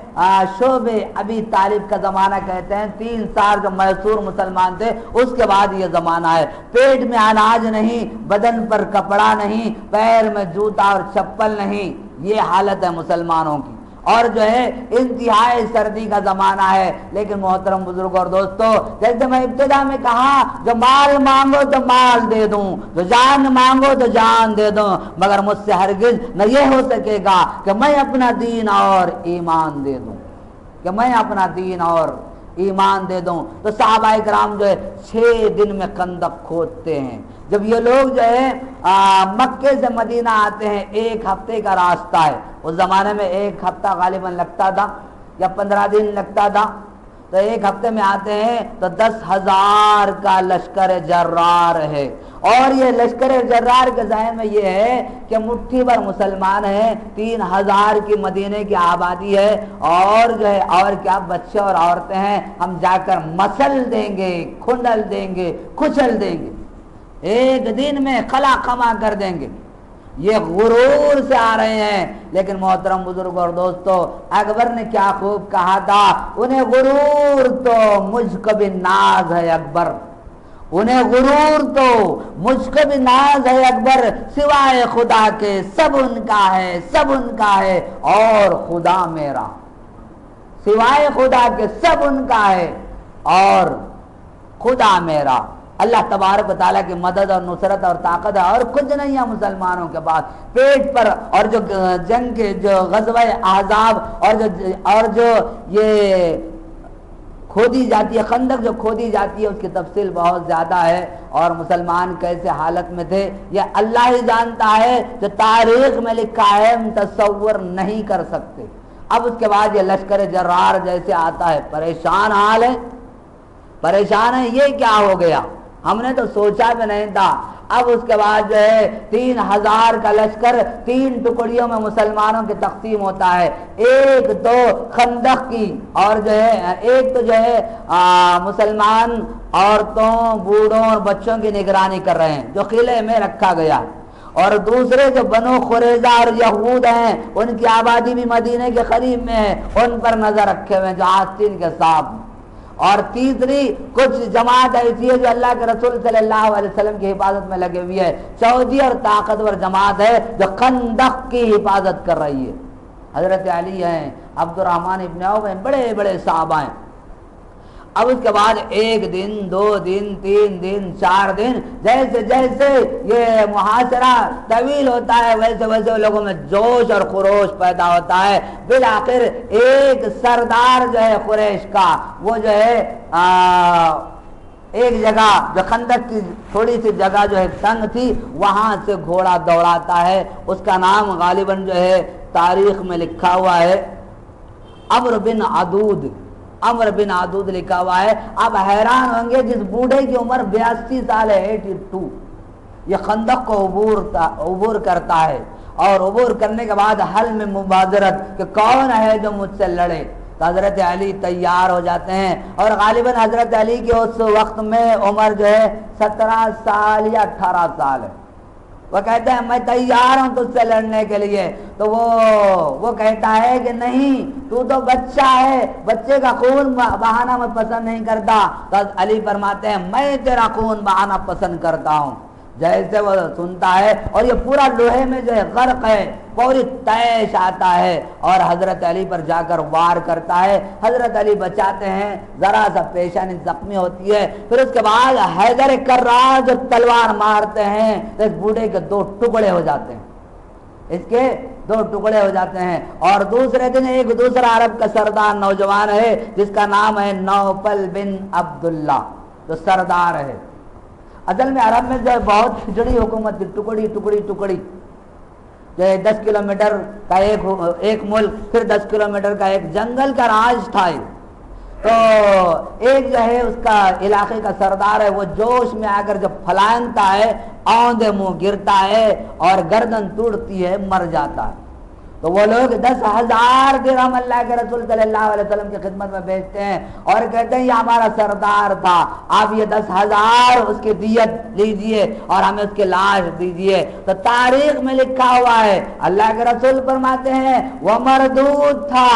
شعب ابی طالب کا زمانہ کہتے ہیں۔ 3 سال جو میسور مسلمان تھے، اس کے بعد یہ زمانہ ہے۔ پیٹ میں اناج نہیں، بدن پر کپڑا نہیں، پیر میں جوتا اور چپل نہیں، یہ حالت ہے مسلمانوں کی، اور جو ہے انتہائی سردی کا زمانہ ہے۔ لیکن محترم بزرگوں اور دوستو، جیسے میں ابتدا میں کہا، جو مال مانگو تو مال دے دوں، جو جان مانگو تو جان دے دوں، مگر مجھ سے ہرگز نہ یہ ہو سکے گا کہ میں اپنا دین اور ایمان دے دوں، کہ میں اپنا دین اور ایمان دے دوں۔ تو صحابہ کرام جو ہے 6 دن میں خندق کھودتے ہیں۔ جب یہ لوگ جو ہے مکے سے مدینہ آتے ہیں، 1 ہفتے کا راستہ ہے، اس زمانے میں 1 ہفتہ غالباً لگتا تھا یا 15 دن لگتا تھا، تو 1 ہفتے میں آتے ہیں تو 10,000 کا لشکر جرار ہے۔ اور یہ لشکر جرار کے ذہن میں یہ ہے کہ مٹھی بھر مسلمان ہیں، 3000 کی مدینے کی آبادی ہے، اور جو ہے اور کیا بچے اور عورتیں ہیں، ہم جا کر مسل دیں گے، کھنڈل دیں گے، کچل دیں گے، 1 دن میں خلا خما کر دیں گے۔ یہ غرور سے آ رہے ہیں، لیکن محترم بزرگ اور دوستو، اکبر نے کیا خوب کہا تھا، انہیں غرور تو مجھ کو بھی ناز ہے اکبر، انہیں غرور تو مجھ کو بھی ناز ہے اکبر، سوائے خدا کے سب ان کا ہے، سب ان کا ہے اور خدا میرا، سوائے خدا کے سب ان کا ہے اور خدا میرا۔ اللہ تبارک و تعالیٰ کی مدد اور نصرت اور طاقت ہے اور کچھ نہیں ہے مسلمانوں کے پاس۔ پیٹ پر اور جو جنگ کے جو غزوہ احزاب اور جو یہ کھودی جاتی ہے، خندق جو کھودی جاتی ہے، اس کی تفصیل بہت زیادہ ہے، اور مسلمان کیسے حالت میں تھے یہ اللہ ہی جانتا ہے، جو تاریخ میں لکھا ہے ہم تصور نہیں کر سکتے۔ اب اس کے بعد یہ لشکر جرار جیسے آتا ہے، پریشان حال ہے، پریشان ہے یہ کیا ہو گیا، ہم نے تو سوچا بھی نہیں تھا۔ اب اس کے بعد جو ہے 3000 کا لشکر 3 ٹکڑیوں میں مسلمانوں کے تقسیم ہوتا ہے، ایک تو خندق کی اور جو ہے ایک تو جو ہے مسلمان عورتوں، بوڑھوں اور بچوں کی نگرانی کر رہے ہیں جو قلعے میں رکھا گیا، اور دوسرے جو بنو قریظہ اور یہود ہیں ان کی آبادی بھی مدینے کے قریب میں ہے، ان پر نظر رکھے ہوئے جو آستین کے ساتھ، اور تیسری کچھ جماعت ایسی ہے جو اللہ کے رسول صلی اللہ علیہ وسلم کی حفاظت میں لگے ہوئی ہے، چوتھی اور طاقتور جماعت ہے جو خندق کی حفاظت کر رہی ہے۔ حضرت علی ہیں، عبد الرحمن ابن عوف ہیں، بڑے بڑے صحابہ ہیں۔ اب اس کے بعد 1 دن 2 دن 3 دن 4 دن جیسے جیسے یہ محاصرہ طویل ہوتا ہے ویسے ویسے لوگوں میں جوش اور خروش پیدا ہوتا ہے۔ بالآخر ایک سردار جو ہے قریش کا، وہ جو ہے ایک جگہ جو خندق کی تھوڑی سی جگہ جو ہے تنگ تھی، وہاں سے گھوڑا دوڑاتا ہے، اس کا نام غالباً جو ہے تاریخ میں لکھا ہوا ہے عمرو بن عدود، عمرو بن عدود لکھا ہوا ہے۔ آپ حیران ہوں گے جس بوڑھے کی عمر 82 سال ہے، 82، یہ خندق کو عبور کرتا ہے، اور عبور کرنے کے بعد حل میں مبادرت کہ کون ہے جو مجھ سے لڑے، تو حضرت علی تیار ہو جاتے ہیں، اور غالباً حضرت علی کی اس وقت میں عمر جو ہے 17 سال یا 18 سال ہے۔ وہ کہتے ہیں میں تیار ہوں تجھ سے لڑنے کے لیے، تو وہ کہتا ہے کہ نہیں، تو بچہ ہے، بچے کا خون بہانا میں پسند نہیں کرتا۔ تو علی فرماتے ہیں میں تیرا خون بہانا پسند کرتا ہوں۔ جیسے وہ سنتا ہے اور یہ پورا لوہے میں جو ہے غرق ہے، پوری تیش آتا ہے اور حضرت علی پر جا کر وار کرتا ہے، حضرت علی بچاتے ہیں، ذرا سا پیشانی زخمی ہوتی ہے، پھر اس کے بعد حیدر کرار جو تلوار مارتے ہیں تو اس بوڑھے کے 2 ٹکڑے ہو جاتے ہیں، اس کے 2 ٹکڑے ہو جاتے ہیں۔ اور دوسرے دن ایک دوسرا عرب کا سردار نوجوان ہے جس کا نام ہے نوفل بن عبداللہ، جو سردار ہے۔ اصل میں عرب میں جو ہے بہت کھچڑی حکومت تھی، ٹکڑی ٹکڑی ٹکڑی، جو 10 کلومیٹر کا ایک ملک، پھر 10 کلومیٹر کا ایک جنگل کا راج تھا۔ تو ایک جو ہے اس کا علاقے کا سردار ہے، وہ جوش میں آ کر جب پھلانگتا ہے، اوندے منہ گرتا ہے اور گردن ٹوٹتی ہے، مر جاتا ہے۔ تو وہ لوگ 10,000 درہم اللہ کے رسول صلی اللہ علیہ وسلم کی خدمت میں بھیجتے ہیں اور کہتے ہیں یہ ہمارا سردار تھا، آپ یہ 10,000 اس کی دیت لیجئے اور ہمیں اس کی لاش دیجئے۔ تو تاریخ میں لکھا ہوا ہے، اللہ کے رسول فرماتے ہیں وہ مردود تھا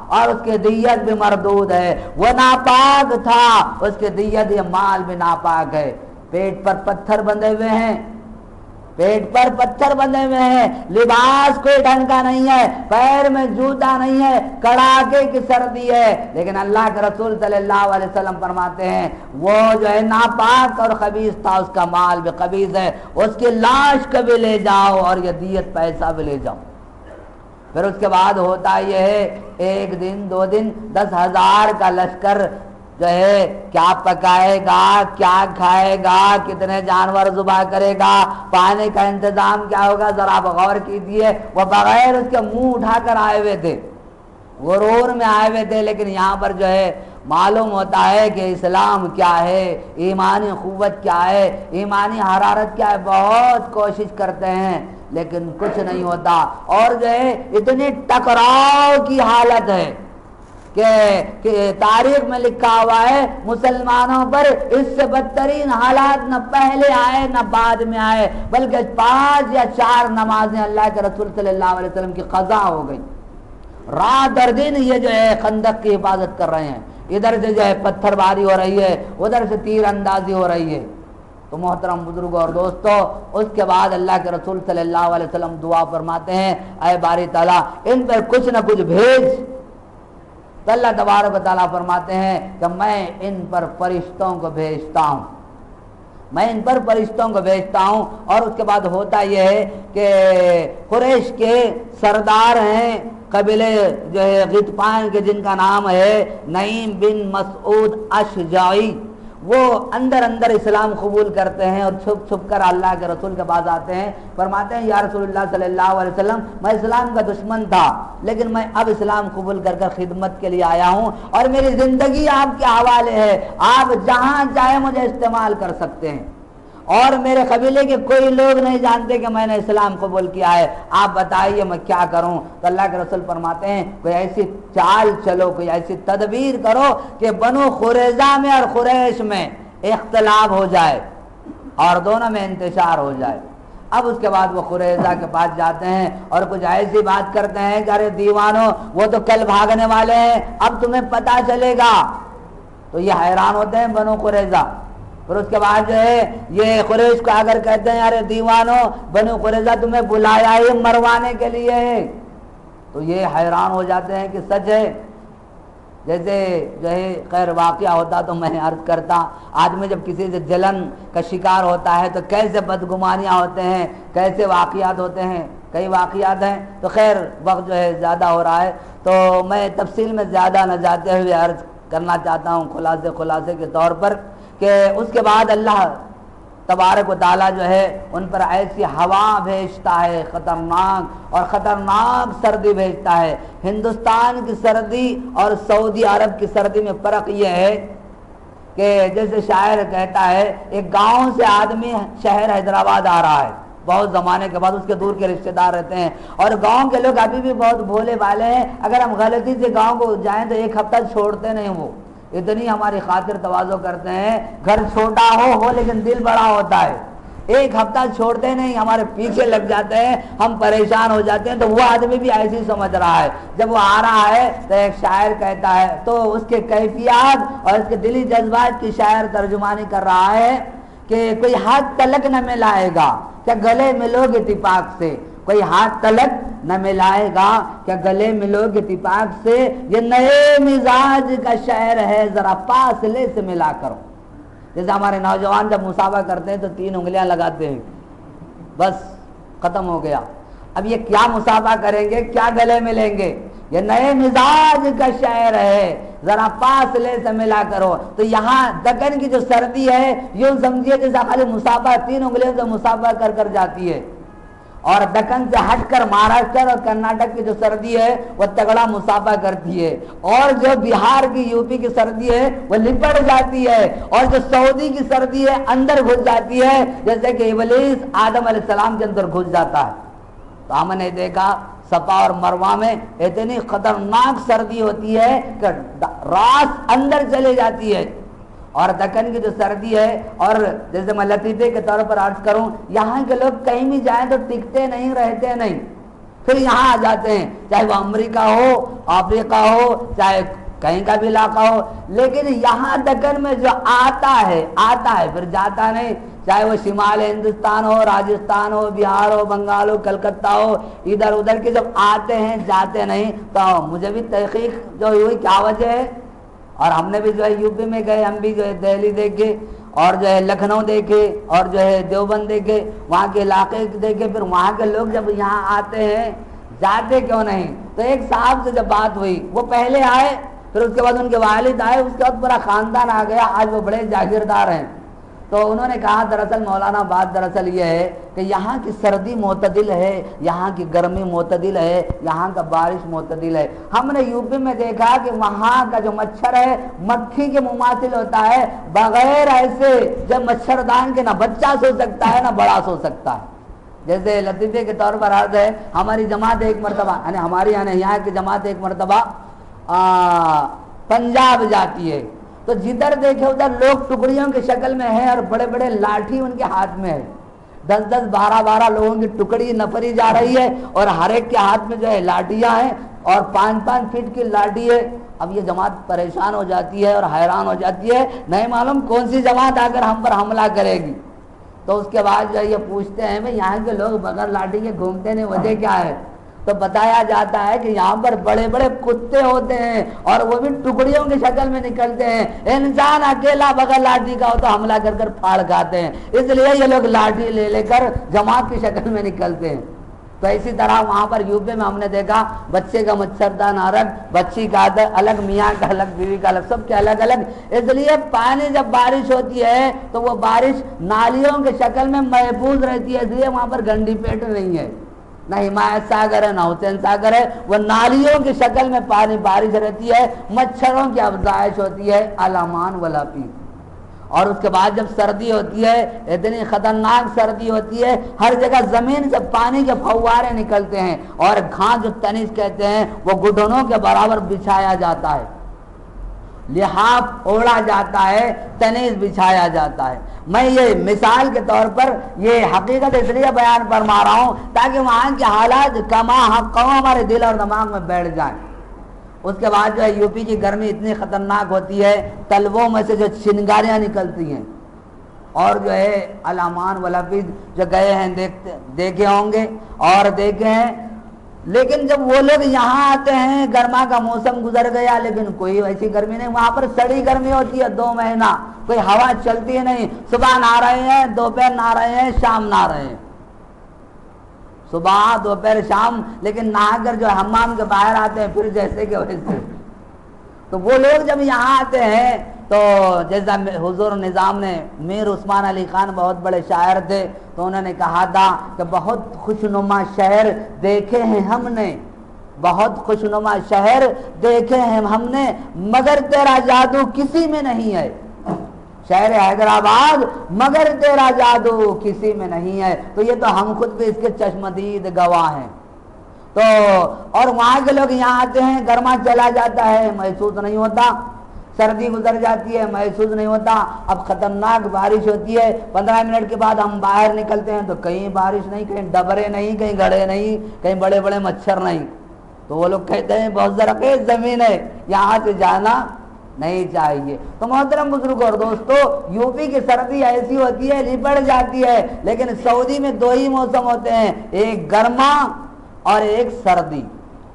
اور اس کی دیت بھی مردود ہے، وہ ناپاک تھا، اس کی دیت یہ مال بھی ناپاک ہے۔ پیٹ پر پتھر بندھے ہوئے ہیں، پیٹ پر پتھر بندھے ہوئے ہیں، لباس کوئی ڈھنگ کا نہیں ہے، پیر میں جوتا نہیں ہے، کڑاکے کی سردی ہے، لیکن اللہ کے رسول صلی اللہ علیہ وسلم فرماتے ہیں وہ جو ہے ناپاک اور خبیث تھا، اس کا مال بھی خبیث ہے، اس کی لاش کو بھی لے جاؤ اور یہ دیت پیسہ بھی لے جاؤ۔ پھر اس کے بعد ہوتا یہ ہے 1 دن 2 دن 10,000 کا لشکر جو ہے کیا پکائے گا، کیا کھائے گا، کتنے جانور ذبح کرے گا، پانی کا انتظام کیا ہوگا، ذرا آپ غور کیجیے۔ وہ بغیر اس کے منہ اٹھا کر آئے ہوئے تھے، غرور میں آئے ہوئے تھے، لیکن یہاں پر جو ہے معلوم ہوتا ہے کہ اسلام کیا ہے، ایمانی قوت کیا ہے، ایمانی حرارت کیا ہے، بہت کوشش کرتے ہیں لیکن کچھ نہیں ہوتا، اور جو ہے اتنی ٹکراؤ کی حالت ہے کہ تاریخ میں لکھا ہوا ہے مسلمانوں پر اس سے بدترین حالات نہ پہلے آئے نہ بعد میں آئے، بلکہ 5 یا 4 نمازیں اللہ کے رسول صلی اللہ علیہ وسلم کی قضا ہو گئی۔ رات اور دن یہ جو ہے خندق کی حفاظت کر رہے ہیں، ادھر سے جو ہے پتھر باری ہو رہی ہے، ادھر سے تیر اندازی ہو رہی ہے، تو محترم بزرگوں اور دوستوں، اس کے بعد اللہ کے رسول صلی اللہ علیہ وسلم دعا فرماتے ہیں، اے باری تعالیٰ ان پر کچھ نہ کچھ بھیج۔ تو اللہ تبارک و تعالیٰ فرماتے ہیں کہ میں ان پر فرشتوں کو بھیجتا ہوں، میں ان پر فرشتوں کو بھیجتا ہوں۔ اور اس کے بعد ہوتا یہ ہے کہ قریش کے سردار ہیں قبیلے جو ہے غطفان کے، جن کا نام ہے نعیم بن مسعود اشجعی، وہ اندر اندر اسلام قبول کرتے ہیں اور چھپ چھپ کر اللہ کے رسول کے پاس آتے ہیں، فرماتے ہیں یا رسول اللہ صلی اللہ علیہ وسلم میں اسلام کا دشمن تھا، لیکن میں اب اسلام قبول کر کر خدمت کے لیے آیا ہوں اور میری زندگی آپ کے حوالے ہے، آپ جہاں چاہے مجھے استعمال کر سکتے ہیں، اور میرے قبیلے کے کوئی لوگ نہیں جانتے کہ میں نے اسلام قبول کیا ہے، آپ بتائیے میں کیا کروں؟ تو اللہ کے رسول فرماتے ہیں کوئی ایسی چال چلو، کوئی ایسی تدبیر کرو کہ بنو قریظہ میں اور قریش میں اختلاف ہو جائے اور دونوں میں انتشار ہو جائے۔ اب اس کے بعد وہ قریظہ کے پاس جاتے ہیں اور کچھ ایسی بات کرتے ہیں کہ ارے دیوانو وہ تو کل بھاگنے والے ہیں، اب تمہیں پتہ چلے گا۔ تو یہ حیران ہوتے ہیں بنو قریظہ۔ پھر اس کے بعد جو ہے یہ قریش کو اگر کہتے ہیں ارے دیوانو بنو قریظہ تمہیں بلایا ہی مروانے کے لیے ہے، تو یہ حیران ہو جاتے ہیں کہ سچ ہے۔ جیسے جو ہے خیر واقعہ ہوتا تو میں عرض کرتا، آدمی جب کسی سے جلن کا شکار ہوتا ہے تو کیسے بدگمانیاں ہوتے ہیں، کیسے واقعات ہوتے ہیں، کئی واقعات ہیں۔ تو خیر وقت جو ہے زیادہ ہو رہا ہے تو میں تفصیل میں زیادہ نہ جاتے ہوئے عرض کرنا چاہتا ہوں خلاصے کے طور پر کہ اس کے بعد اللہ تبارک و تعالیٰ جو ہے ان پر ایسی ہوا بھیجتا ہے خطرناک، اور خطرناک سردی بھیجتا ہے۔ ہندوستان کی سردی اور سعودی عرب کی سردی میں فرق یہ ہے کہ جیسے شاعر کہتا ہے ایک گاؤں سے آدمی شہر حیدرآباد آ رہا ہے بہت زمانے کے بعد، اس کے دور کے رشتہ دار رہتے ہیں، اور گاؤں کے لوگ ابھی بھی بہت بھولے والے ہیں، اگر ہم غلطی سے گاؤں کو جائیں تو ایک ہفتہ چھوڑتے نہیں، وہ اتنی ہماری خاطر تواضع کرتے ہیں، گھر چھوٹا ہو لیکن دل بڑا ہوتا ہے، ایک ہفتہ چھوڑتے نہیں، ہمارے پیچھے لگ جاتے ہیں، ہم پریشان ہو جاتے ہیں۔ تو وہ آدمی بھی ایسے ہی سمجھ رہا ہے، جب وہ آ رہا ہے تو ایک شاعر کہتا ہے، تو اس کے کیفیات اور اس کے دلی جذبات کی شاعر ترجمانی کر رہا ہے کہ کوئی ہاتھ تلک نہ ملائے گا کیا گلے ملو گے اتفاق سے، کوئی ہاتھ تلک نہ ملائے گا کیا گلے ملو گے اتفاق سے، یہ نئے مزاج کا شعر ہے ذرا فاصلے سے ملا کرو۔ جیسے ہمارے نوجوان جب مسابقہ کرتے ہیں تو 3 انگلیاں لگاتے ہیں، بس ختم ہو گیا، اب یہ کیا مسابقہ کریں گے، کیا گلے ملیں گے، یہ نئے مزاج کا شعر ہے ذرا فاصلے سے ملا کرو۔ تو یہاں دکن کی جو سردی ہے یوں سمجھیے جیسا خالی مسابقہ 3 انگلیوں سے مسابقہ کر جاتی ہے، اور دکن سے ہٹ کر مہاراشٹر اور کرناٹک کی جو سردی ہے وہ تگڑا مسابقہ کرتی ہے، اور جو بہار کی یوپی کی سردی ہے وہ لپٹ جاتی ہے، اور جو سعودی کی سردی ہے اندر گھس جاتی ہے، جیسے کہ ابلیس آدم علیہ السلام کے اندر گھس جاتا ہے۔ تو ہم نے دیکھا صفا اور مروہ میں اتنی خطرناک سردی ہوتی ہے کہ راس اندر چلے جاتی ہے، اور دکن کی جو سردی ہے، اور جیسے میں لطیفے کے طور پر عرض کروں یہاں کے لوگ کہیں بھی جائیں تو ٹکتے نہیں، رہتے نہیں، پھر یہاں آ جاتے ہیں، چاہے وہ امریکہ ہو، افریقہ ہو، چاہے کہیں کا بھی علاقہ ہو، لیکن یہاں دکن میں جو آتا ہے پھر جاتا نہیں، چاہے وہ شمال ہندوستان ہو، راجستھان ہو، بہار ہو، بنگال ہو، کلکتہ ہو، ادھر ادھر کے جب آتے ہیں جاتے نہیں۔ تو مجھے بھی تحقیق جو ہوئی کیا وجہ ہے، اور ہم نے بھی جو ہے یوپی میں گئے، ہم بھی جو ہے دہلی دیکھے، اور جو ہے لکھنؤ دیکھے، اور جو ہے دیوبند دیکھے، وہاں کے علاقے دیکھے، پھر وہاں کے لوگ جب یہاں آتے ہیں جاتے کیوں نہیں؟ تو ایک صاحب سے جب بات ہوئی، وہ پہلے آئے، پھر اس کے بعد ان کے والد آئے، اس کے بعد پورا خاندان آ گیا، آج وہ بڑے جاگیردار ہیں۔ تو انہوں نے کہا دراصل مولانا بات دراصل یہ ہے کہ یہاں کی سردی معتدل ہے، یہاں کی گرمی معتدل ہے، یہاں کا بارش معتدل ہے۔ ہم نے یوپی میں دیکھا کہ وہاں کا جو مچھر ہے مکھی کے مماثل ہوتا ہے، بغیر ایسے جب مچھردان کے نہ بچہ سو سکتا ہے نہ بڑا سو سکتا ہے۔ جیسے لطیفے کے طور پر عرض ہے، ہماری جماعت ایک مرتبہ یعنی ہماری یہاں کی جماعت ایک مرتبہ پنجاب جاتی ہے، تو جدھر دیکھے ادھر لوگ ٹکڑیوں کی شکل میں ہیں اور بڑے بڑے لاٹھی ان کے ہاتھ میں ہے، 10 12 لوگوں کی ٹکڑی نفری جا رہی ہے، اور ہر ایک کے ہاتھ میں جو ہے لاٹیاں ہیں، اور 5 فٹ کی لاٹھی ہے۔ اب یہ جماعت پریشان ہو جاتی ہے اور حیران ہو جاتی ہے، نہیں معلوم کون سی جماعت آ کر ہم پر حملہ کرے گی۔ تو اس کے بعد جو ہے یہ پوچھتے ہیں بھائی یہاں کے لوگ بغیر لاٹھی کے گھومتے نہیں، وجہ کیا ہے؟ تو بتایا جاتا ہے کہ یہاں پر بڑے بڑے کتے ہوتے ہیں اور وہ بھی ٹکڑیوں کی شکل میں نکلتے ہیں، انسان اکیلا بغیر لاٹھی کا ہو تو حملہ کر کر پھاڑ کھاتے ہیں، اس لیے یہ لوگ لاٹھی لے لے کر جماعت کی شکل میں نکلتے ہیں۔ تو اسی طرح وہاں پر یوپی میں ہم نے دیکھا بچے کا مچھردان الگ، بچی کا الگ، میاں کا الگ، بیوی کا الگ، سب کے الگ الگ۔ اس لیے پانی جب بارش ہوتی ہے تو وہ بارش نالیوں کے شکل میں محفوظ رہتی ہے، اس لیے وہاں پر گنڈی پیٹ نہیں ہے، نہ حمایت ساگر ہے نہ حسین ساگر ہے، وہ نالیوں کی شکل میں پانی بارش رہتی ہے، مچھروں کی افزائش ہوتی ہے، الامان ولا پی۔ اور اس کے بعد جب سردی ہوتی ہے، اتنی خطرناک سردی ہوتی ہے، ہر جگہ زمین سے پانی کے فوارے نکلتے ہیں اور گھاس جو تنیز کہتے ہیں وہ گھٹنوں کے برابر بچھایا جاتا ہے، لحاف اوڑھا جاتا ہے، تنیز بچھایا جاتا ہے۔ میں یہ مثال کے طور پر یہ حقیقت اس لیے بیان فرما رہا ہوں تاکہ وہاں کے حالات کما حق ہمارے دل اور دماغ میں بیٹھ جائیں۔ اس کے بعد جو ہے یوپی کی گرمی اتنی خطرناک ہوتی ہے، تلووں میں سے جو چنگاریاں نکلتی ہیں، اور جو ہے الامان والافید جو گئے ہیں دیکھے ہوں گے اور دیکھے ہیں، لیکن جب وہ لوگ یہاں آتے ہیں گرما کا موسم گزر گیا لیکن کوئی ویسی گرمی نہیں، وہاں پر سڑی گرمی ہوتی ہے 2 مہینہ، کوئی ہوا چلتی نہیں، صبح نہ رہے ہیں، دوپہر نہ رہے ہیں، شام نہ رہے ہیں، صبح دوپہر شام، لیکن نہا کر جو حمام کے باہر آتے ہیں پھر جیسے کہ ویسے۔ تو وہ لوگ جب یہاں آتے ہیں تو جیسا حضور نظام نے، میر عثمان علی خان بہت بڑے شاعر تھے، تو انہوں نے کہا تھا کہ بہت خوشنما شہر دیکھے ہیں ہم نے، بہت خوشنما شہر دیکھے ہیں ہم نے، مگر تیرا جادو کسی میں نہیں ہے، شہر حیدرآباد مگر تیرا جادو کسی میں نہیں ہے۔ تو یہ تو ہم خود بھی اس کے چشمدید گواہ ہیں۔ تو اور وہاں کے لوگ یہاں آتے ہیں، گرما چلا جاتا ہے محسوس نہیں ہوتا، سردی گزر جاتی ہے محسوس نہیں ہوتا، اب خطرناک بارش ہوتی ہے، 15 منٹ کے بعد ہم باہر نکلتے ہیں تو کہیں بارش نہیں، کہیں ڈبرے نہیں، کہیں گڑھے نہیں، کہیں بڑے بڑے مچھر نہیں، تو وہ لوگ کہتے ہیں بہت زرخیز زمین ہے، یہاں سے جانا نہیں چاہیے۔ تو محترم بزرگ اور دوستو، یوپی کی سردی ایسی ہوتی ہے لپٹ جاتی ہے، لیکن سعودی میں 2 ہی موسم ہوتے ہیں، ایک گرما اور ایک سردی،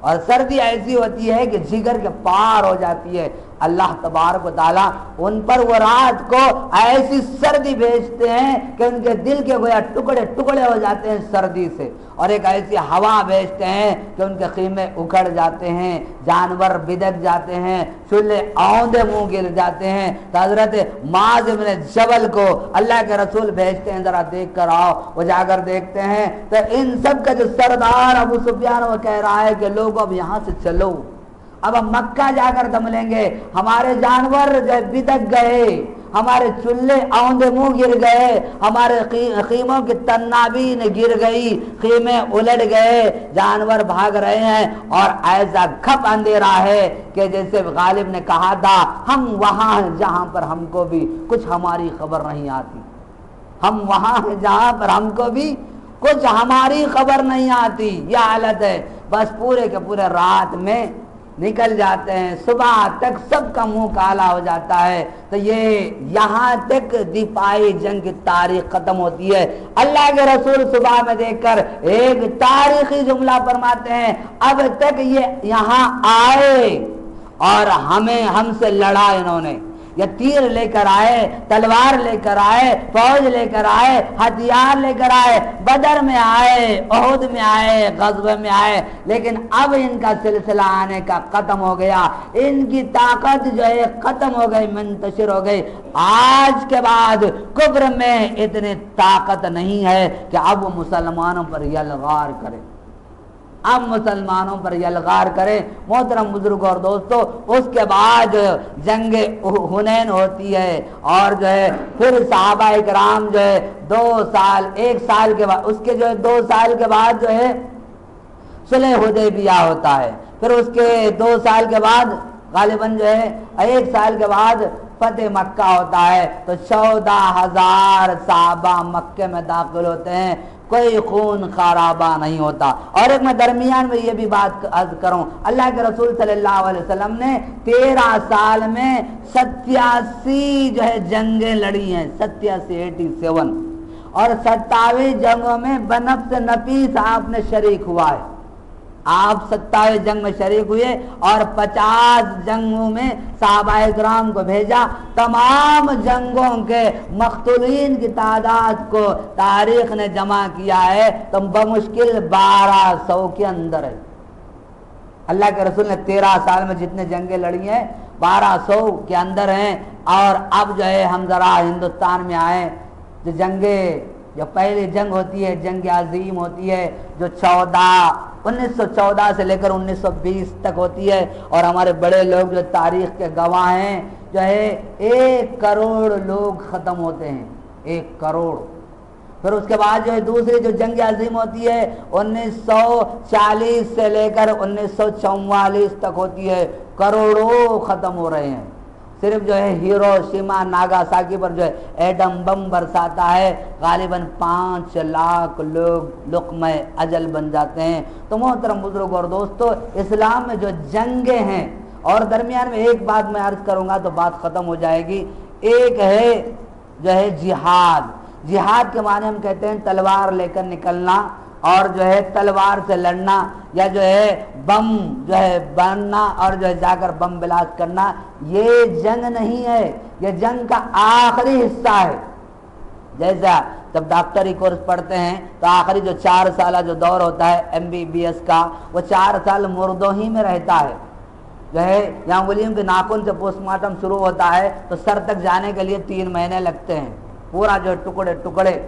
اور سردی ایسی ہوتی ہے کہ جگر کے پار ہو جاتی ہے۔ اللہ تبارک و تعالیٰ ان پر وہ رات کو ایسی سردی بھیجتے ہیں کہ ان کے دل کے گویا ٹکڑے ٹکڑے ہو جاتے ہیں سردی سے، اور ایک ایسی ہوا بھیجتے ہیں کہ ان کے خیمے اکھڑ جاتے ہیں، جانور بدک جاتے ہیں، چولہے اوندے منہ گر جاتے ہیں۔ تو حضرت معاذ بن جبل کو اللہ کے رسول بھیجتے ہیں، ذرا دیکھ کر آؤ۔ وہ جا کر دیکھتے ہیں تو ان سب کا جو سردار ابو سفیان وہ کہہ رہا ہے کہ لوگوں اب یہاں سے چلو، اب ہم مکہ جا کر دم لیں گے، ہمارے جانور جو بدک گئے، ہمارے چولہے اوندے منہ گر گئے، ہمارے خیموں کی تنابین گر گئی، خیمے الٹ گئے، جانور بھاگ رہے ہیں، اور ایسا گھپ اندھیرا ہے کہ جیسے غالب نے کہا تھا ہم وہاں ہیں جہاں پر ہم کو بھی کچھ ہماری خبر نہیں آتی، ہم وہاں ہیں جہاں پر ہم کو بھی کچھ ہماری خبر نہیں آتی۔ یہ حالت ہے، بس پورے کے پورے رات میں نکل جاتے ہیں، صبح تک سب کا منہ کالا ہو جاتا ہے۔ تو یہ یہاں تک دفاعی جنگ کی تاریخ ختم ہوتی ہے۔ اللہ کے رسول صبح میں دیکھ کر ایک تاریخی جملہ فرماتے ہیں، اب تک یہ یہاں آئے اور ہم سے لڑا، انہوں نے یہ تیر لے کر آئے، تلوار لے کر آئے، فوج لے کر آئے، ہتھیار لے کر آئے، بدر میں آئے، احد میں آئے، غزوہ میں آئے، لیکن اب ان کا سلسلہ آنے کا ختم ہو گیا، ان کی طاقت جو ہے ختم ہو گئی، منتشر ہو گئی۔ آج کے بعد کفر میں اتنی طاقت نہیں ہے کہ اب وہ مسلمانوں پر یلغار کرے، اب مسلمانوں پر یلغار کرے۔ محترم بزرگ اور دوستو، اس کے بعد جنگ حنین ہوتی ہے، اور جو ہے پھر صحابہ اکرام جو ہے 2 سال، 1 سال کے بعد، اس کے جو ہے 2 سال کے بعد جو ہے صلح حدیبیہ ہوتا ہے، پھر اس کے 2 سال کے بعد غالباً جو ہے 1 سال کے بعد فتح مکہ ہوتا ہے۔ تو 14,000 صحابہ مکے میں داخل ہوتے ہیں، کوئی خون خرابہ نہیں ہوتا۔ اور ایک میں درمیان میں یہ بھی بات عرض کروں، اللہ کے رسول صلی اللہ علیہ وسلم نے 13 سال میں 87 جو ہے جنگیں لڑی ہیں، 87 اور 27 جنگوں میں بنفس نفیس آپ نے شریک ہوا ہے. آپ 27 جنگ میں شریک ہوئے اور 50 جنگوں میں صحابہ کرام کو بھیجا. تمام جنگوں کے مقتولین کی تعداد کو تاریخ نے جمع کیا ہے تو بمشکل 1200 کے اندر ہے. اللہ کے رسول نے 13 سال میں جتنے جنگیں لڑی ہیں 1200 کے اندر ہیں. اور اب جو ہے ہم ذرا ہندوستان میں آئے جو جنگیں، جو پہلی جنگ ہوتی ہے جنگ عظیم ہوتی ہے جو 1914 سے لے کر 1920 تک ہوتی ہے، اور ہمارے بڑے لوگ جو تاریخ کے گواہ ہیں جو ہے 1 کروڑ لوگ ختم ہوتے ہیں. 1 کروڑ. پھر اس کے بعد جو ہے دوسری جو جنگ عظیم ہوتی ہے 1940 سے لے کر 1944 تک ہوتی ہے. کروڑوں ختم ہو رہے ہیں. صرف جو ہے ہیروشیما ناگاساکی پر جو ہے ایٹم بم برساتا ہے غالباً 5 لاکھ لوگ لقمہ اجل بن جاتے ہیں. تو محترم بزرگ اور دوستو، اسلام میں جو جنگیں ہیں، اور درمیان میں ایک بات میں عرض کروں گا تو بات ختم ہو جائے گی. ایک ہے جو ہے جہاد. جہاد کے معنی ہم کہتے ہیں تلوار لے کر نکلنا اور جو ہے تلوار سے لڑنا، یا جو ہے بم جو ہے بننا اور جو ہے جا کر بم بلاسٹ کرنا. یہ جنگ نہیں ہے، یہ جنگ کا آخری حصہ ہے. جیسا جب ڈاکٹری کورس پڑھتے ہیں تو آخری جو 4 سالہ جو دور ہوتا ہے MBBS کا، وہ 4 سال مردوں ہی میں رہتا ہے. جو ہے یہاں انگلیوں کے ناخن سے پوسٹ مارٹم شروع ہوتا ہے تو سر تک جانے کے لیے 3 مہینے لگتے ہیں. پورا جو ہے ٹکڑے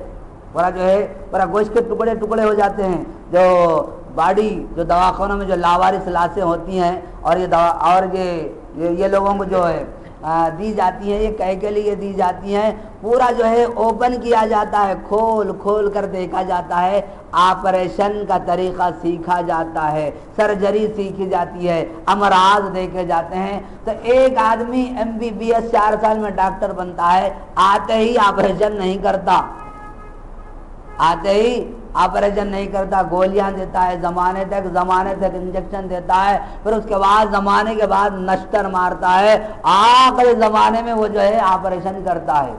پورا جو ہے پورا گوشت کے ٹکڑے ہو جاتے ہیں. جو باڈی جو دواخانوں میں جو لاوارث لاشیں ہوتی ہیں اور یہ دوا اور یہ لوگوں کو جو ہے دی جاتی ہیں، یہ کہے کے لیے دی جاتی ہیں. پورا جو ہے اوپن کیا جاتا ہے، کھول کر دیکھا جاتا ہے، آپریشن کا طریقہ سیکھا جاتا ہے، سرجری سیکھی جاتی ہے، امراض دیکھے جاتے ہیں. تو ایک آدمی MBBS 4 سال میں ڈاکٹر بنتا ہے، آتے ہی آپریشن نہیں کرتا، آپریشن نہیں کرتا، گولیاں دیتا ہے زمانے تک انجیکشن دیتا ہے. پھر اس کے بعد زمانے کے بعد نشتر مارتا ہے، آخری زمانے میں وہ جو ہے آپریشن کرتا ہے.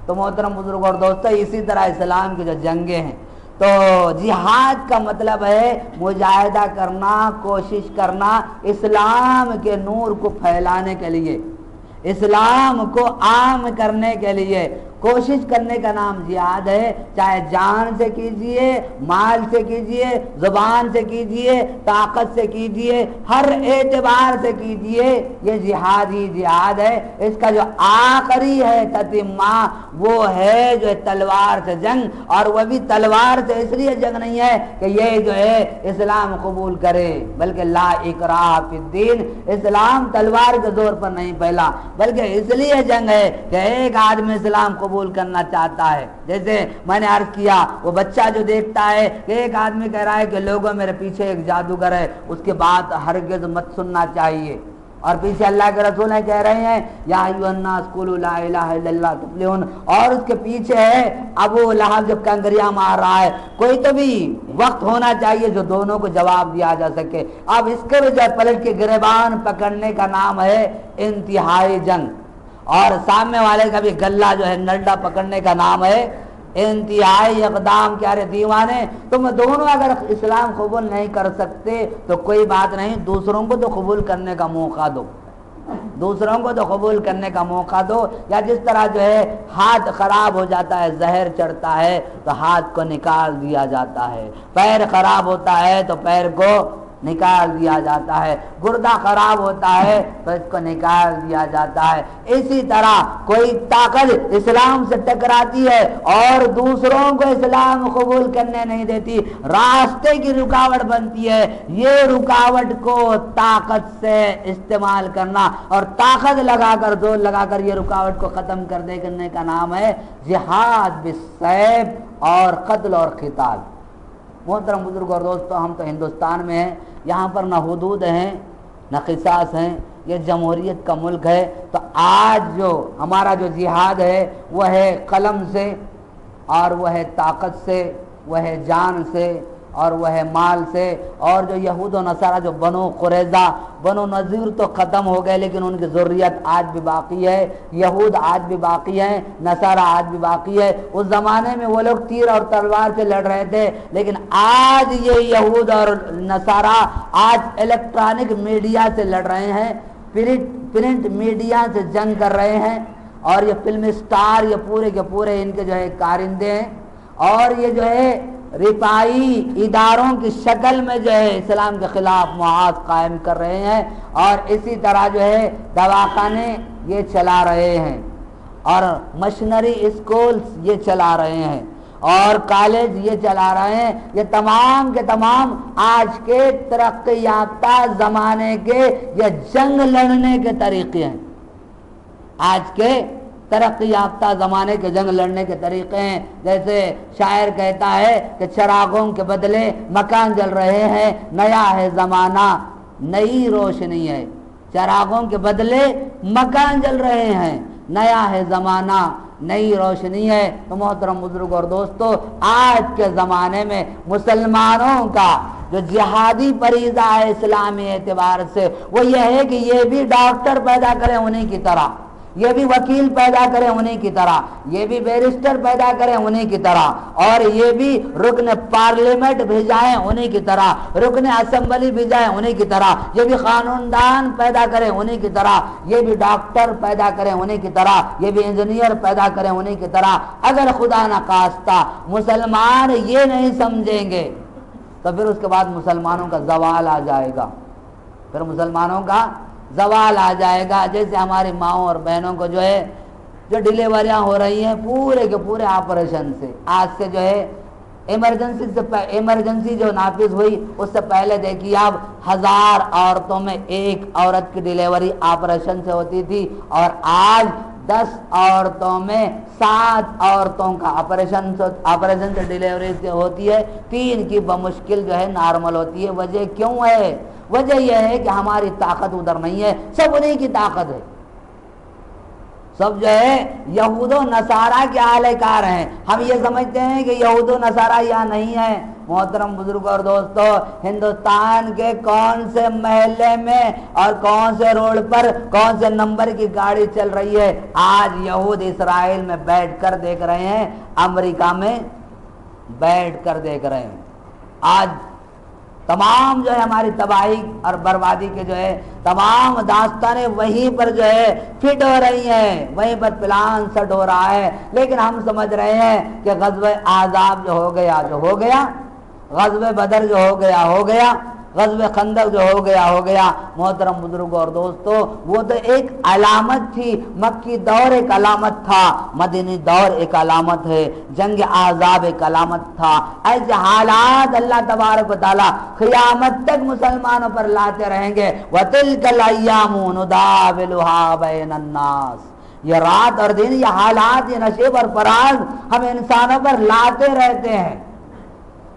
تو محترم بزرگ اور دوستو، اسی طرح اسلام کی جو جنگیں ہیں، تو جہاد کا مطلب ہے مجاہدہ کرنا، کوشش کرنا اسلام کے نور کو پھیلانے کے لیے، اسلام کو عام کرنے کے لیے کوشش کرنے کا نام جہاد ہے. چاہے جان سے کیجئے، مال سے کیجئے، زبان سے کیجئے، طاقت سے کیجئے، ہر اعتبار سے کیجئے، یہ جہاد ہی جہاد ہے. اس کا جو آخری ہے تتمہ، وہ ہے جو ہے تلوار سے جنگ. اور وہ بھی تلوار سے اس لیے جنگ نہیں ہے کہ یہ جو ہے اسلام قبول کرے، بلکہ لا اکراہ فی الدین، اسلام تلوار کے زور پر نہیں پھیلا، بلکہ اس لیے جنگ ہے کہ ایک آدمی اسلام قبول کرنا چاہتا ہے. جیسے میں نے عرض کیا، وہ بچہ جو دیکھتا ہے کہ ایک آدمی کہہ رہا ہے کہ لوگوں میرے پیچھے ایک جادوگر ہے، اس کی بات ہرگز مت سننا چاہیے. اور پیچھے اللہ کے رسول ہیں کہہ رہے ہیں یا ایھا الناس قولوا لا الہ الا اللہ تفلحون، اور اس کے پیچھے ہے ابو لہب جب کنگریاں مار رہا ہے. کوئی تو بھی وقت ہونا چاہیے جو دونوں کو جواب دیا جا سکے. اب اس کے بجائے پلٹ کے گریبان پکڑنے کا نام ہے انتہائی جنگ، اور سامنے والے کا بھی گلہ جو ہے نلڈا پکڑنے کا نام ہے انتہائی اقدام. کیا رے دیوانے، تم دونوں اگر اسلام قبول نہیں کر سکتے تو کوئی بات نہیں، دوسروں کو تو قبول کرنے کا موقع دو، دوسروں کو تو قبول کرنے کا موقع دو. یا جس طرح جو ہے ہاتھ خراب ہو جاتا ہے، زہر چڑھتا ہے تو ہاتھ کو نکال دیا جاتا ہے، پیر خراب ہوتا ہے تو پیر کو نکال دیا جاتا ہے، گردہ خراب ہوتا ہے تو اس کو نکال دیا جاتا ہے. اسی طرح کوئی طاقت اسلام سے ٹکراتی ہے اور دوسروں کو اسلام قبول کرنے نہیں دیتی، راستے کی رکاوٹ بنتی ہے، یہ رکاوٹ کو طاقت سے استعمال کرنا اور طاقت لگا کر، زور لگا کر یہ رکاوٹ کو ختم کرنے کا نام ہے جہاد بالسیف اور قتل اور قتال. محترم بزرگ اور دوستو، ہم تو ہندوستان میں ہیں، یہاں پر نہ حدود ہیں نہ قصاص ہیں، یہ جمہوریت کا ملک ہے. تو آج جو ہمارا جو جہاد ہے وہ ہے قلم سے، اور وہ ہے طاقت سے، وہ ہے جان سے، اور وہ ہے مال سے. اور جو یہود و نصارہ جو بنو قریظہ بنو نذیر تو ختم ہو گئے لیکن ان کی ذریت آج بھی باقی ہے. یہود آج بھی باقی ہیں, نصارہ آج بھی باقی ہے. اس زمانے میں وہ لوگ تیر اور تلوار سے لڑ رہے تھے لیکن آج یہ یہود اور نصارہ آج الیکٹرانک میڈیا سے لڑ رہے ہیں, پرنٹ میڈیا سے جنگ کر رہے ہیں. اور یہ فلم اسٹار یہ پورے کے پورے ان کے جو ہے کارندے ہیں اور یہ جو ہے رفائی اداروں کی شکل میں جو ہے اسلام کے خلاف معاہد قائم کر رہے ہیں. اور اسی طرح جو ہے دواخانے یہ چلا رہے ہیں اور مشنری اسکولز یہ چلا رہے ہیں اور کالج یہ چلا رہے ہیں. یہ تمام کے تمام آج کے ترقی یافتہ زمانے کے یہ جنگ لڑنے کے طریقے ہیں. آج کے ترقی یافتہ زمانے کے جنگ لڑنے کے طریقے ہیں. جیسے شاعر کہتا ہے کہ چراغوں کے بدلے مکان جل رہے ہیں, نیا ہے زمانہ نئی روشنی ہے. چراغوں کے بدلے مکان جل رہے ہیں, نیا ہے زمانہ نئی روشنی ہے. تو محترم بزرگ اور دوستو, آج کے زمانے میں مسلمانوں کا جو جہادی فریضہ ہے اسلامی اعتبار سے وہ یہ ہے کہ یہ بھی ڈاکٹر پیدا کریں انہیں کی طرح, یہ بھی وکیل پیدا کریں انہیں کی طرح, یہ بھی بیرسٹر پیدا کریں انہیں کی طرح, اور یہ بھی رکن پارلیمنٹ بھیجائیں انہیں کی طرح, رکن اسمبلی بھیجائیں انہیں کی طرح, یہ بھی قانون دان پیدا کریں انہیں کی طرح, یہ بھی ڈاکٹر پیدا کریں انہیں کی طرح, یہ بھی انجینئر پیدا کریں انہیں کی طرح. اگر خدا نخواستہ مسلمان یہ نہیں سمجھیں گے تو پھر اس کے بعد مسلمانوں کا زوال آ جائے گا, پھر مسلمانوں کا زوال آ جائے گا. جیسے ہماری ماؤں اور بہنوں کو جو ہے جو ڈلیوریاں ہو رہی ہیں پورے کے پورے آپریشن سے, آج سے جو ہے ایمرجنسی جو نافذ ہوئی اس سے پہلے دیکھیے آپ 1000 عورتوں میں ایک عورت کی ڈلیوری آپریشن سے ہوتی تھی اور آج 10 عورتوں میں 7 عورتوں کا آپریشن سے ڈلیوری ہوتی ہے, 3 کی بمشکل جو ہے نارمل ہوتی ہے. وجہ کیوں ہے؟ وجہ یہ ہے کہ ہماری طاقت ادھر نہیں ہے, سب انہیں کی طاقت ہے, سب جو ہے یہود و نصارہ کے اہل کار ہیں. ہم یہ سمجھتے ہیں کہ یہود و نصارہ یہاں نہیں ہیں. محترم بزرگ اور دوستو, ہندوستان کے کون سے محلے میں اور کون سے روڈ پر کون سے نمبر کی گاڑی چل رہی ہے آج یہود اسرائیل میں بیٹھ کر دیکھ رہے ہیں, امریکہ میں بیٹھ کر دیکھ رہے ہیں. آج تمام جو ہے ہماری تباہی اور بربادی کے جو ہے تمام داستانیں وہیں پر جو ہے فٹ ہو رہی ہیں, وہیں پر پلان سٹ ہو رہا ہے. لیکن ہم سمجھ رہے ہیں کہ غزوہ احزاب جو ہو گیا, غزوہ بدر جو ہو گیا, غزوہ خندق جو ہو گیا. محترم بزرگوں اور دوستو, وہ تو ایک علامت تھی. مکی دور ایک علامت تھا, مدینی دور ایک علامت ہے, جنگ احزاب ایک علامت تھا. ایسے حالات اللہ تبارک و تعالی قیامت تک مسلمانوں پر لاتے رہیں گے. وَتِلْكَ الْأَيَّامُ نُدَاوِلُهَا بَيْنَ النَّاسِ, یہ رات اور دن, یہ حالات, یہ نشیب اور فراز ہم انسانوں پر لاتے رہتے ہیں,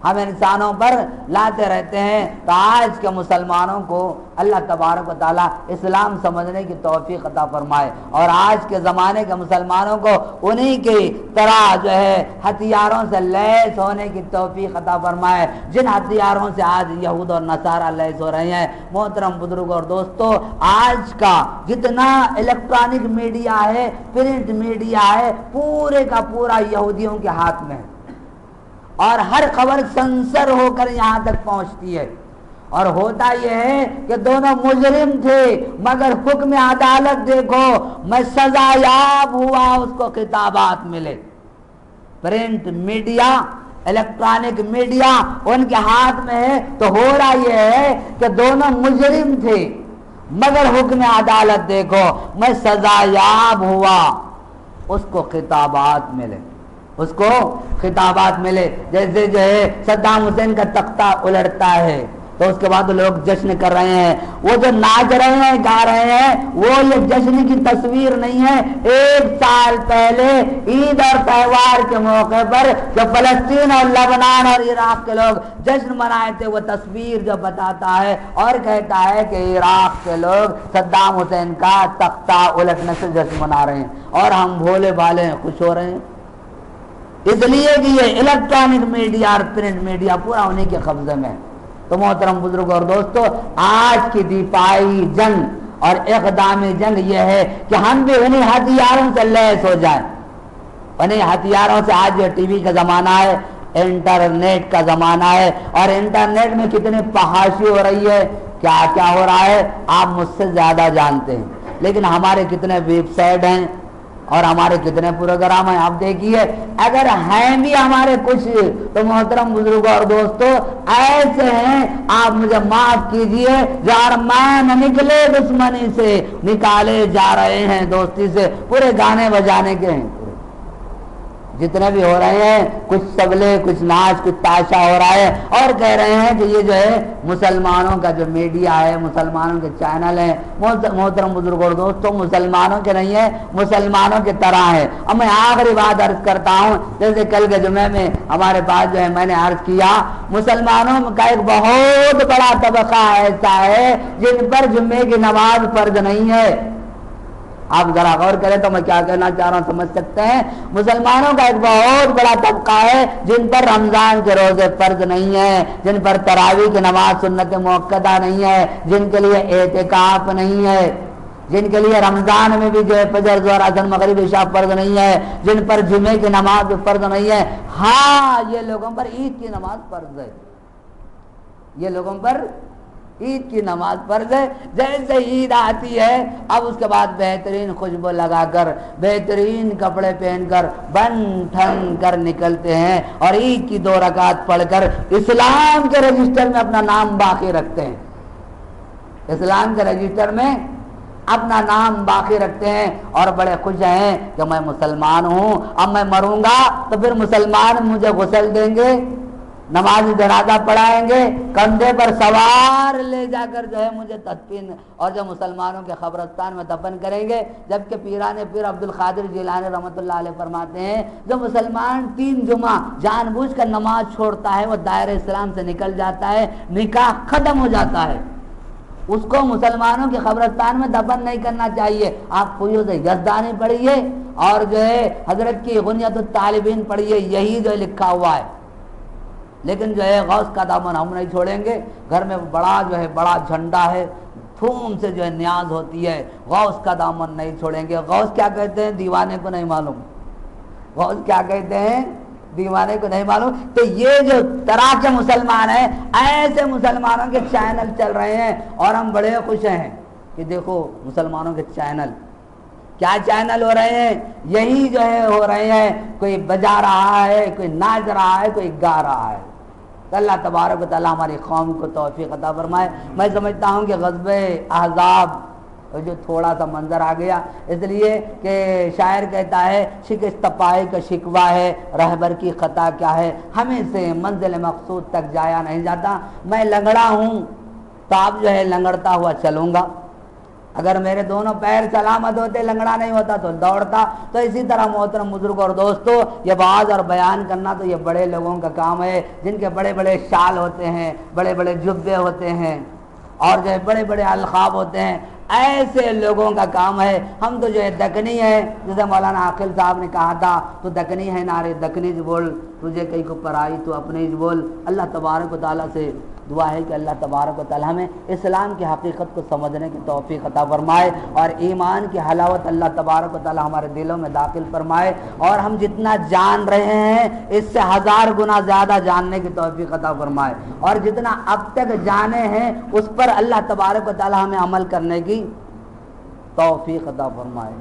ہم انسانوں پر لاتے رہتے ہیں. تو آج کے مسلمانوں کو اللہ تبارک و تعالیٰ اسلام سمجھنے کی توفیق عطا فرمائے اور آج کے زمانے کے مسلمانوں کو انہی کی طرح جو ہے ہتھیاروں سے لیس ہونے کی توفیق عطا فرمائے جن ہتھیاروں سے آج یہود اور نصارہ لیس ہو رہے ہیں. محترم بزرگ اور دوستو, آج کا جتنا الیکٹرانک میڈیا ہے, پرنٹ میڈیا ہے, پورے کا پورا یہودیوں کے ہاتھ میں ہے اور ہر خبر سنسر ہو کر یہاں تک پہنچتی ہے. اور ہوتا یہ ہے کہ دونوں مجرم تھے مگر حکم عدالت دیکھو, میں سزا یاب ہوا, اس کو خطابات ملے. پرنٹ میڈیا, الیکٹرانک میڈیا ان کے ہاتھ میں ہے. تو ہو رہا یہ ہے کہ دونوں مجرم تھے مگر حکم عدالت دیکھو, میں سزا یاب ہوا, اس کو خطابات ملے, اس کو خطابات ملے. جیسے جو ہے صدام حسین کا تختہ الٹتا ہے تو اس کے بعد لوگ جشن کر رہے ہیں, وہ جو ناچ رہے ہیں, گا رہے ہیں, وہ یہ جشن کی تصویر نہیں ہے. 1 سال پہلے عید اور تہوار کے موقع پر جو فلسطین اور لبنان اور عراق کے لوگ جشن منائے تھے, وہ تصویر جو بتاتا ہے اور کہتا ہے کہ عراق کے لوگ صدام حسین کا تختہ الٹنے سے جشن منا رہے ہیں اور ہم بھولے بھالے ہیں خوش ہو رہے ہیں. اس لیے کہ یہ الیکٹرانک میڈیا اور پرنٹ میڈیا پورا انہیں کے قبضے میں. تو محترم بزرگ اور دوستو، آج کی دفاعی جنگ اور اقدامی جنگ یہ ہے کہ ہم بھی انہیں ہتھیاروں سے لیس ہو جائیں. انہیں ہتھیاروں سے آج جو ٹی وی کا زمانہ ہے، انٹرنیٹ کا زمانہ ہے، اور انٹرنیٹ میں کتنی فحاشی ہو رہی ہے، کیا کیا ہو رہا ہے آپ مجھ سے زیادہ جانتے ہیں. لیکن ہمارے کتنے ویب سائٹ ہیں اور ہمارے کتنے پروگرام ہیں، آپ دیکھیے. اگر ہیں بھی ہمارے کچھ تو محترم بزرگوں اور دوستو ایسے ہیں، آپ مجھے معاف کیجئے، جو ارمان نکلے دشمنی سے نکالے جا رہے ہیں دوستی سے. پورے گانے بجانے کے ہیں جتنے بھی ہو رہے ہیں، کچھ تبلے، کچھ ناچ، کچھ تاشا ہو رہا ہے، اور کہہ رہے ہیں کہ یہ جو ہے مسلمانوں کا جو میڈیا ہے، مسلمانوں کے چینل ہیں. محترم بزرگوں اور دوستوں، مسلمانوں کے نہیں ہے، مسلمانوں کے طرح ہے. اب میں آخری بات عرض کرتا ہوں، جیسے کل کے جمعے میں ہمارے پاس جو ہے میں نے عرض کیا، مسلمانوں کا ایک بہت بڑا طبقہ ایسا ہے جن پر جمعے کی نماز فرض نہیں ہے. آپ ذرا غور کریں تو میں کیا کہنا چاہ رہا ہوں سمجھ سکتے ہیں. مسلمانوں کا ایک بہت بڑا طبقہ ہے جن پر رمضان کے روزے فرض نہیں ہے، جن پر تراویح کی نماز سنت مؤکدہ نہیں ہے، جن کے لیے اعتکاف نہیں ہے، جن کے لیے رمضان میں بھی جو ہے فجر ظہر عصر مغرب عشاء فرض نہیں ہے، جن پر جمعے کی نماز فرض نہیں ہے. ہاں، یہ لوگوں پر عید کی نماز فرض ہے، یہ لوگوں پر عید کی نماز فرض ہے. جیسے عید آتی ہے، اب اس کے بعد بہترین خوشبو لگا کر، بہترین کپڑے پہن کر، بن ٹھن کر نکلتے ہیں اور عید کی 2 رکعت پڑھ کر اسلام کے رجسٹر میں اپنا نام باقی رکھتے ہیں. اسلام کے رجسٹر میں اپنا نام باقی رکھتے ہیں اور بڑے خوش ہیں کہ میں مسلمان ہوں. اب میں مروں گا تو پھر مسلمان مجھے غسل دیں گے، نماز جنازہ پڑھائیں گے، کندھے پر سوار لے جا کر جو ہے مجھے تدفین اور جو مسلمانوں کے قبرستان میں دفن کریں گے. جبکہ پیران پیر عبد القادر جیلانی رحمۃ اللہ علیہ فرماتے ہیں، جو مسلمان 3 جمعہ جان بوجھ کر نماز چھوڑتا ہے وہ دائرہ اسلام سے نکل جاتا ہے، نکاح ختم ہو جاتا ہے. اس کو مسلمانوں کے قبرستان میں دفن نہیں کرنا چاہیے. آپ فیوض یزدانی پڑھیے اور جو ہے حضرت کی غنیت الطالبین پڑھیے، یہی جو لکھا ہوا ہے. لیکن جو ہے غوث کا دامن ہم نہیں چھوڑیں گے. گھر میں بڑا جھنڈا ہے، دھوم سے جو ہے نیاز ہوتی ہے، غوث کا دامن نہیں چھوڑیں گے. غوث کیا کہتے ہیں دیوانے کو نہیں معلوم، غوث کیا کہتے ہیں دیوانے کو نہیں معلوم. تو یہ جو طرح کے مسلمان ہیں، ایسے مسلمانوں کے چینل چل رہے ہیں اور ہم بڑے خوش ہیں کہ دیکھو مسلمانوں کے چینل کیا چینل ہو رہے ہیں. یہی جو ہے ہو رہے ہیں، کوئی بجا رہا ہے، کوئی ناچ رہا ہے، کوئی گا رہا ہے. تو اللہ تبارک و تعالیٰ ہماری قوم کو توفیق عطا فرمائے. میں سمجھتا ہوں کہ غزوہ احزاب جو تھوڑا سا منظر آ گیا، اس لیے کہ شاعر کہتا ہے شکست پائے کا شکوہ ہے، رہبر کی خطا کیا ہے، ہمیں سے منزل مقصود تک جایا نہیں جاتا. میں لنگڑا ہوں تو اب جو ہے لنگڑتا ہوا چلوں گا. اگر میرے دونوں پیر سلامت ہوتے، لنگڑا نہیں ہوتا تو دوڑتا. تو اسی طرح محترم بزرگ اور دوستو، یہ باز اور بیان کرنا تو یہ بڑے لوگوں کا کام ہے، جن کے بڑے بڑے شال ہوتے ہیں، بڑے بڑے جبے ہوتے ہیں اور جو ہے بڑے بڑے القاب ہوتے ہیں. ایسے لوگوں کا کام ہے. ہم تو جو ہے دکنی ہے، جیسے مولانا عاقل صاحب نے کہا تھا، تو دکنی ہے نارے دکنی بول، تجھے کہیں کو پرائی تو اپنے بول. اللہ تبارک و تعالیٰ سے دعا ہے کہ اللہ تبارک و تعالیٰ ہمیں اسلام کی حقیقت کو سمجھنے کی توفیق عطا فرمائے اور ایمان کی حلاوت اللہ تبارک و تعالیٰ ہمارے دلوں میں داخل فرمائے، اور ہم جتنا جان رہے ہیں اس سے 1000 گنا زیادہ جاننے کی توفیق عطا فرمائے، اور جتنا اب تک جانے ہیں اس پر اللہ تبارک و تعالیٰ ہمیں عمل کرنے کی توفیق عطا فرمائے.